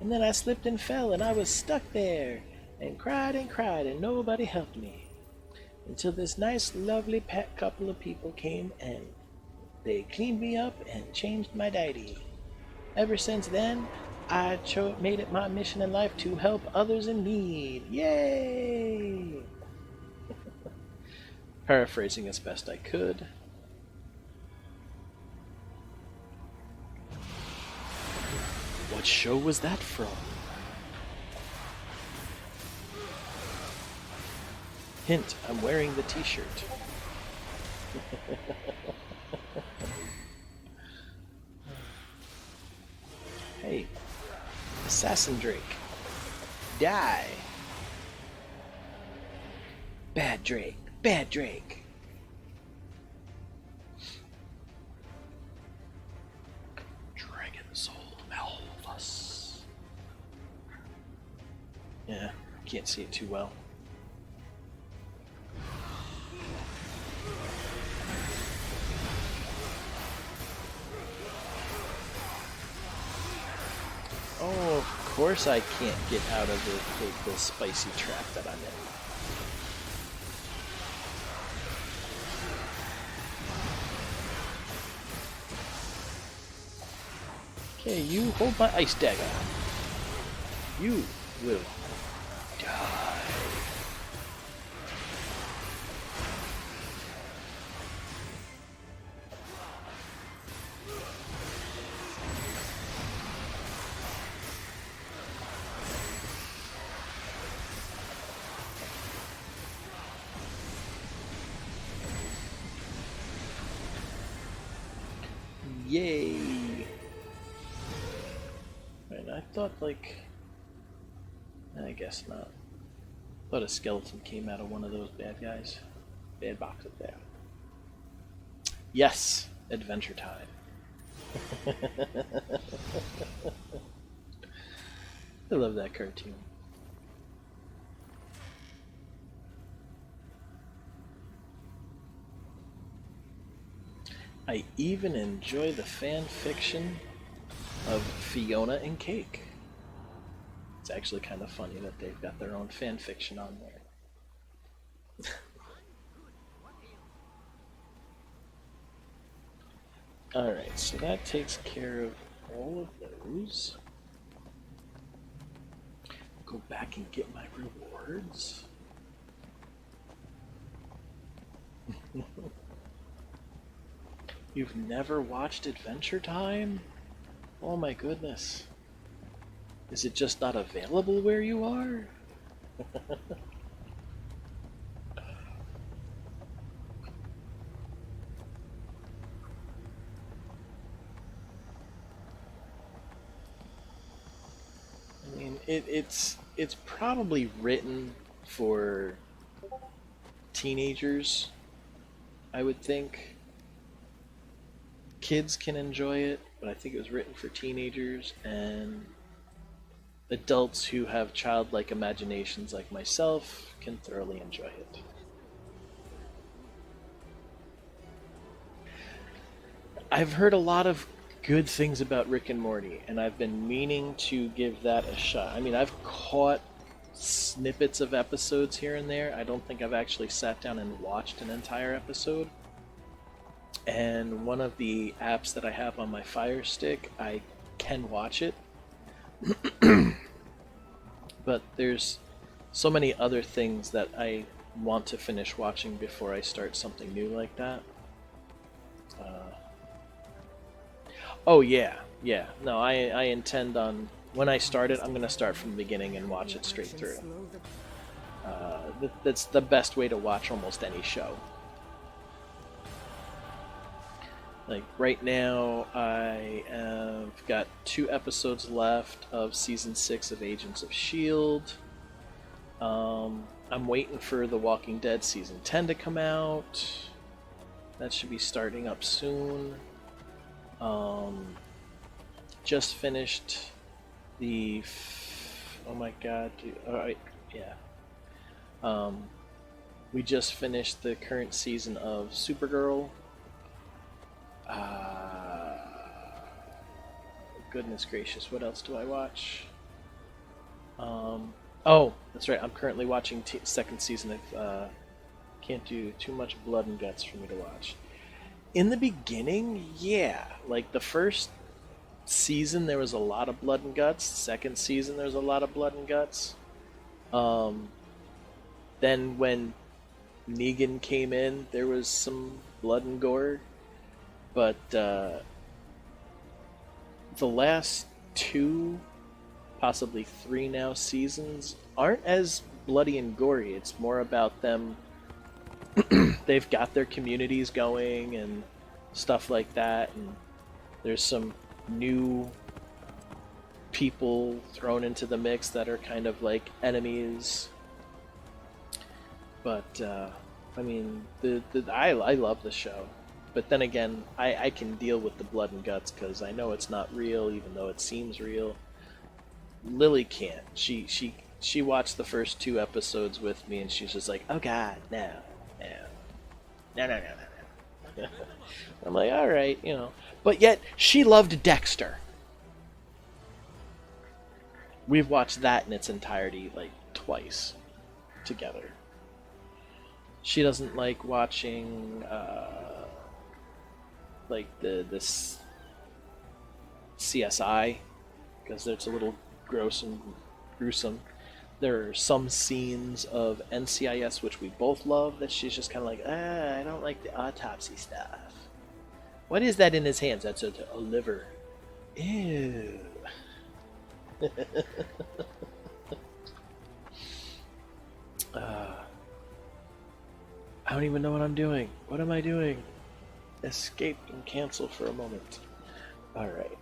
And then I slipped and fell and I was stuck there and cried and nobody helped me. Until this nice, lovely pet couple of people came and they cleaned me up and changed my diety. Ever since then, I made it my mission in life to help others in need. Yay! Paraphrasing as best I could. What show was that from? Hint, I'm wearing the t-shirt. Hey, Assassin Drake. Die! Bad Drake, bad Drake. Dragon Soul Malphus. Yeah, can't see it too well. Oh, of course I can't get out of the spicy trap that I'm in. Okay, you hold my ice dagger. You will die. Yay! Right, I thought like... I guess not. Thought a skeleton came out of one of those bad guys. Bad boxes there. Yes! Adventure Time. I love that cartoon. I even enjoy the fan fiction of Fiona and Cake. It's actually kind of funny that they've got their own fan fiction on there. Alright, so that takes care of all of those. Go back and get my rewards. You've never watched Adventure Time? Oh my goodness. Is it just not available where you are? I mean, it's probably written for teenagers, I would think. Kids can enjoy it, but I think it was written for teenagers and adults who have childlike imaginations like myself can thoroughly enjoy it. I've heard a lot of good things about Rick and Morty, and I've been meaning to give that a shot. I mean, I've caught snippets of episodes here and there. I don't think I've actually sat down and watched an entire episode. And one of the apps that I have on my Fire Stick, I can watch it. But there's so many other things that I want to finish watching before I start something new like that. Oh yeah. No, I intend on, when I start it, I'm going to start from the beginning and watch it straight through. That's the best way to watch almost any show. Like right now, I have got 2 episodes left of season 6 of Agents of S.H.I.E.L.D. I'm waiting for The Walking Dead season 10 to come out. That should be starting up soon. Just finished the oh my god, dude. Alright, yeah. We just finished the current season of Supergirl. Goodness gracious, what else do I watch? Oh, that's right, I'm currently watching second season of can't do too much blood and guts for me to watch. In the beginning, yeah, like the first season there was a lot of blood and guts. Second season there was a lot of blood and guts. Then when Negan came in, there was some blood and gore. But the last 2, possibly 3 now seasons aren't as bloody and gory. It's more about them. They've got their communities going and stuff like that, and there's some new people thrown into the mix that are kind of like enemies. But I mean, I love the show. But then again, I can deal with the blood and guts because I know it's not real, even though it seems real. Lily can't. She watched the first 2 episodes with me, and she's just like, "Oh God, no." I'm like, all right, you know. But yet, she loved Dexter. We've watched that in its entirety like twice together. She doesn't like watching like this CSI because it's a little gross and gruesome. There are some scenes of NCIS which we both love that she's just kind of like, I don't like the autopsy stuff. What is that in his hands? That's a liver. Ew. I don't even know what I'm doing. What am I doing? Escape and cancel for a moment. Alright.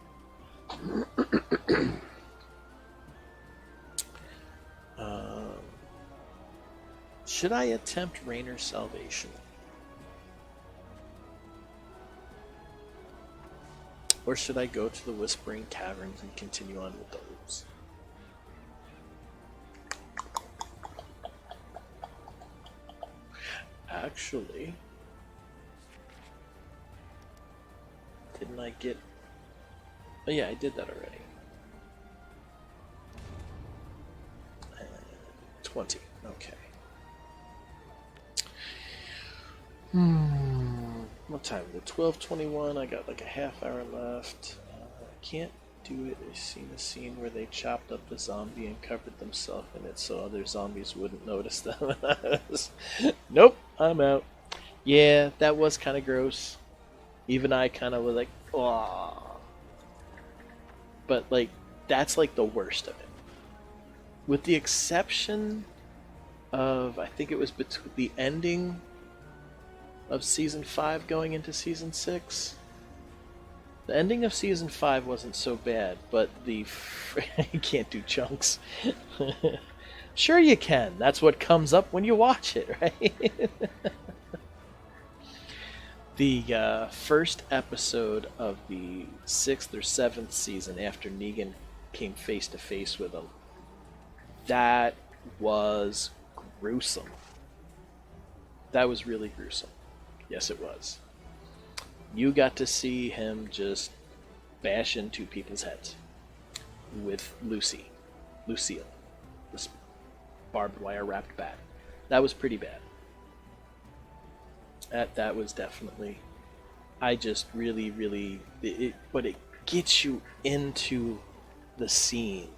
Should I attempt Raynor's Salvation? Or should I go to the Whispering Caverns and continue on with those? Actually, didn't I get... Oh yeah, I did that already. 20, okay. What time is it? 12:21. I got like a half hour left. I can't do it. I've seen a scene where they chopped up the zombie and covered themselves in it so other zombies wouldn't notice them. Nope, I'm out. Yeah, that was kind of gross. Even I kind of was like, oh. But like, that's like the worst of it. With the exception of, I think it was between the ending of season 5 going into season 6. The ending of season 5 wasn't so bad, but you can't do chunks. Sure you can. That's what comes up when you watch it, right? The first episode of the 6th or 7th season after Negan came face to face with him, that was gruesome. That was really gruesome. Yes, it was. You got to see him just bash into people's heads with Lucille, this barbed wire wrapped bat. That was pretty bad. That was definitely. I just really, but it gets you into the scene,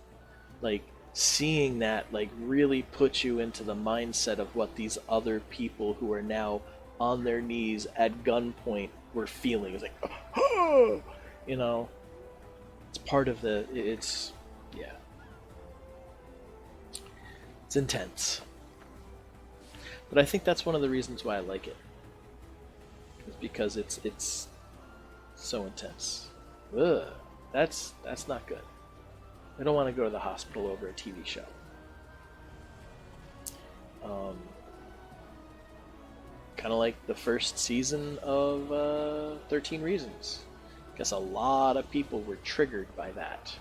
like seeing that, like really puts you into the mindset of what these other people who are now on their knees at gunpoint were feeling. It's like, oh, you know, it's part of the. It's yeah, it's intense. But I think that's one of the reasons why I like it. Is because it's so intense. Ugh, that's not good. I don't want to go to the hospital over a TV show. Kind of like the first season of 13 Reasons. I guess a lot of people were triggered by that.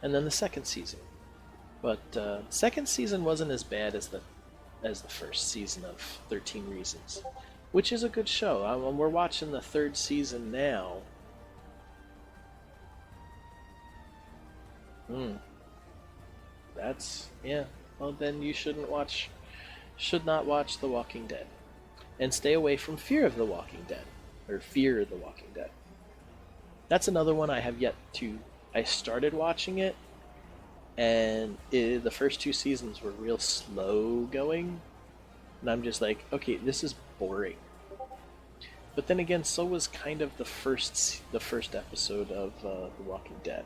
And then the second season. But second season wasn't as bad as the first season of 13 Reasons, which is a good show. We're watching the third season now. That's, yeah. Well, then you should not watch The Walking Dead. And stay away from Fear of the Walking Dead. Or Fear of the Walking Dead. That's another one I have yet to. I started watching it, and the first 2 seasons were real slow going. And I'm just like, okay, this is boring. But then again, so was kind of the first episode of The Walking Dead.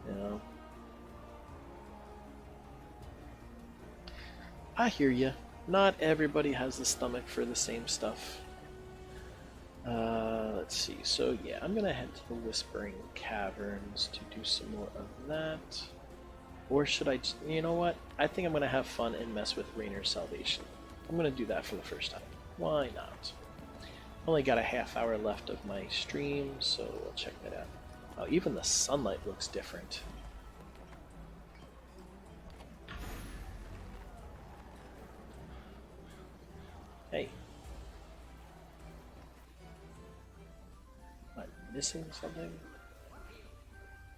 You know? I hear you. Not everybody has the stomach for the same stuff. Let's see. So yeah, I'm gonna head to the Whispering Caverns to do some more of that. Or should I? You know what? I think I'm gonna have fun and mess with Rainer's Salvation. I'm gonna do that for the first time. Why not? Only got a half hour left of my stream, so we'll check that out. Oh, even the sunlight looks different. Hey. Am I missing something?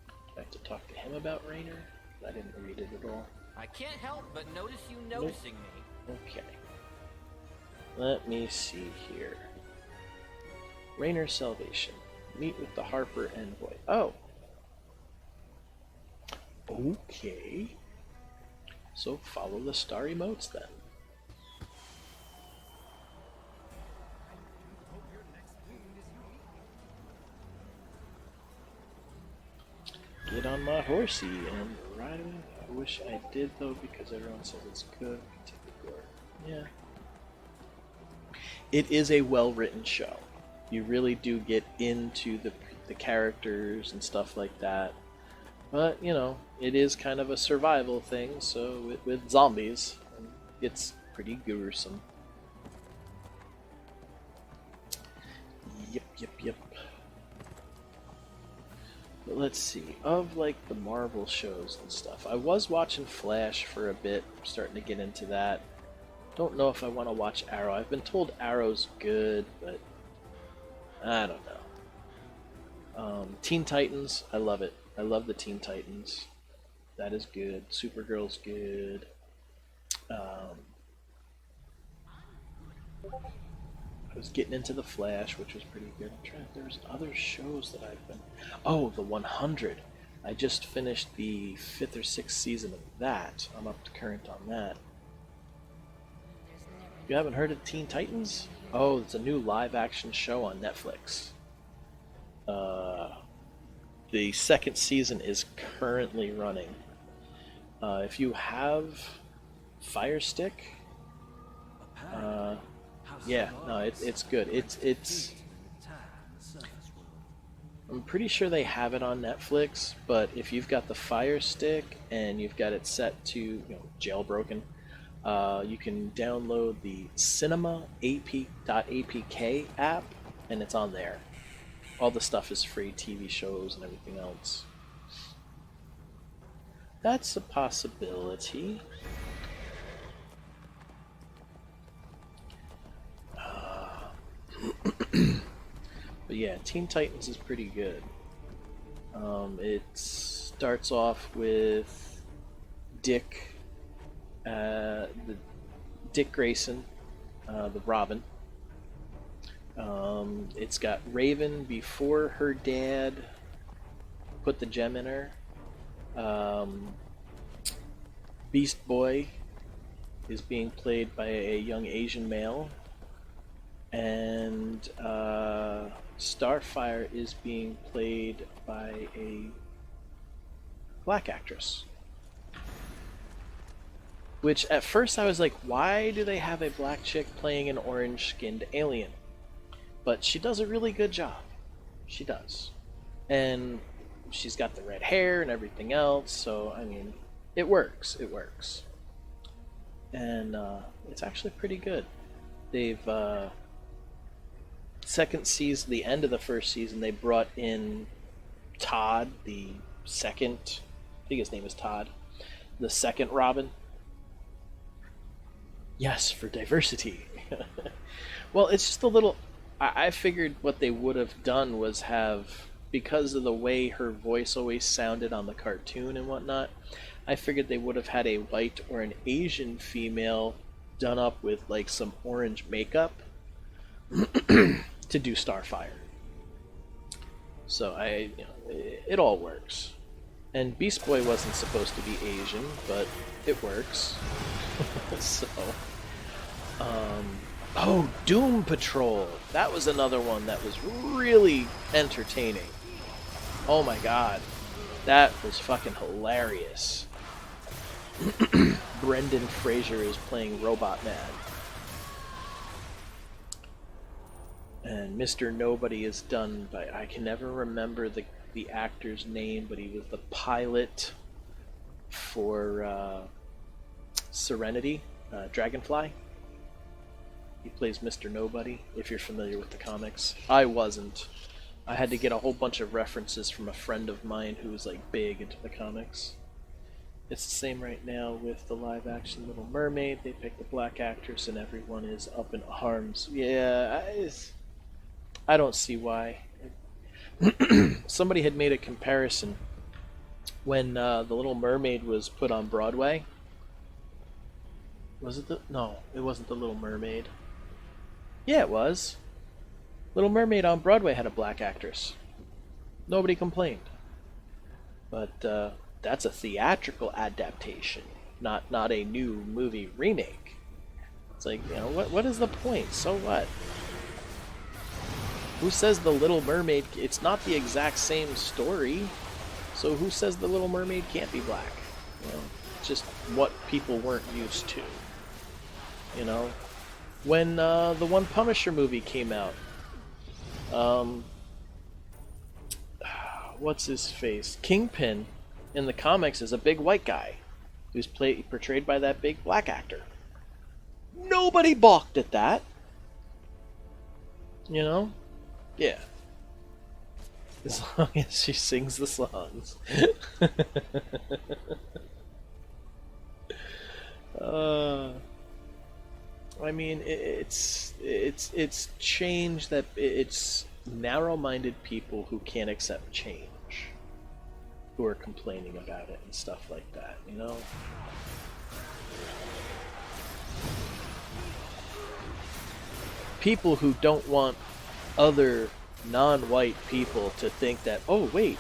Do I have to talk to him about Rainer? I didn't read it at all. I can't help but notice you noticing me. Okay. Let me see here. Rainer's Salvation. Meet with the Harper Envoy. Oh! Okay. So follow the star emotes then. Get on my horsey and ride away. I wish I did though, because everyone says it's good. Yeah. It is a well-written show. You really do get into the characters and stuff like that. But, you know, it is kind of a survival thing, so with zombies, it's pretty gruesome. Yep. But let's see, of like the Marvel shows and stuff, I was watching Flash for a bit, starting to get into that. Don't know if I want to watch Arrow. I've been told Arrow's good, but I don't know. Teen Titans, I love it. I love the Teen Titans. That is good. Supergirl's good. was getting into The Flash, which was pretty good. I'm trying. There was other shows that I've been. Oh, The 100. I just finished the 5th or 6th season of that. I'm up to current on that. You haven't heard of Teen Titans? Oh, it's a new live-action show on Netflix. The 2nd season is currently running. If you have Fire Stick, yeah, no, it's good. It's. I'm pretty sure they have it on Netflix, but if you've got the Fire Stick and you've got it set to jailbroken, you can download the Cinema AP.apk app, and it's on there. All the stuff is free, TV shows and everything else. That's a possibility. But yeah, Teen Titans is pretty good. It starts off with Dick Grayson, the Robin. It's got Raven before her dad put the gem in her. Beast Boy is being played by a young Asian male, and Starfire is being played by a black actress. Which at first I was like, why do they have a black chick playing an orange-skinned alien? But she does a really good job. She does. And she's got the red hair and everything else, so I mean, it works. It works. And it's actually pretty good. They've second season, the end of the first season, they brought in Todd, the second, I think his name is Todd, the second Robin. Yes, for diversity. Well, it's just a little, I figured what they would have done was have, because of the way her voice always sounded on the cartoon and whatnot, I figured they would have had a white or an Asian female done up with like some orange makeup to do Starfire. So it all works. And Beast Boy wasn't supposed to be Asian, but it works. So, oh, Doom Patrol. That was another one that was really entertaining. Oh my god. That was fucking hilarious. Brendan Fraser is playing Robot Man. And Mr. Nobody is done by, I can never remember the actor's name, but he was the pilot for Serenity, Dragonfly. He plays Mr. Nobody, if you're familiar with the comics. I wasn't. I had to get a whole bunch of references from a friend of mine who was like big into the comics. It's the same right now with the live-action Little Mermaid. They picked a black actress and everyone is up in arms. Yeah, I don't see why. Somebody had made a comparison when The Little Mermaid was put on Broadway. Was it no, it wasn't The Little Mermaid. Yeah, it was. Little Mermaid on Broadway had a black actress. Nobody complained. But that's a theatrical adaptation, not a new movie remake. It's like, what is the point? So what? Who says The Little Mermaid... It's not the exact same story, so who says The Little Mermaid can't be black? It's just what people weren't used to. When the one Punisher movie came out, what's his face? Kingpin in the comics is a big white guy who's portrayed by that big black actor. Nobody balked at that. Yeah. As long as she sings the songs. I mean, it's change that it's narrow-minded people who can't accept change, who are complaining about it and stuff like that, people who don't want other non-white people to think that, oh wait,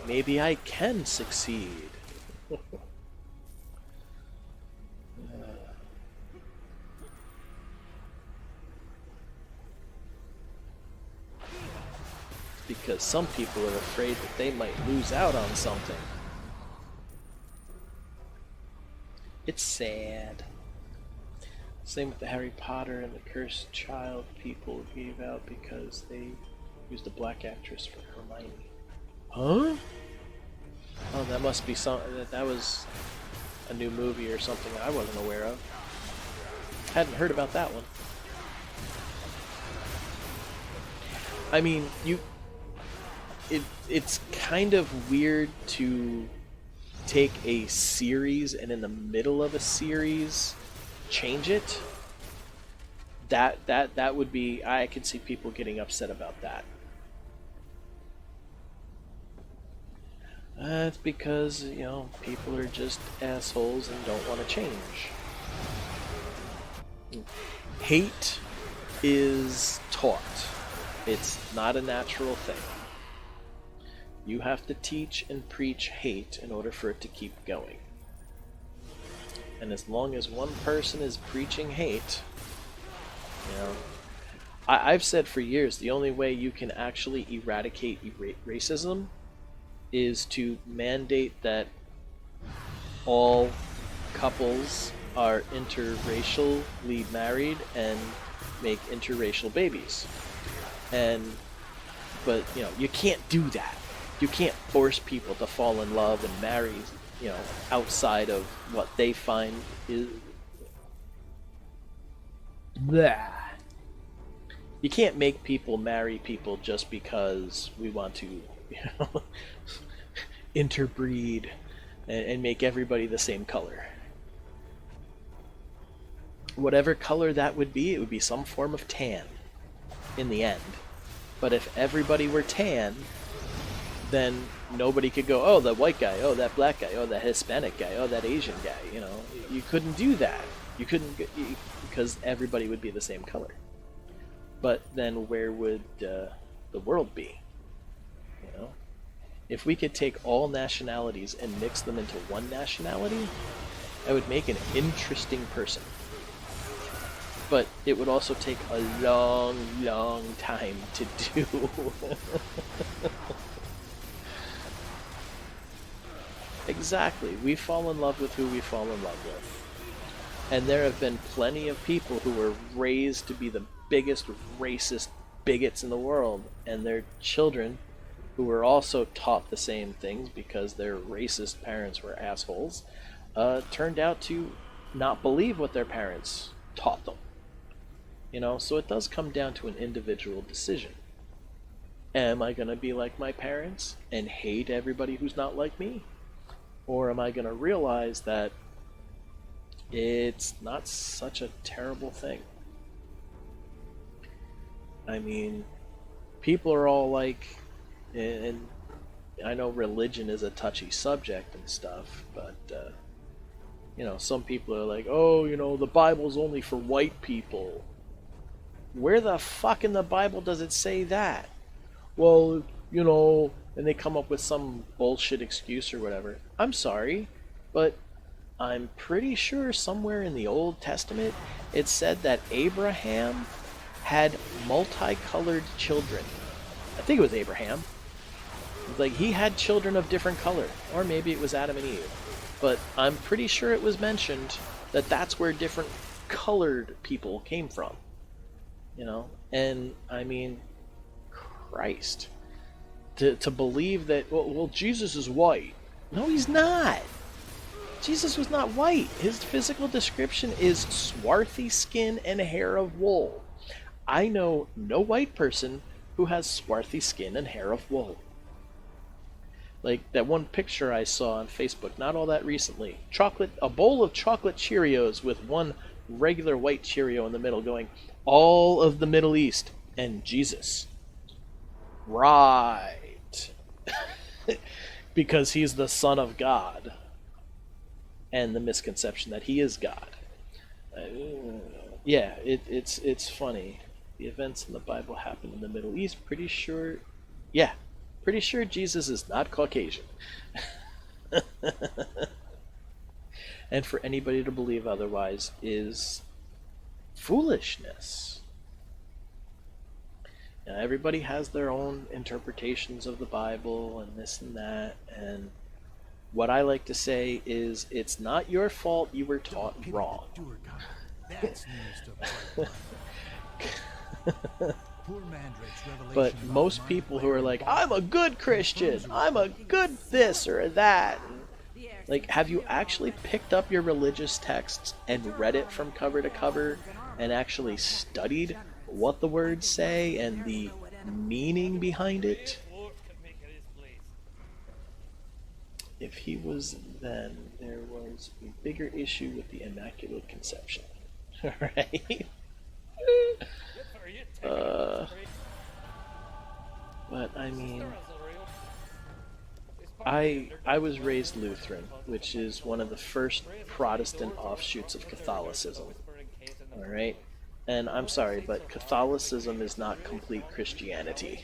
maybe I can succeed. Because some people are afraid that they might lose out on something. It's sad. Same with the Harry Potter and the Cursed Child. People gave out because they used a black actress for Hermione. Huh? Oh, that must be that was a new movie or something I wasn't aware of. Hadn't heard about that one. I mean, it's kind of weird to take a series and in the middle of a series change it. That would be, I could see people getting upset about that. That's because, you know, people are just assholes and don't want to change. Hate is taught. It's not a natural thing. You have to teach and preach hate in order for it to keep going. And as long as one person is preaching hate, you know, I've said for years the only way you can actually eradicate racism is to mandate that all couples are interracially married and make interracial babies. But you know, you can't do that. You can't force people to fall in love and marry, you know, outside of what they find is blah. You can't make people marry people just because we want to, you know, interbreed and make everybody the same color. Whatever color that would be, it would be some form of tan in the end. But if everybody were tan, then nobody could go, oh, that white guy, oh, that black guy, oh, that Hispanic guy, oh, that Asian guy. You know, you couldn't do that. You couldn't, because everybody would be the same color. But then where would the world be? You know, if we could take all nationalities and mix them into one nationality, that would make an interesting person. But it would also take a long, long time to do. Exactly. We fall in love with who we fall in love with. And there have been plenty of people who were raised to be the biggest racist bigots in the world, and their children, who were also taught the same things because their racist parents were assholes, turned out to not believe what their parents taught them. You know, so it does come down to an individual decision. Am I going to be like my parents and hate everybody who's not like me? Or am I going to realize that it's not such a terrible thing? I mean, people are all like, and I know religion is a touchy subject and stuff, but, you know, some people are like, oh, you know, the Bible's only for white people. Where the fuck in the Bible does it say that? Well, you know, and they come up with some bullshit excuse or whatever. I'm sorry, but I'm pretty sure somewhere in the Old Testament it said that Abraham had multicolored children. I think it was Abraham. Like, he had children of different color, or maybe it was Adam and Eve. But I'm pretty sure it was mentioned that that's where different colored people came from. You know, and I mean, Christ, to believe that, well, Jesus is white. No, he's not. Jesus was not white. His physical description is swarthy skin and hair of wool. I know no white person who has swarthy skin and hair of wool. Like that one picture I saw on Facebook not all that recently. A bowl of chocolate Cheerios with one regular white Cheerio in the middle going, all of the Middle East and Jesus. Right. Because he's the Son of God. And the misconception that he is God. Yeah, it's funny. The events in the Bible happen in the Middle East. Pretty sure, yeah, pretty sure Jesus is not Caucasian. And for anybody to believe otherwise is foolishness. Now, everybody has their own interpretations of the Bible and this and that, and what I like to say is it's not your fault you were taught wrong. That's news to Poor Mandrake's revelation But about most mind people who player are like, and I'm a good Christian, I'm a good this or that, like, have you actually picked up your religious texts and read it from cover to cover and actually studied what the words say and the meaning behind it? If he was then, there was a bigger issue with the Immaculate Conception. Right? But I mean, I was raised Lutheran, which is one of the first Protestant offshoots of Catholicism. Alright? And I'm sorry, but Catholicism is not complete Christianity.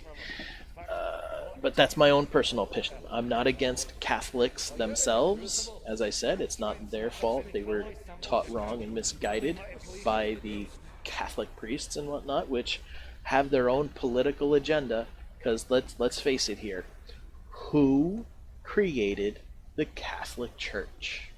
But that's my own personal opinion. I'm not against Catholics themselves. As I said, it's not their fault. They were taught wrong and misguided by the Catholic priests and whatnot, which have their own political agenda. Because let's face it here, who created the Catholic Church?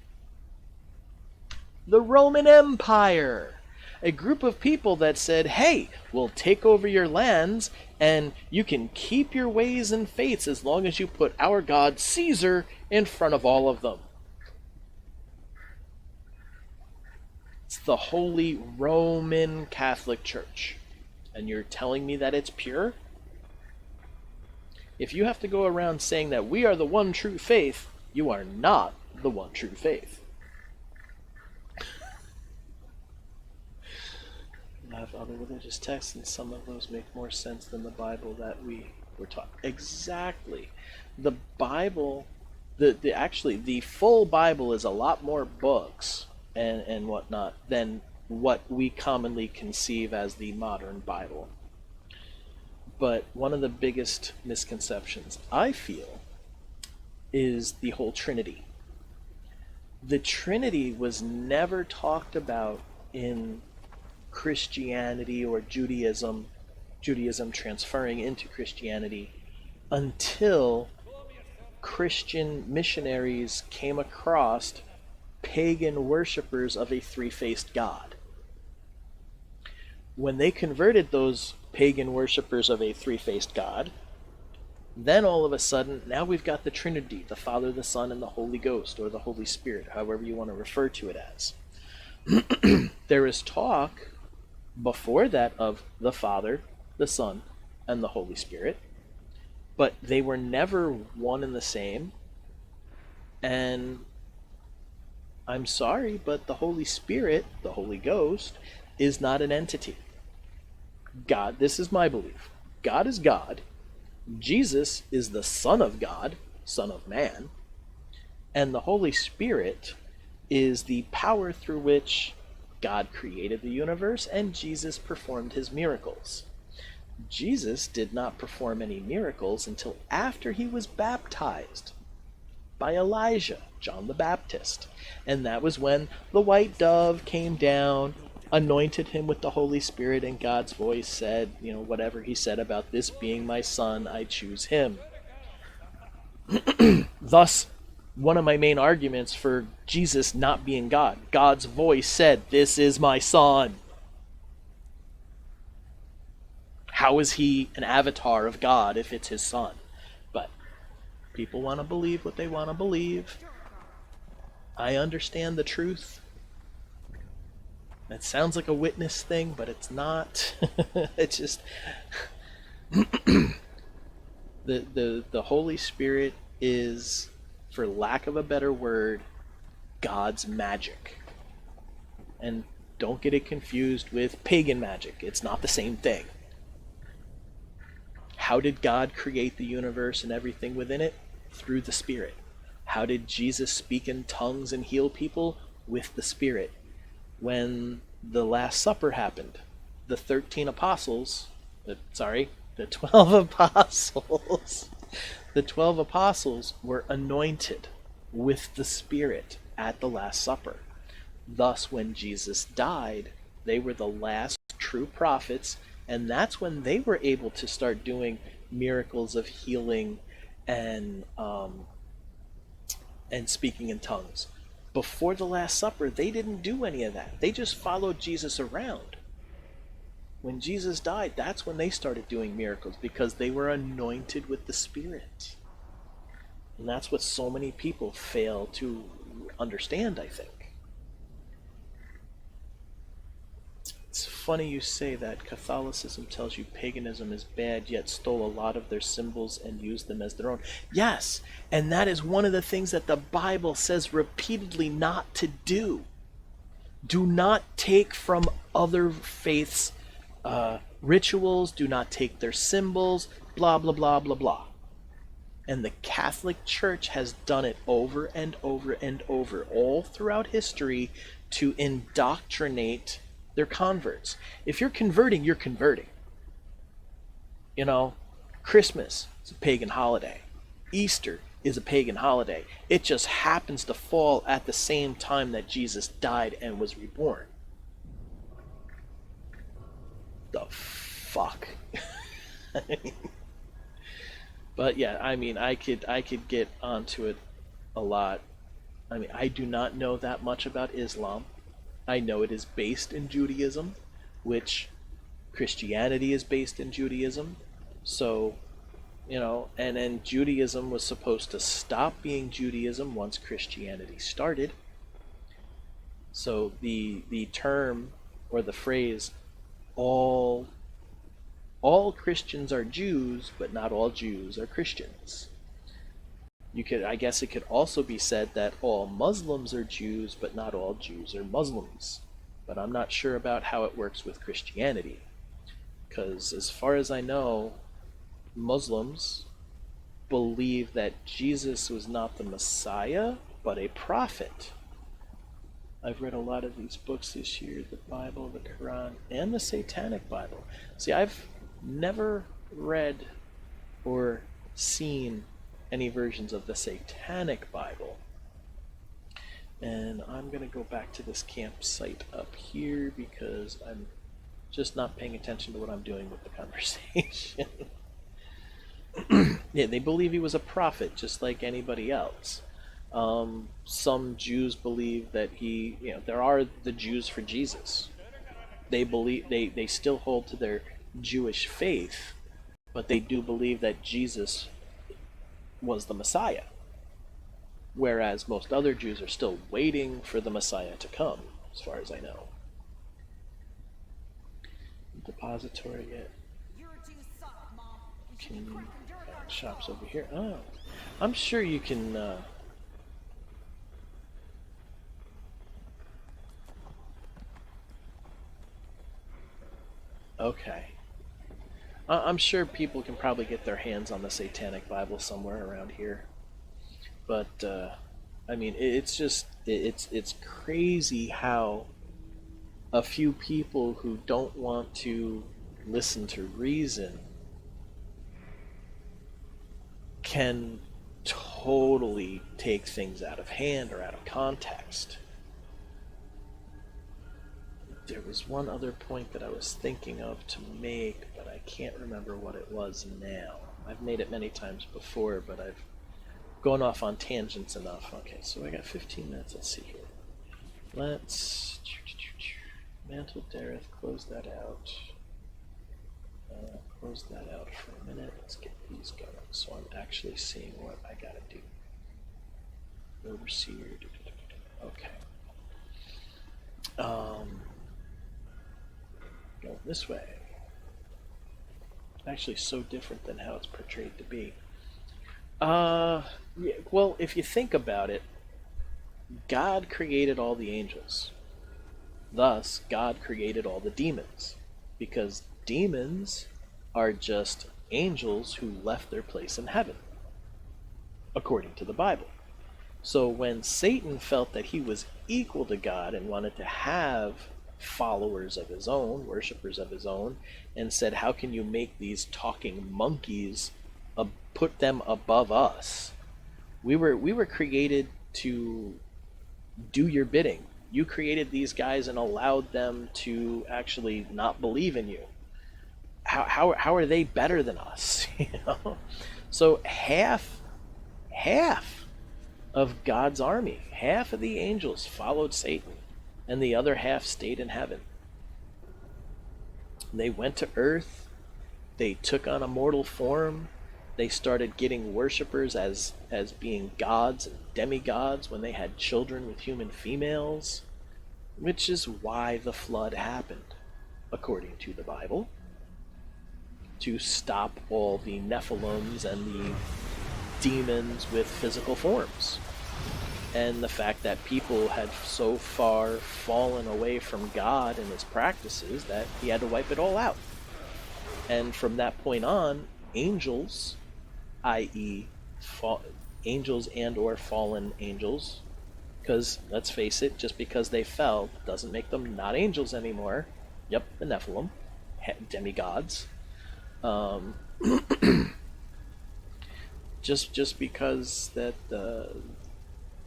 The Roman Empire. A group of people that said, hey, we'll take over your lands and you can keep your ways and faiths as long as you put our god Caesar in front of all of them. It's the Holy Roman Catholic Church. And you're telling me that it's pure? If you have to go around saying that we are the one true faith, you are not the one true faith. I have other religious texts, and some of those make more sense than the Bible that we were taught. Exactly. The Bible, the full Bible is a lot more books and whatnot than what we commonly conceive as the modern Bible. But one of the biggest misconceptions, I feel, is the whole Trinity. The Trinity was never talked about in Christianity or Judaism transferring into Christianity, until Christian missionaries came across pagan worshippers of a three-faced God. When they converted those pagan worshippers of a three-faced God, then all of a sudden, now we've got the Trinity, the Father, the Son, and the Holy Ghost, or the Holy Spirit, however you want to refer to it as. There is talk before that of the Father, the Son, and the Holy Spirit, but they were never one and the same. And I'm sorry, but the Holy Spirit, the Holy Ghost, is not an entity. God, this is my belief. God is God. Jesus is the Son of God, Son of Man. And the Holy Spirit is the power through which God created the universe and Jesus performed his miracles. Jesus did not perform any miracles until after he was baptized by Elijah, John the Baptist. And that was when the white dove came down, anointed him with the Holy Spirit, and God's voice said, whatever he said about this being my son, I choose him. Thus, one of my main arguments for Jesus not being God. God's voice said, this is my son. How is he an avatar of God if it's his son? But people want to believe what they want to believe. I understand the truth. That sounds like a witness thing, but it's not. It's just the Holy Spirit is, for lack of a better word, God's magic. And don't get it confused with pagan magic. It's not the same thing. How did God create the universe and everything within it? Through the Spirit. How did Jesus speak in tongues and heal people? With the Spirit. When the Last Supper happened, the 13 apostles, the 12 apostles, the 12 apostles were anointed with the Spirit at the Last Supper. Thus, when Jesus died, they were the last true prophets, and that's when they were able to start doing miracles of healing and speaking in tongues. Before the Last Supper, they didn't do any of that. They just followed Jesus around. When Jesus died, that's when they started doing miracles, because they were anointed with the Spirit. And that's what so many people fail to understand, I think. It's funny you say that. Catholicism tells you paganism is bad, yet stole a lot of their symbols and used them as their own. Yes, and that is one of the things that the Bible says repeatedly not to do. Do not take from other faiths rituals, do not take their symbols, blah, blah, blah, blah, blah. And the Catholic Church has done it over and over and over, all throughout history, to indoctrinate their converts. If you're converting, you're converting. You know, Christmas is a pagan holiday. Easter is a pagan holiday. It just happens to fall at the same time that Jesus died and was reborn. The fuck? But yeah, I mean, I could get onto it a lot. I mean, I do not know that much about Islam. I know it is based in Judaism, which Christianity is based in Judaism. So, you know, and then Judaism was supposed to stop being Judaism once Christianity started. So the term or the phrase, all Christians are Jews, but not all Jews are Christians. I guess it could also be said that all Muslims are Jews, but not all Jews are Muslims. But I'm not sure about how it works with Christianity. Because as far as I know, Muslims believe that Jesus was not the Messiah, but a prophet. I've read a lot of these books this year, the Bible, the Quran, and the Satanic Bible. See, I've never read or seen any versions of the Satanic Bible. And I'm going to go back to this campsite up here because I'm just not paying attention to what I'm doing with the conversation. Yeah, they believe he was a prophet just like anybody else. Some Jews believe that there are the Jews for Jesus. They believe they still hold to their Jewish faith, but they do believe that Jesus was the Messiah. Whereas most other Jews are still waiting for the Messiah to come, as far as I know. Depository yet? Shops over here. Oh, I'm sure you can. Okay. I'm sure people can probably get their hands on the Satanic Bible somewhere around here. But, I mean, it's crazy how a few people who don't want to listen to reason can totally take things out of hand or out of context. There was one other point that I was thinking of to make, but I can't remember what it was now. I've made it many times before, but I've gone off on tangents enough. Okay, so I got 15 minutes. Let's see here. Let's Mantle Dareth, close that out. Close that out for a minute. Let's get these going so I'm actually seeing what I gotta do. Overseer. Okay. Go this way. Actually, so different than how it's portrayed to be. Yeah, well, if you think about it, God created all the angels. Thus, God created all the demons. Because demons are just angels who left their place in heaven, according to the Bible. So when Satan felt that he was equal to God and wanted to have followers of his own, worshippers of his own, and said, how can you make these talking monkeys, put them above us? We were created to do your bidding. You created these guys and allowed them to actually not believe in you. How are they better than us? So half of God's army, half of the angels followed Satan, and the other half stayed in heaven. They went to earth, they took on a mortal form, they started getting worshippers as being gods and demigods when they had children with human females, which is why the flood happened, according to the Bible, to stop all the Nephilims and the demons with physical forms. And the fact that people had so far fallen away from God and his practices that he had to wipe it all out. And from that point on, angels, i.e. angels and or fallen angels, because let's face it, just because they fell doesn't make them not angels anymore. Yep, the Nephilim, demigods. Just because that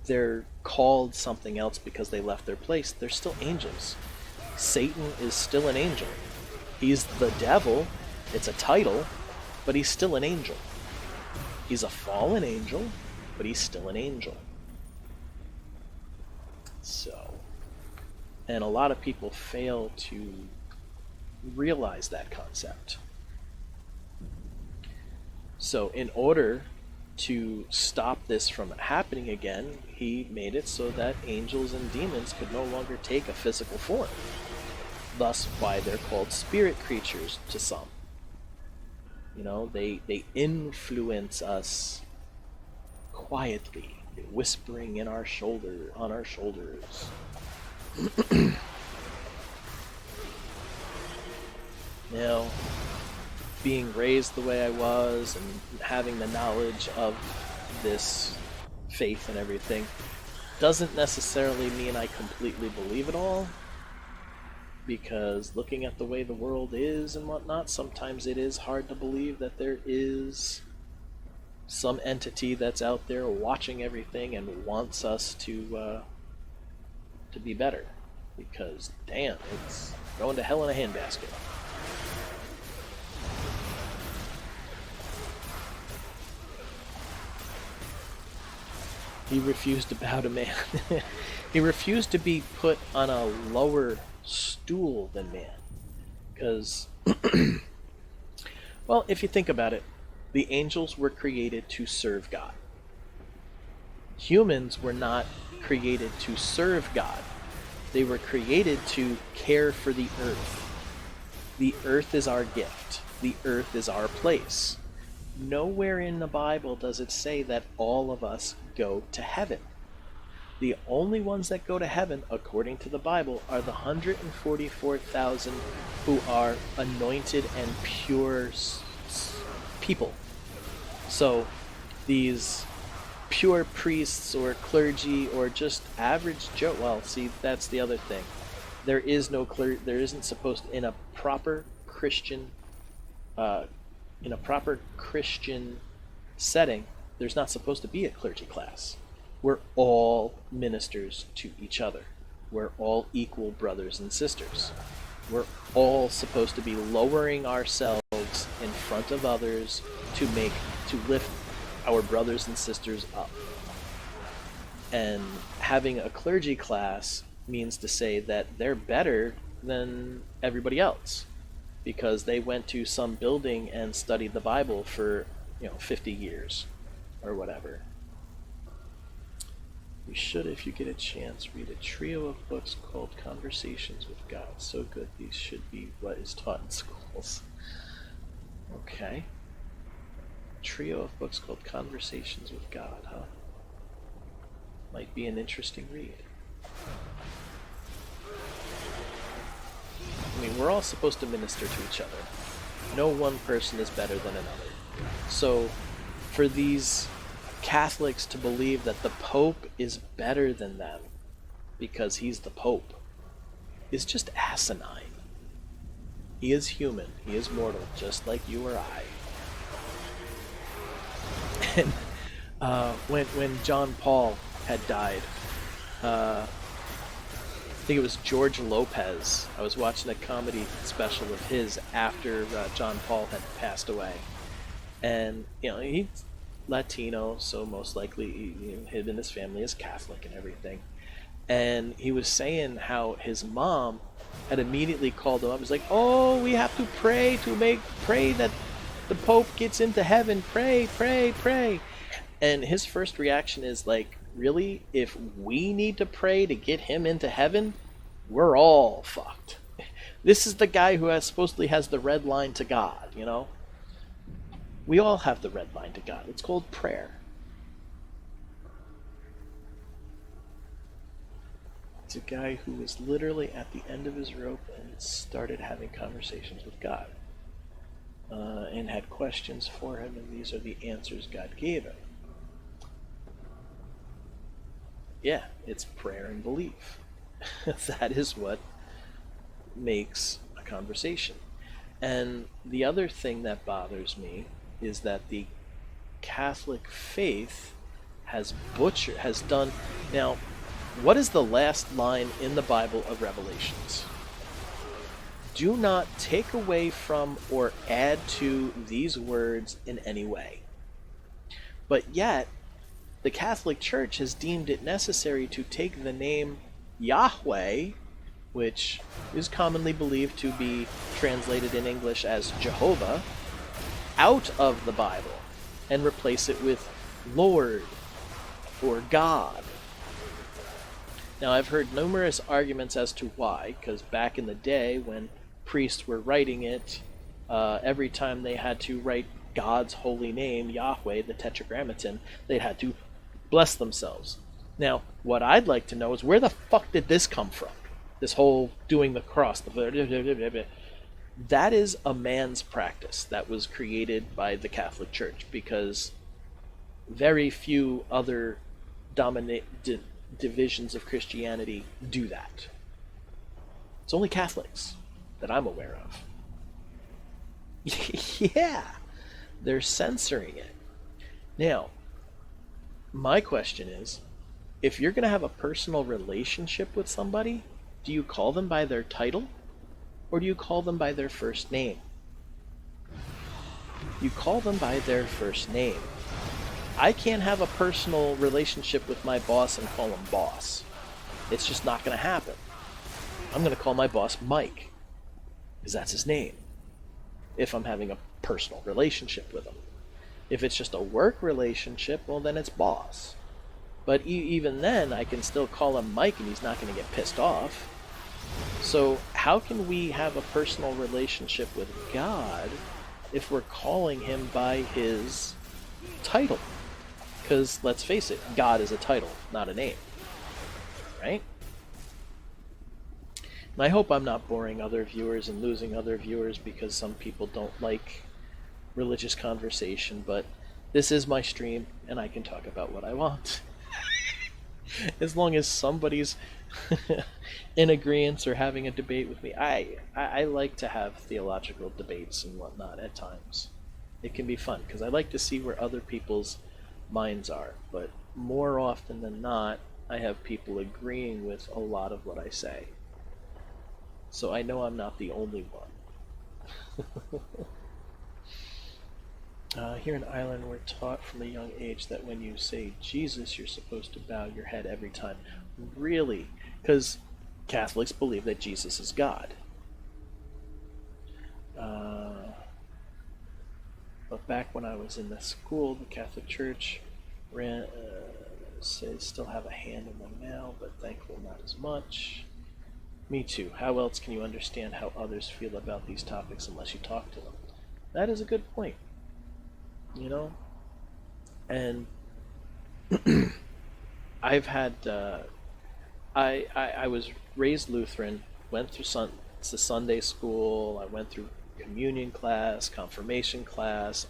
they're called something else because they left their place, they're still angels. Satan is still an angel. He's the devil. It's a title, but he's still an angel. He's a fallen angel, but he's still an angel. So, and a lot of people fail to realize that concept. So in order to stop this from happening again, he made it so that angels and demons could no longer take a physical form. Thus why they're called spirit creatures to some. You know, they influence us quietly, whispering in our on our shoulders. Now, being raised the way I was and having the knowledge of this faith and everything doesn't necessarily mean I completely believe it all, because looking at the way the world is and whatnot, sometimes it is hard to believe that there is some entity that's out there watching everything and wants us to be better, because damn, it's going to hell in a handbasket. He refused to bow to man. He refused to be put on a lower stool than man. Because, well, if you think about it, the angels were created to serve God. Humans were not created to serve God. They were created to care for the earth. The earth is our gift. The earth is our place. Nowhere in the Bible does it say that all of us go to heaven. The only ones that go to heaven, according to the Bible, are the 144,000 who are anointed and pure people. So these pure priests or clergy or just average Joe, well, see, that's the other thing. There is no there isn't supposed to, in a proper Christian setting, there's not supposed to be a clergy class. We're all ministers to each other. We're all equal brothers and sisters. We're all supposed to be lowering ourselves in front of others to lift our brothers and sisters up. And having a clergy class means to say that they're better than everybody else because they went to some building and studied the Bible for 50 years or whatever. You should, if you get a chance, read a trio of books called Conversations with God. So good, these should be what is taught in schools. Okay. Trio of books called Conversations with God, huh? Might be an interesting read. I mean, we're all supposed to minister to each other. No one person is better than another. So, for these Catholics to believe that the Pope is better than them because he's the Pope, is just asinine. He is human. He is mortal, just like you or I. And when John Paul had died, I think it was George Lopez. I was watching a comedy special of his after John Paul had passed away, and he's Latino, so most likely him and his family is Catholic and everything. And he was saying how his mom had immediately called him up. He's like, "Oh, we have to pray that the Pope gets into heaven. Pray, pray, pray." And his first reaction is like, really? If we need to pray to get him into heaven, we're all fucked. This is the guy who supposedly has the red line to God, We all have the red line to God. It's called prayer. It's a guy who was literally at the end of his rope and started having conversations with God. And had questions for him, and these are the answers God gave him. Yeah, it's prayer and belief. That is what makes a conversation. And the other thing that bothers me is that the Catholic faith has done. Now, what is the last line in the Bible of Revelations? Do not take away from or add to these words in any way. But yet, the Catholic Church has deemed it necessary to take the name Yahweh, which is commonly believed to be translated in English as Jehovah, out of the Bible and replace it with Lord or God. Now, I've heard numerous arguments as to why, because back in the day when priests were writing it, every time they had to write God's holy name, Yahweh, the Tetragrammaton, they had to bless themselves. Now, what I'd like to know is, where the fuck did this come from? This whole doing the cross. That is a man's practice that was created by the Catholic Church, because very few other divisions of Christianity do that. It's only Catholics that I'm aware of. Yeah, they're censoring it. Now, my question is, if you're going to have a personal relationship with somebody, do you call them by their title, or do you call them by their first name? You call them by their first name. I can't have a personal relationship with my boss and call him boss. It's just not going to happen. I'm going to call my boss Mike, because that's his name, if I'm having a personal relationship with him. If it's just a work relationship, well, then it's boss. But even then, I can still call him Mike and he's not going to get pissed off. So how can we have a personal relationship with God if we're calling him by his title? Because let's face it, God is a title, not a name. Right? And I hope I'm not boring other viewers and losing other viewers because some people don't like religious conversation, but this is my stream and I can talk about what I want. As long as somebody's in agreement or having a debate with me. I like to have theological debates and whatnot at times. It can be fun because I like to see where other people's minds are, but more often than not, I have people agreeing with a lot of what I say. So I know I'm not the only one. Here in Ireland, we're taught from a young age that when you say Jesus, you're supposed to bow your head every time. Really? Because Catholics believe that Jesus is God. But back when I was in the school, the Catholic Church still have a hand in them now, but thankfully not as much. Me too. How else can you understand how others feel about these topics unless you talk to them? That is a good point. You know? And I've had... I was raised Lutheran, went through Sunday school, I went through communion class, confirmation class.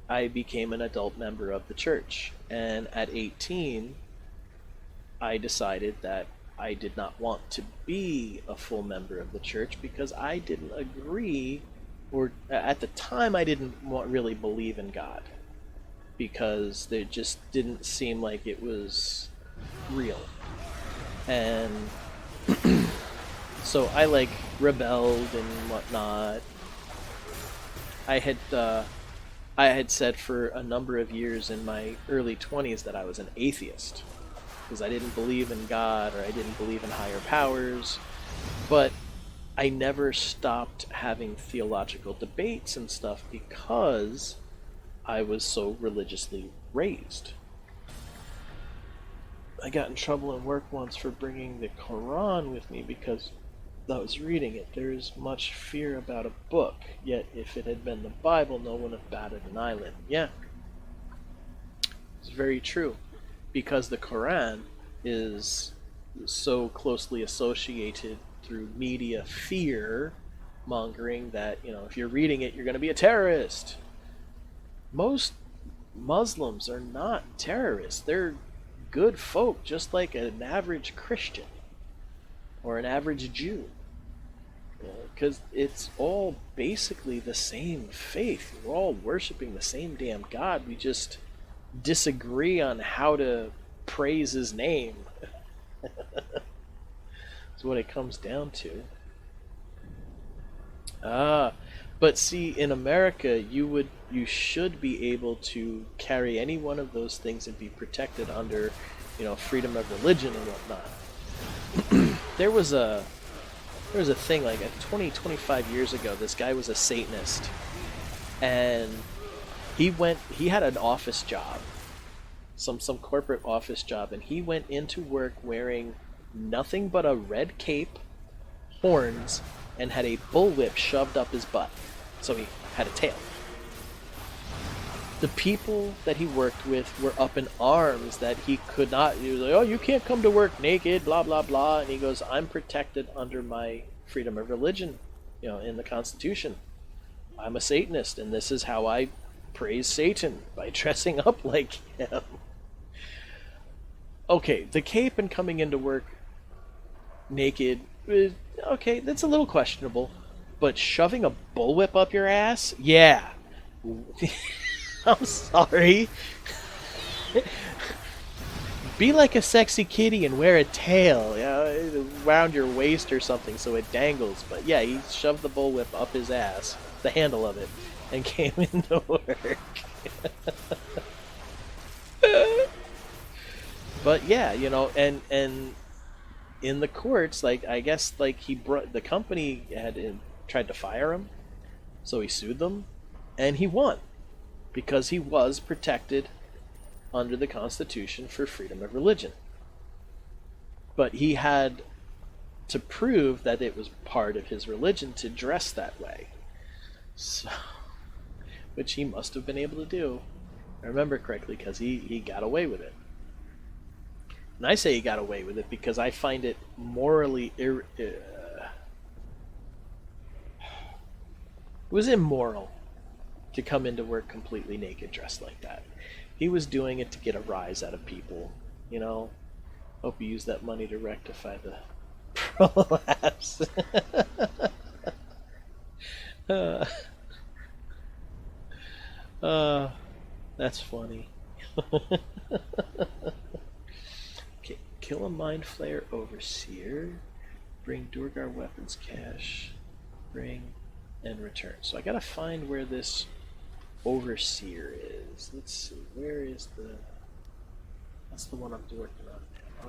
I became an adult member of the church. And at 18, I decided that I did not want to be a full member of the church because I didn't agree, or at the time I didn't really believe in God, because it just didn't seem like it was real. And so I like rebelled and whatnot. I had said for a number of years in my early 20s that I was an atheist because I didn't believe in God or I didn't believe in higher powers, but I never stopped having theological debates and stuff because I was so religiously raised. I got in trouble in work once for bringing the Quran with me because I was reading it. There is much fear about a book, yet if it had been the Bible, no one would have batted an eyelid. Yeah, it's very true, because the Quran is so closely associated through media fear mongering that, you know, if you're reading it, you're going to be a terrorist. Most Muslims are not terrorists. They're good folk, just like an average Christian or an average Jew. Because it's all basically the same faith. We're all worshiping the same damn God. We just disagree on how to praise his name. That's what it comes down to. But see, in America, you should be able to carry any one of those things and be protected under, you know, freedom of religion and whatnot. There was a thing like 25 years ago. This guy was a Satanist, and he had an office job, some corporate office job, and he went into work wearing nothing but a red cape, horns, and had a bullwhip shoved up his butt, so he had a tail. The people that he worked with were up in arms that he could not. He was like, "Oh, you can't come to work naked, blah blah blah," and he goes, "I'm protected under my freedom of religion, you know, in the Constitution. I'm a Satanist, and this is how I praise Satan, by dressing up like him." Okay, the cape and coming into work naked, okay, that's a little questionable, but shoving a bullwhip up your ass, yeah. I'm sorry. Be like a sexy kitty and wear a tail, you know, around your waist or something so it dangles. But yeah, he shoved the bullwhip up his ass, the handle of it, and came into work. But yeah, you know, and in the courts, like, I guess, like, the company had tried to fire him, so he sued them, and he won, because he was protected under the Constitution for freedom of religion. But he had to prove that it was part of his religion to dress that way, so, which he must have been able to do. I remember correctly, because he got away with it. And I say he got away with it because I find it morally it was immoral to come into work completely naked, dressed like that. He was doing it to get a rise out of people, you know. Hope you use that money to rectify the prolapse. That's funny. Okay, kill a Mind Flayer Overseer, bring Durgar weapons cache, bring and return. So I gotta find where this Overseer is. Let's see, where is that's the one I'm working on.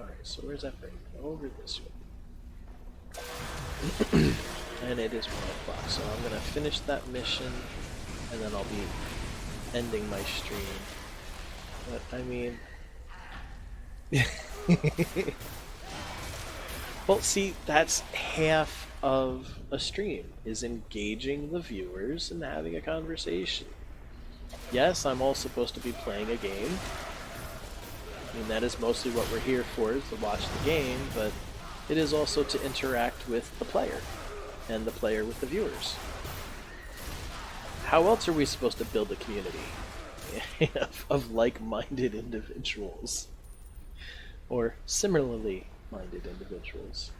Alright, so where's that bring? Over this way. And it is 1 o'clock, so I'm gonna finish that mission and then I'll be ending my stream. But I mean, well, see, that's half of a stream, is engaging the viewers and having a conversation. Yes, I'm all supposed to be playing a game. I mean, that is mostly what we're here for, is to watch the game, but it is also to interact with the player, and the player with the viewers. How else are we supposed to build a community of like-minded individuals? Or similarly minded individuals.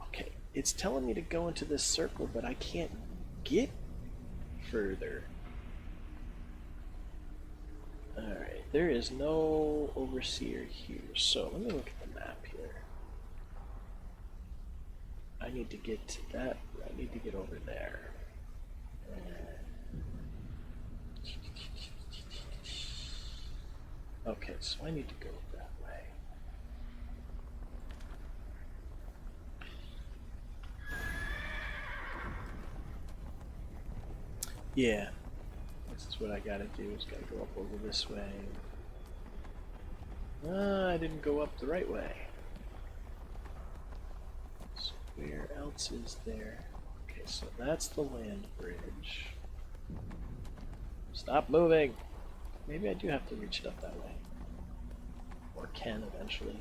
Okay, it's telling me to go into this circle, but I can't get further. Alright, there is no overseer here, so let me look at the map here. I need to get to that, I need to get over there. Okay, so I need to go that way. Yeah, this is what I gotta do, is gotta go up over this way. I didn't go up the right way. So where else is there? Okay, so that's the land bridge. Stop moving! Maybe I do have to reach it up that way. Or can eventually.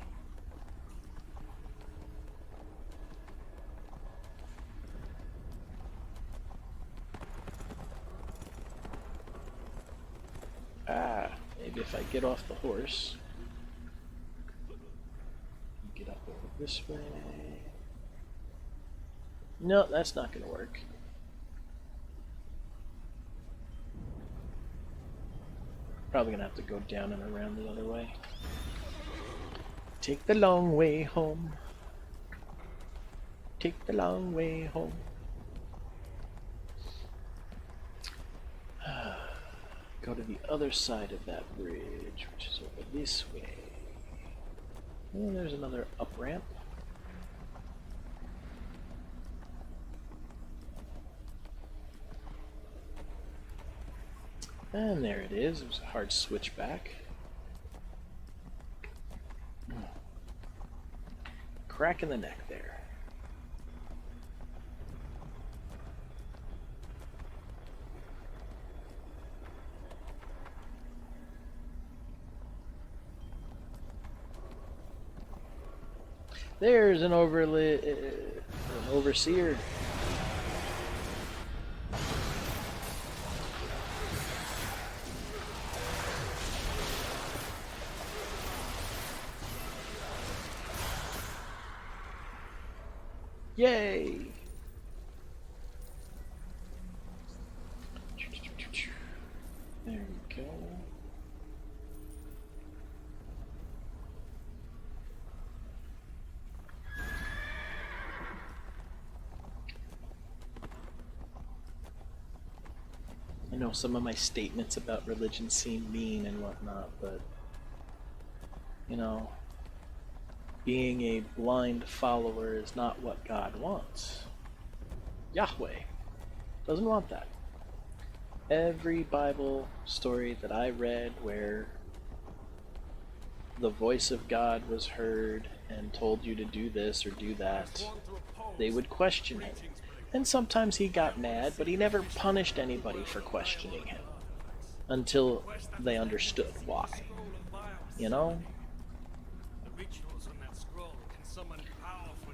Maybe if I get off the horse, get up over this way. No, that's not going to work. Probably going to have to go down and around the other way. Take the long way home. Take the long way home. Go to the other side of that bridge, which is over this way. And there's another up ramp. And there it is. It was a hard switchback. Crack in the neck there. There's an overseer. Yay! There we go. I know some of my statements about religion seem mean and whatnot, but, you know, being a blind follower is not what God wants. Yahweh doesn't want that. Every Bible story that I read where the voice of God was heard and told you to do this or do that, they would question him. And sometimes he got mad, but he never punished anybody for questioning him until they understood why. You know?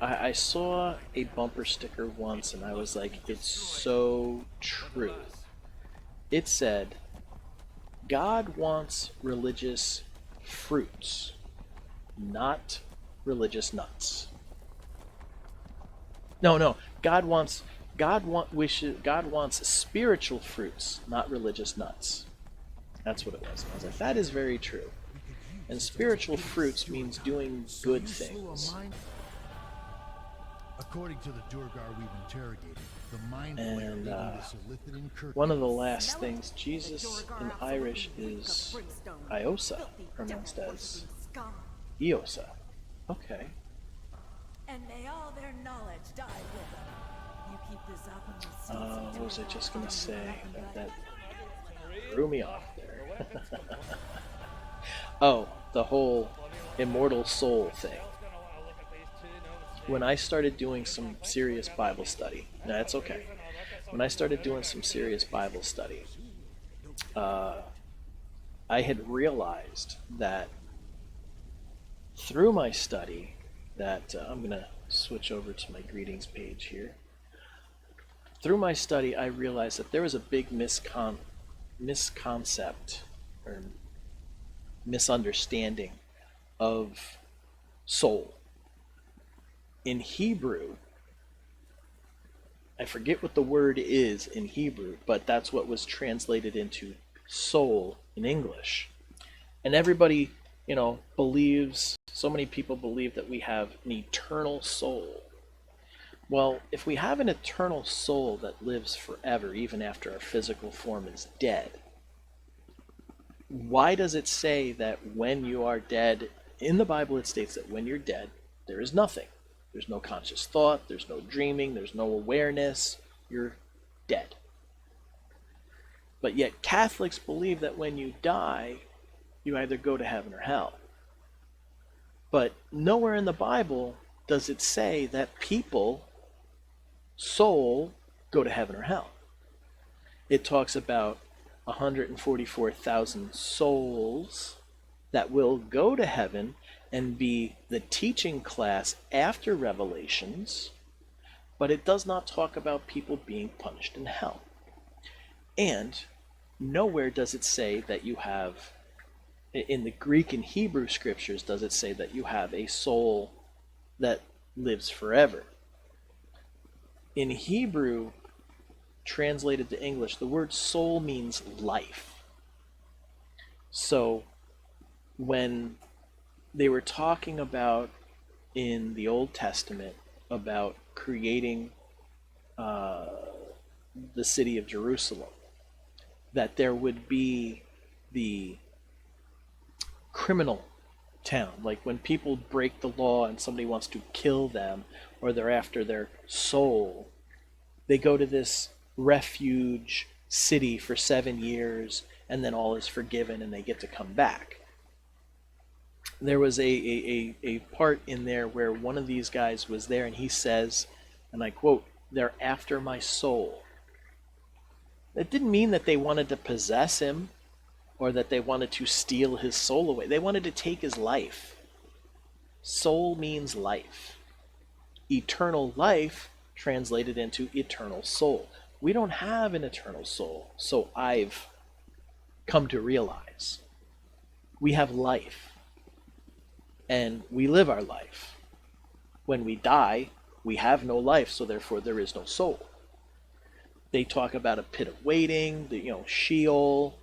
I saw a bumper sticker once and I was like, it's so true. It said, God wants religious fruits, not religious nuts. No, God wants spiritual fruits, not religious nuts. That's what it was. I was like, that is very true. And spiritual fruits means doing good things. According to the Durgar we've interrogated, the mind and one of the last things, Jesus in Irish is Iosa, pronounced as Iosa. Okay. And may all their knowledge die with them. You keep this up and what was I just gonna say? That threw me off there. Oh, the whole immortal soul thing. When I started doing some serious Bible study, no, that's okay. When I started doing some serious Bible study, I had realized that through my study, that I'm going to switch over to my greetings page here. Through my study, I realized that there was a big misconcept or misunderstanding of soul. in Hebrew, I forget what the word is in Hebrew, but that's what was translated into soul in English. And everybody, believes, so many people believe that we have an eternal soul. Well, if we have an eternal soul that lives forever, even after our physical form is dead, why does it say that when you are dead, in the Bible it states that when you're dead, there is nothing. There's no conscious thought, there's no dreaming, there's no awareness, you're dead. But yet Catholics believe that when you die, you either go to heaven or hell. But nowhere in the Bible does it say that people, soul, go to heaven or hell. It talks about 144,000 souls that will go to heaven and be the teaching class after Revelations, but it does not talk about people being punished in hell. And nowhere does it say that you have, in the Greek and Hebrew scriptures, does it say that you have a soul that lives forever. In Hebrew, translated to English, the word soul means life. So when they were talking about in the Old Testament about creating the city of Jerusalem, that there would be the criminal town, like when people break the law and somebody wants to kill them or they're after their soul, they go to this refuge city for 7 years and then all is forgiven and they get to come back. There was a part in there where one of these guys was there and he says, and I quote, "They're after my soul." That didn't mean that they wanted to possess him or that they wanted to steal his soul away. They wanted to take his life. Soul means life. Eternal life translated into eternal soul. We don't have an eternal soul, so I've come to realize. We have life, and we live our life. When we die, we have no life, so therefore there is no soul. They talk about a pit of waiting, Sheol.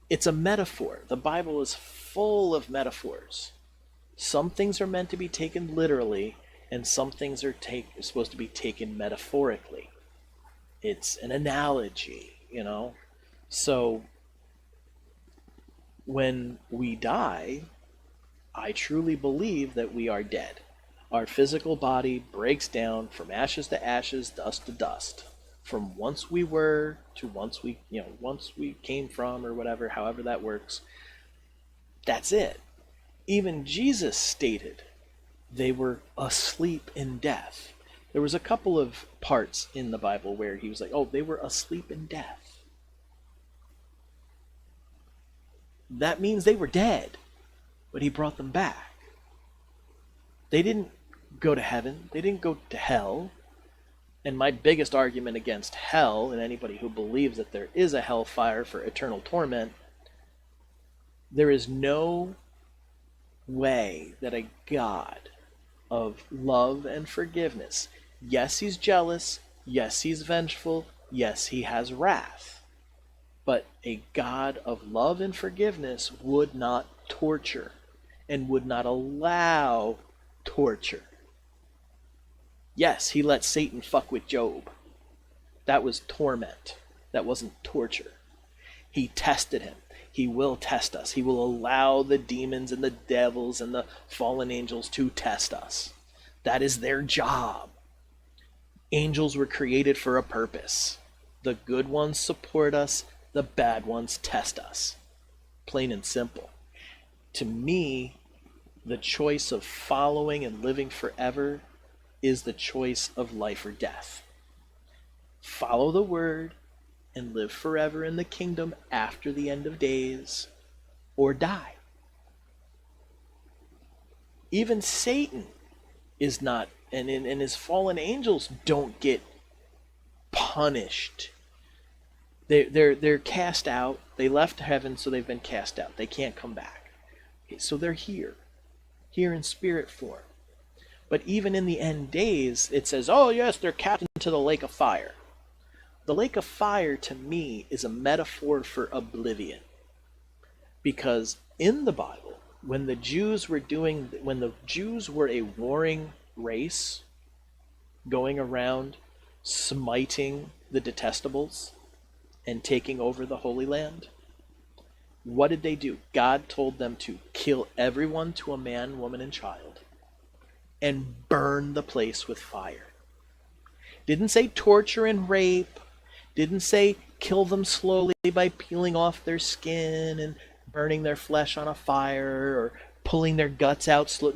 It's a metaphor. The Bible is full of metaphors. Some things are meant to be taken literally, and some things are supposed to be taken metaphorically. It's an analogy, So when we die, I truly believe that we are dead. Our physical body breaks down from ashes to ashes, dust to dust. From once we were to once we came from, or whatever, however that works. That's it. Even Jesus stated they were asleep in death. There was a couple of parts in the Bible where he was like, oh, they were asleep in death. That means they were dead, but he brought them back. They didn't go to heaven. They didn't go to hell. And my biggest argument against hell, and anybody who believes that there is a hellfire for eternal torment, there is no way that a God of love and forgiveness, yes, he's jealous, yes, he's vengeful, yes, he has wrath, but a God of love and forgiveness would not torture and would not allow torture. Yes, he let Satan fuck with Job. That was torment. That wasn't torture. He tested him. He will test us. He will allow the demons and the devils and the fallen angels to test us. That is their job. Angels were created for a purpose. The good ones support us. The bad ones test us. Plain and simple. To me, the choice of following and living forever is the choice of life or death. Follow the word and live forever in the kingdom after the end of days, or die. Even Satan is not, and his fallen angels don't get punished. They're cast out. They left heaven, so they've been cast out. They can't come back. Okay, so they're here in spirit form. But even in the end days, it says, oh yes, they're cast into the lake of fire. The lake of fire, to me, is a metaphor for oblivion. Because in the Bible, when the Jews were a warring race, going around smiting the detestables and taking over the Holy Land, what did they do? God told them to kill everyone to a man, woman, and child and burn the place with fire. Didn't say torture and rape. Didn't say kill them slowly by peeling off their skin and burning their flesh on a fire or pulling their guts out slow.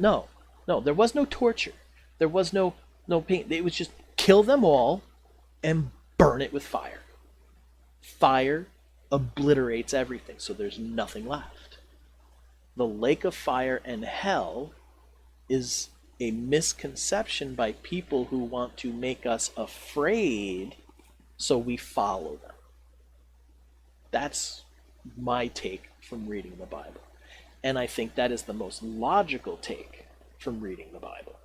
No, there was no torture. There was no pain. It was just kill them all and burn it with fire. Fire obliterates everything, so there's nothing left. The lake of fire and hell is a misconception by people who want to make us afraid so we follow them. That's my take from reading the Bible. And I think that is the most logical take from reading the Bible.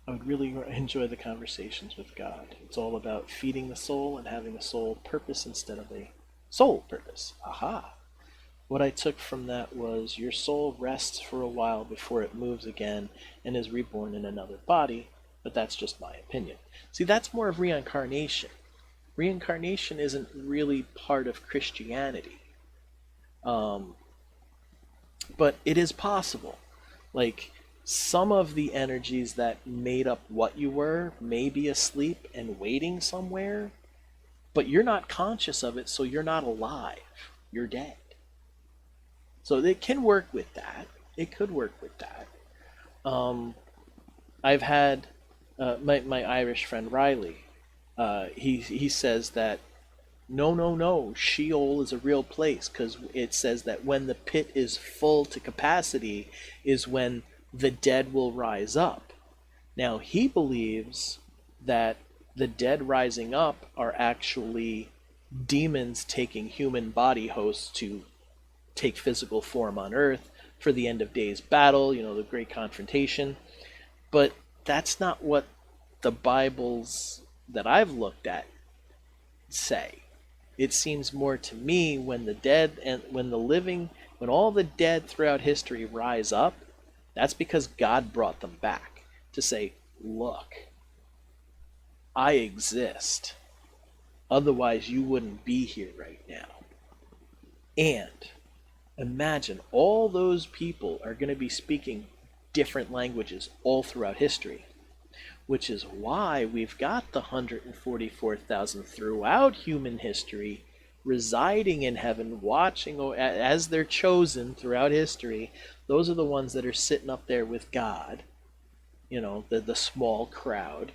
I would really enjoy the conversations with God. It's all about feeding the soul and having a soul purpose instead of a soul purpose. Aha! What I took from that was your soul rests for a while before it moves again and is reborn in another body, but that's just my opinion. See, that's more of reincarnation. Reincarnation isn't really part of Christianity. But it is possible. Like, some of the energies that made up what you were may be asleep and waiting somewhere, but you're not conscious of it, so you're not alive. You're dead. So it can work with that. It could work with that. I've had my Irish friend Riley. He says that no, Sheol is a real place because it says that when the pit is full to capacity is when the dead will rise up. Now, he believes that the dead rising up are actually demons taking human body hosts to take physical form on Earth for the end of days battle, the great confrontation. But that's not what the Bibles that I've looked at say. It seems more to me when the dead and when all the dead throughout history rise up, that's because God brought them back to say, look, I exist. Otherwise, you wouldn't be here right now. And imagine all those people are going to be speaking different languages all throughout history, which is why we've got the 144,000 throughout human history residing in heaven, watching as they're chosen throughout history. Those are the ones that are sitting up there with God, the small crowd.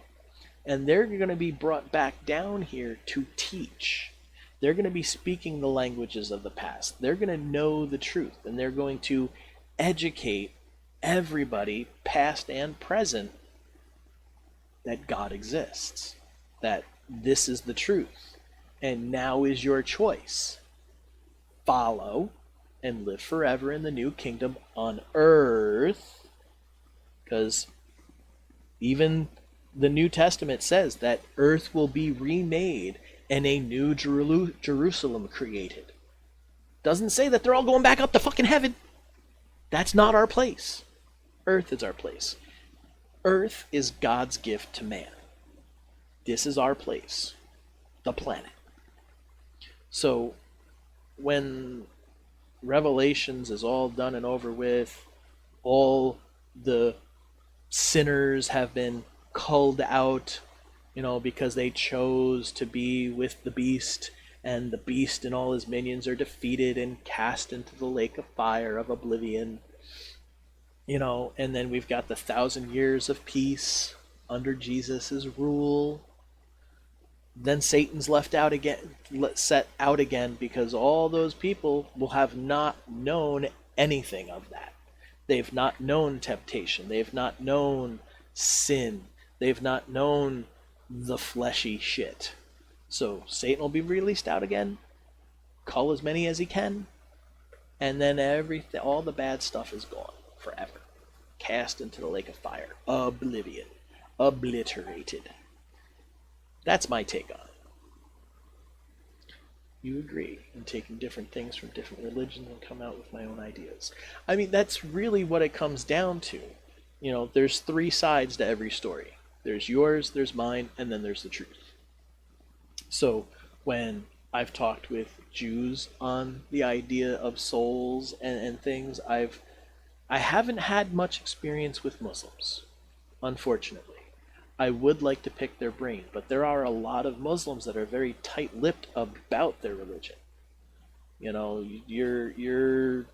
And they're going to be brought back down here to teach. They're going to be speaking the languages of the past. They're going to know the truth, and they're going to educate everybody, past and present, that God exists, that this is the truth, and now is your choice. Follow and live forever in the new kingdom on earth, because even the New Testament says that earth will be remade and a new Jerusalem created. Doesn't say that they're all going back up to fucking heaven. That's not our place. Earth is our place. Earth is God's gift to man. This is our place, the planet. So when Revelations is all done and over with, all the sinners have been culled out, because they chose to be with the beast, and the beast and all his minions are defeated and cast into the lake of fire of oblivion. And then we've got the 1,000 years of peace under Jesus' rule. Then Satan's set out again because all those people will have not known anything of that. They've not known temptation. They've not known sin. They've not known the fleshy shit. So Satan will be released out again, cull as many as he can, and then all the bad stuff is gone forever. cast into the lake of fire. Oblivion. Obliterated. That's my take on it. You agree in taking different things from different religions and come out with my own ideas. I mean, that's really what it comes down to. You know, there's three sides to every story. There's yours, there's mine, and then there's the truth. So when I've talked with Jews on the idea of souls and things, I haven't had much experience with Muslims, unfortunately. I would like to pick their brain, but there are a lot of Muslims that are very tight-lipped about their religion. You know, you're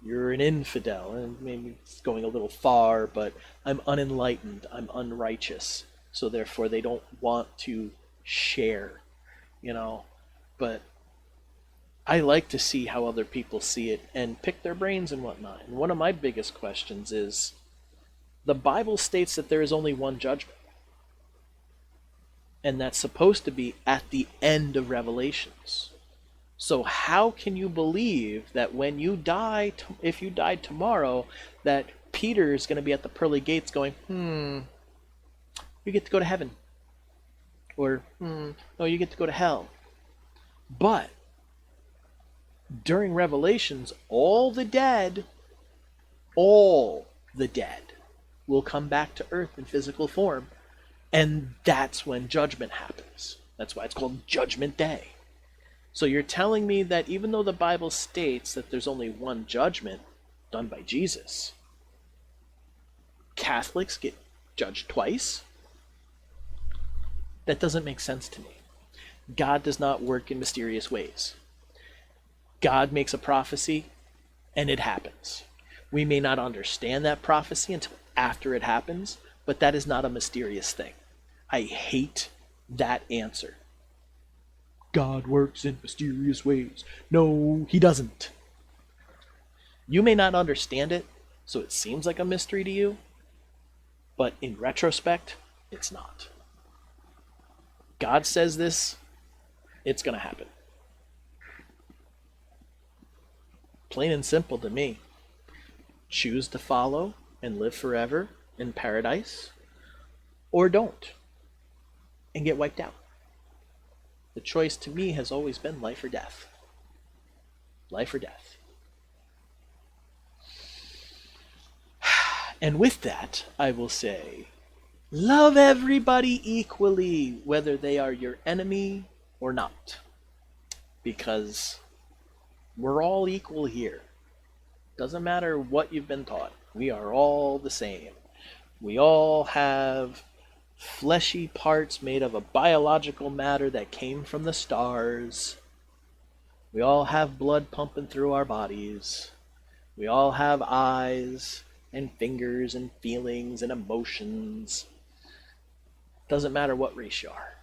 an infidel, and maybe it's going a little far, but I'm unenlightened, I'm unrighteous, so therefore they don't want to share, you know. But I like to see how other people see it and pick their brains and whatnot. And one of my biggest questions is, the Bible states that there is only one judgment. And that's supposed to be at the end of Revelations. So how can you believe that when you die, if you died tomorrow, that Peter is going to be at the pearly gates going, you get to go to heaven. Or, no, you get to go to hell. But during Revelations, all the dead will come back to earth in physical form. And that's when judgment happens. That's why it's called Judgment Day. So you're telling me that even though the Bible states that there's only one judgment done by Jesus, Catholics get judged twice? That doesn't make sense to me. God does not work in mysterious ways. God makes a prophecy, and it happens. We may not understand that prophecy until after it happens, but that is not a mysterious thing. I hate that answer. God works in mysterious ways. No, he doesn't. You may not understand it, so it seems like a mystery to you, but in retrospect, it's not. God says this, it's going to happen. Plain and simple to me. Choose to follow and live forever in paradise, or don't, and get wiped out. The choice to me has always been life or death. Life or death. And with that, I will say, love everybody equally, whether they are your enemy or not. Because we're all equal here. Doesn't matter what you've been taught. We are all the same. We all have fleshy parts made of a biological matter that came from the stars. We all have blood pumping through our bodies. We all have eyes and fingers and feelings and emotions. Doesn't matter what race you are.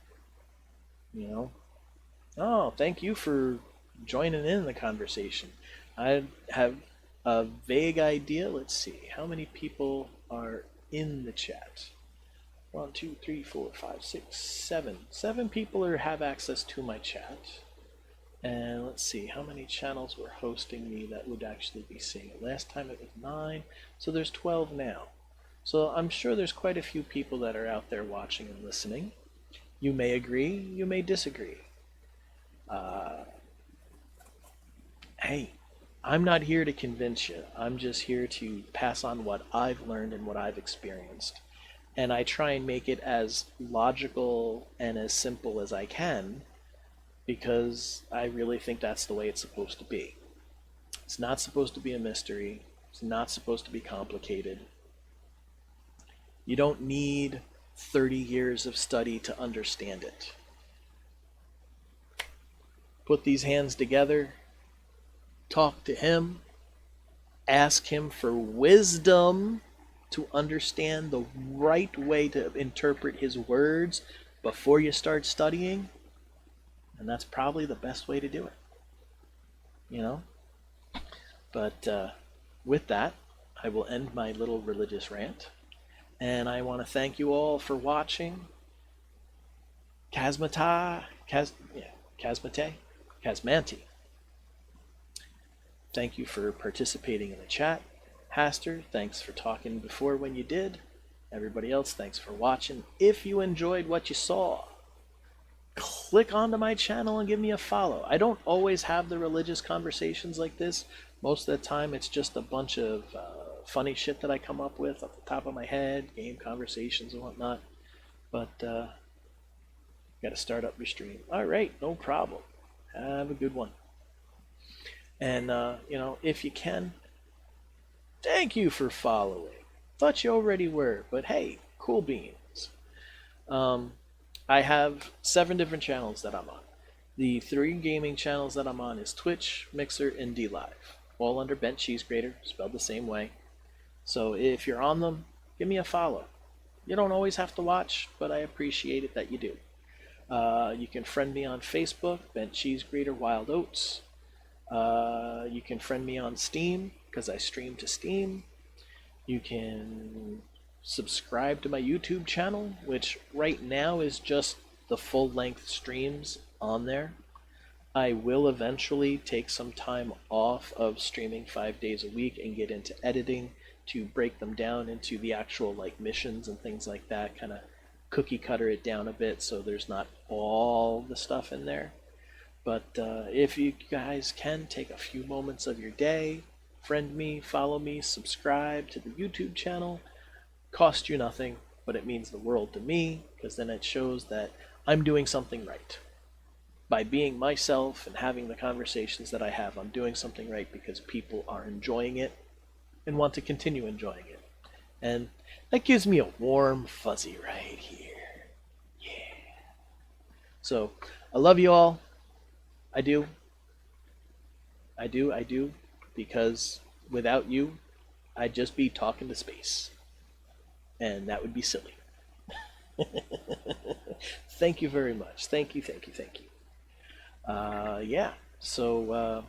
You know? Oh, thank you for joining in the conversation. I have a vague idea. Let's see. How many people are in the chat? 1, 2, 3, 4, 5, 6, 7. 7 people have access to my chat. And let's see, how many channels were hosting me that would actually be seeing it? Last time it was 9, so there's 12 now. So I'm sure there's quite a few people that are out there watching and listening. You may agree, you may disagree. Hey, I'm not here to convince you. I'm just here to pass on what I've learned and what I've experienced. And I try and make it as logical and as simple as I can, because I really think that's the way it's supposed to be. It's not supposed to be a mystery. It's not supposed to be complicated. You don't need 30 years of study to understand it. Put these hands together, talk to him, ask him for wisdom to understand the right way to interpret his words before you start studying, and that's probably the best way to do it. You know? But with that, I will end my little religious rant, and I want to thank you all for watching. Kazmate. Thank you for participating in the chat. Haster, thanks for talking before when you did. Everybody else, thanks for watching. If you enjoyed what you saw, click onto my channel and give me a follow. I don't always have the religious conversations like this. Most of the time it's just a bunch of funny shit that I come up with off the top of my head, game conversations and whatnot. But gotta start up your stream. Alright, no problem. Have a good one. And you know, if you can, thank you for following. Thought you already were, but hey, cool beans. I have 7 different channels that I'm on. The 3 gaming channels that I'm on is Twitch, Mixer, and DLive. All under Bent Cheese Grater, spelled the same way. So if you're on them, give me a follow. You don't always have to watch, but I appreciate it that you do. You can friend me on Facebook, Bent Cheese Grater Wild Oats. You can friend me on Steam, because I stream to Steam. You can subscribe to my YouTube channel, which right now is just the full-length streams on there. I will eventually take some time off of streaming 5 days a week and get into editing to break them down into the actual like missions and things like that, kind of cookie cutter it down a bit so there's not all the stuff in there. But if you guys can take a few moments of your day, friend me, follow me, subscribe to the YouTube channel. Cost you nothing, but it means the world to me, because then it shows that I'm doing something right. By being myself and having the conversations that I have, I'm doing something right because people are enjoying it and want to continue enjoying it. And that gives me a warm fuzzy right here. Yeah. So, I love you all. I do, because without you, I'd just be talking to space. And that would be silly. Thank you very much. Thank you. Yeah, so,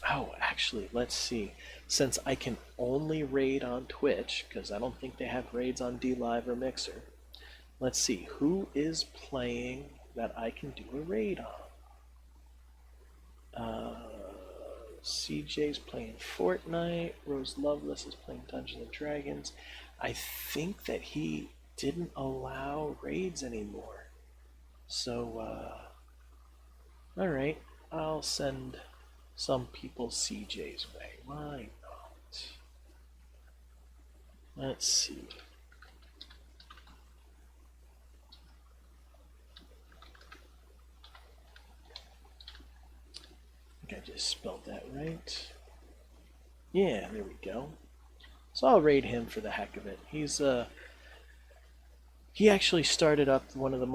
oh, actually, let's see. Since I can only raid on Twitch, because I don't think they have raids on DLive or Mixer, let's see, who is playing that I can do a raid on? CJ's playing Fortnite. Rose Loveless is playing Dungeons and Dragons. I think that he didn't allow raids anymore. So, alright, I'll send some people CJ's way. Why not? Let's see. I think I just spelled that right. Yeah, there we go. So I'll raid him for the heck of it. He actually started up one of the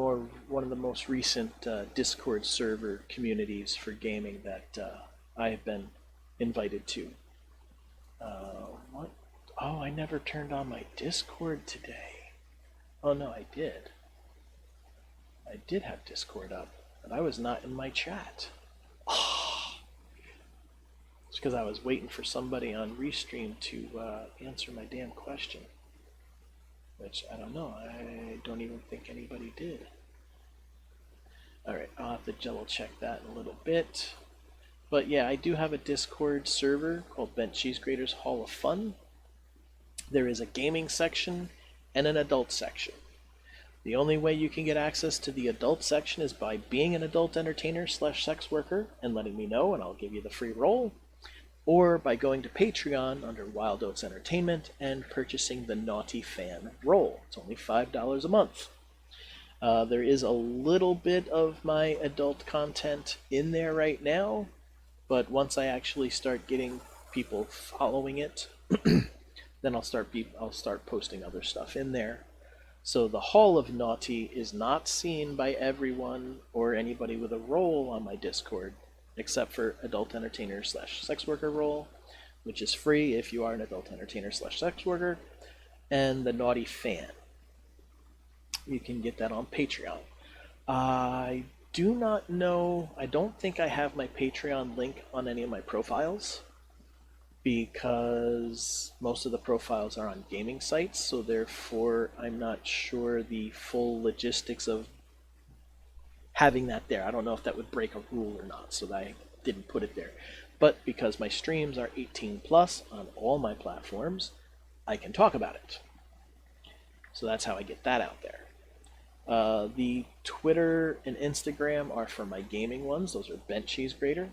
most recent Discord server communities for gaming that I have been invited to. What? Oh, I never turned on my Discord today. Oh no, I did. I did have Discord up, but I was not in my chat. It's because I was waiting for somebody on Restream to answer my damn question. Which, I don't know, I don't even think anybody did. Alright, I'll have to double check that in a little bit. But yeah, I do have a Discord server called Bent Cheese Grater's Hall of Fun. There is a gaming section and an adult section. The only way you can get access to the adult section is by being an adult entertainer / sex worker and letting me know, and I'll give you the free roll. Or by going to Patreon under Wild Oats Entertainment and purchasing the Naughty Fan roll. It's only $5 a month. There is a little bit of my adult content in there right now, but once I actually start getting people following it, then I'll start posting other stuff in there. So the Hall of Naughty is not seen by everyone or anybody with a role on my Discord, except for adult entertainer / sex worker role, which is free if you are an adult entertainer / sex worker, and the Naughty Fan. You can get that on Patreon. I do not know, I don't think I have my Patreon link on any of my profiles, because most of the profiles are on gaming sites, so therefore I'm not sure the full logistics of having that there. I don't know if that would break a rule or not, so that I didn't put it there. But because my streams are 18 plus on all my platforms, I can talk about it. So that's how I get that out there. The Twitter and Instagram are for my gaming ones. Those are Bent Cheese Grater.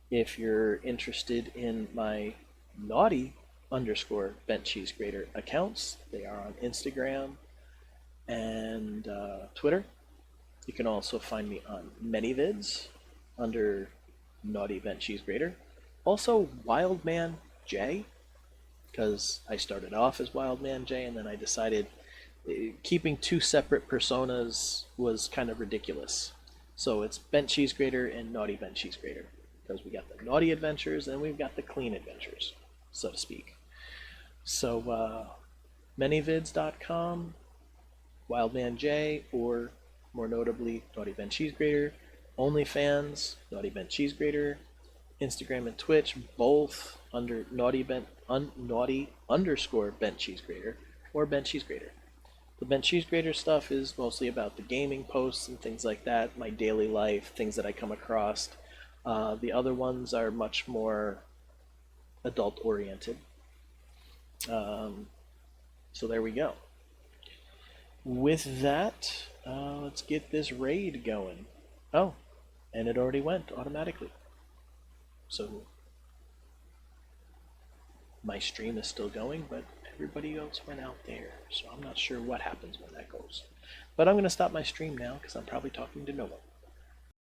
If you're interested in my naughty _ Bent Cheese Grater accounts, they are on Instagram and Twitter. You can also find me on ManyVids under Naughty Bent Cheese Grater. Also Wildman J, because I started off as Wildman J and then I decided keeping two separate personas was kind of ridiculous. So it's Bent Cheese Grater and Naughty Bent Cheese Grater, because we got the naughty adventures and we've got the clean adventures, so to speak. So manyvids.com, Wildman J, or more notably Naughty Bent Cheese Grater. OnlyFans, Naughty Bent Cheese Grater. Instagram and Twitch, both under naughty _ Bent Cheese Grater or Bent Cheese Grater. The Bent Cheese Grater stuff is mostly about the gaming posts and things like that, my daily life, things that I come across. The other ones are much more adult oriented. So there we go. With that, let's get this raid going. Oh, and it already went automatically. So my stream is still going, but everybody else went out there. So I'm not sure what happens when that goes. But I'm going to stop my stream now because I'm probably talking to no one.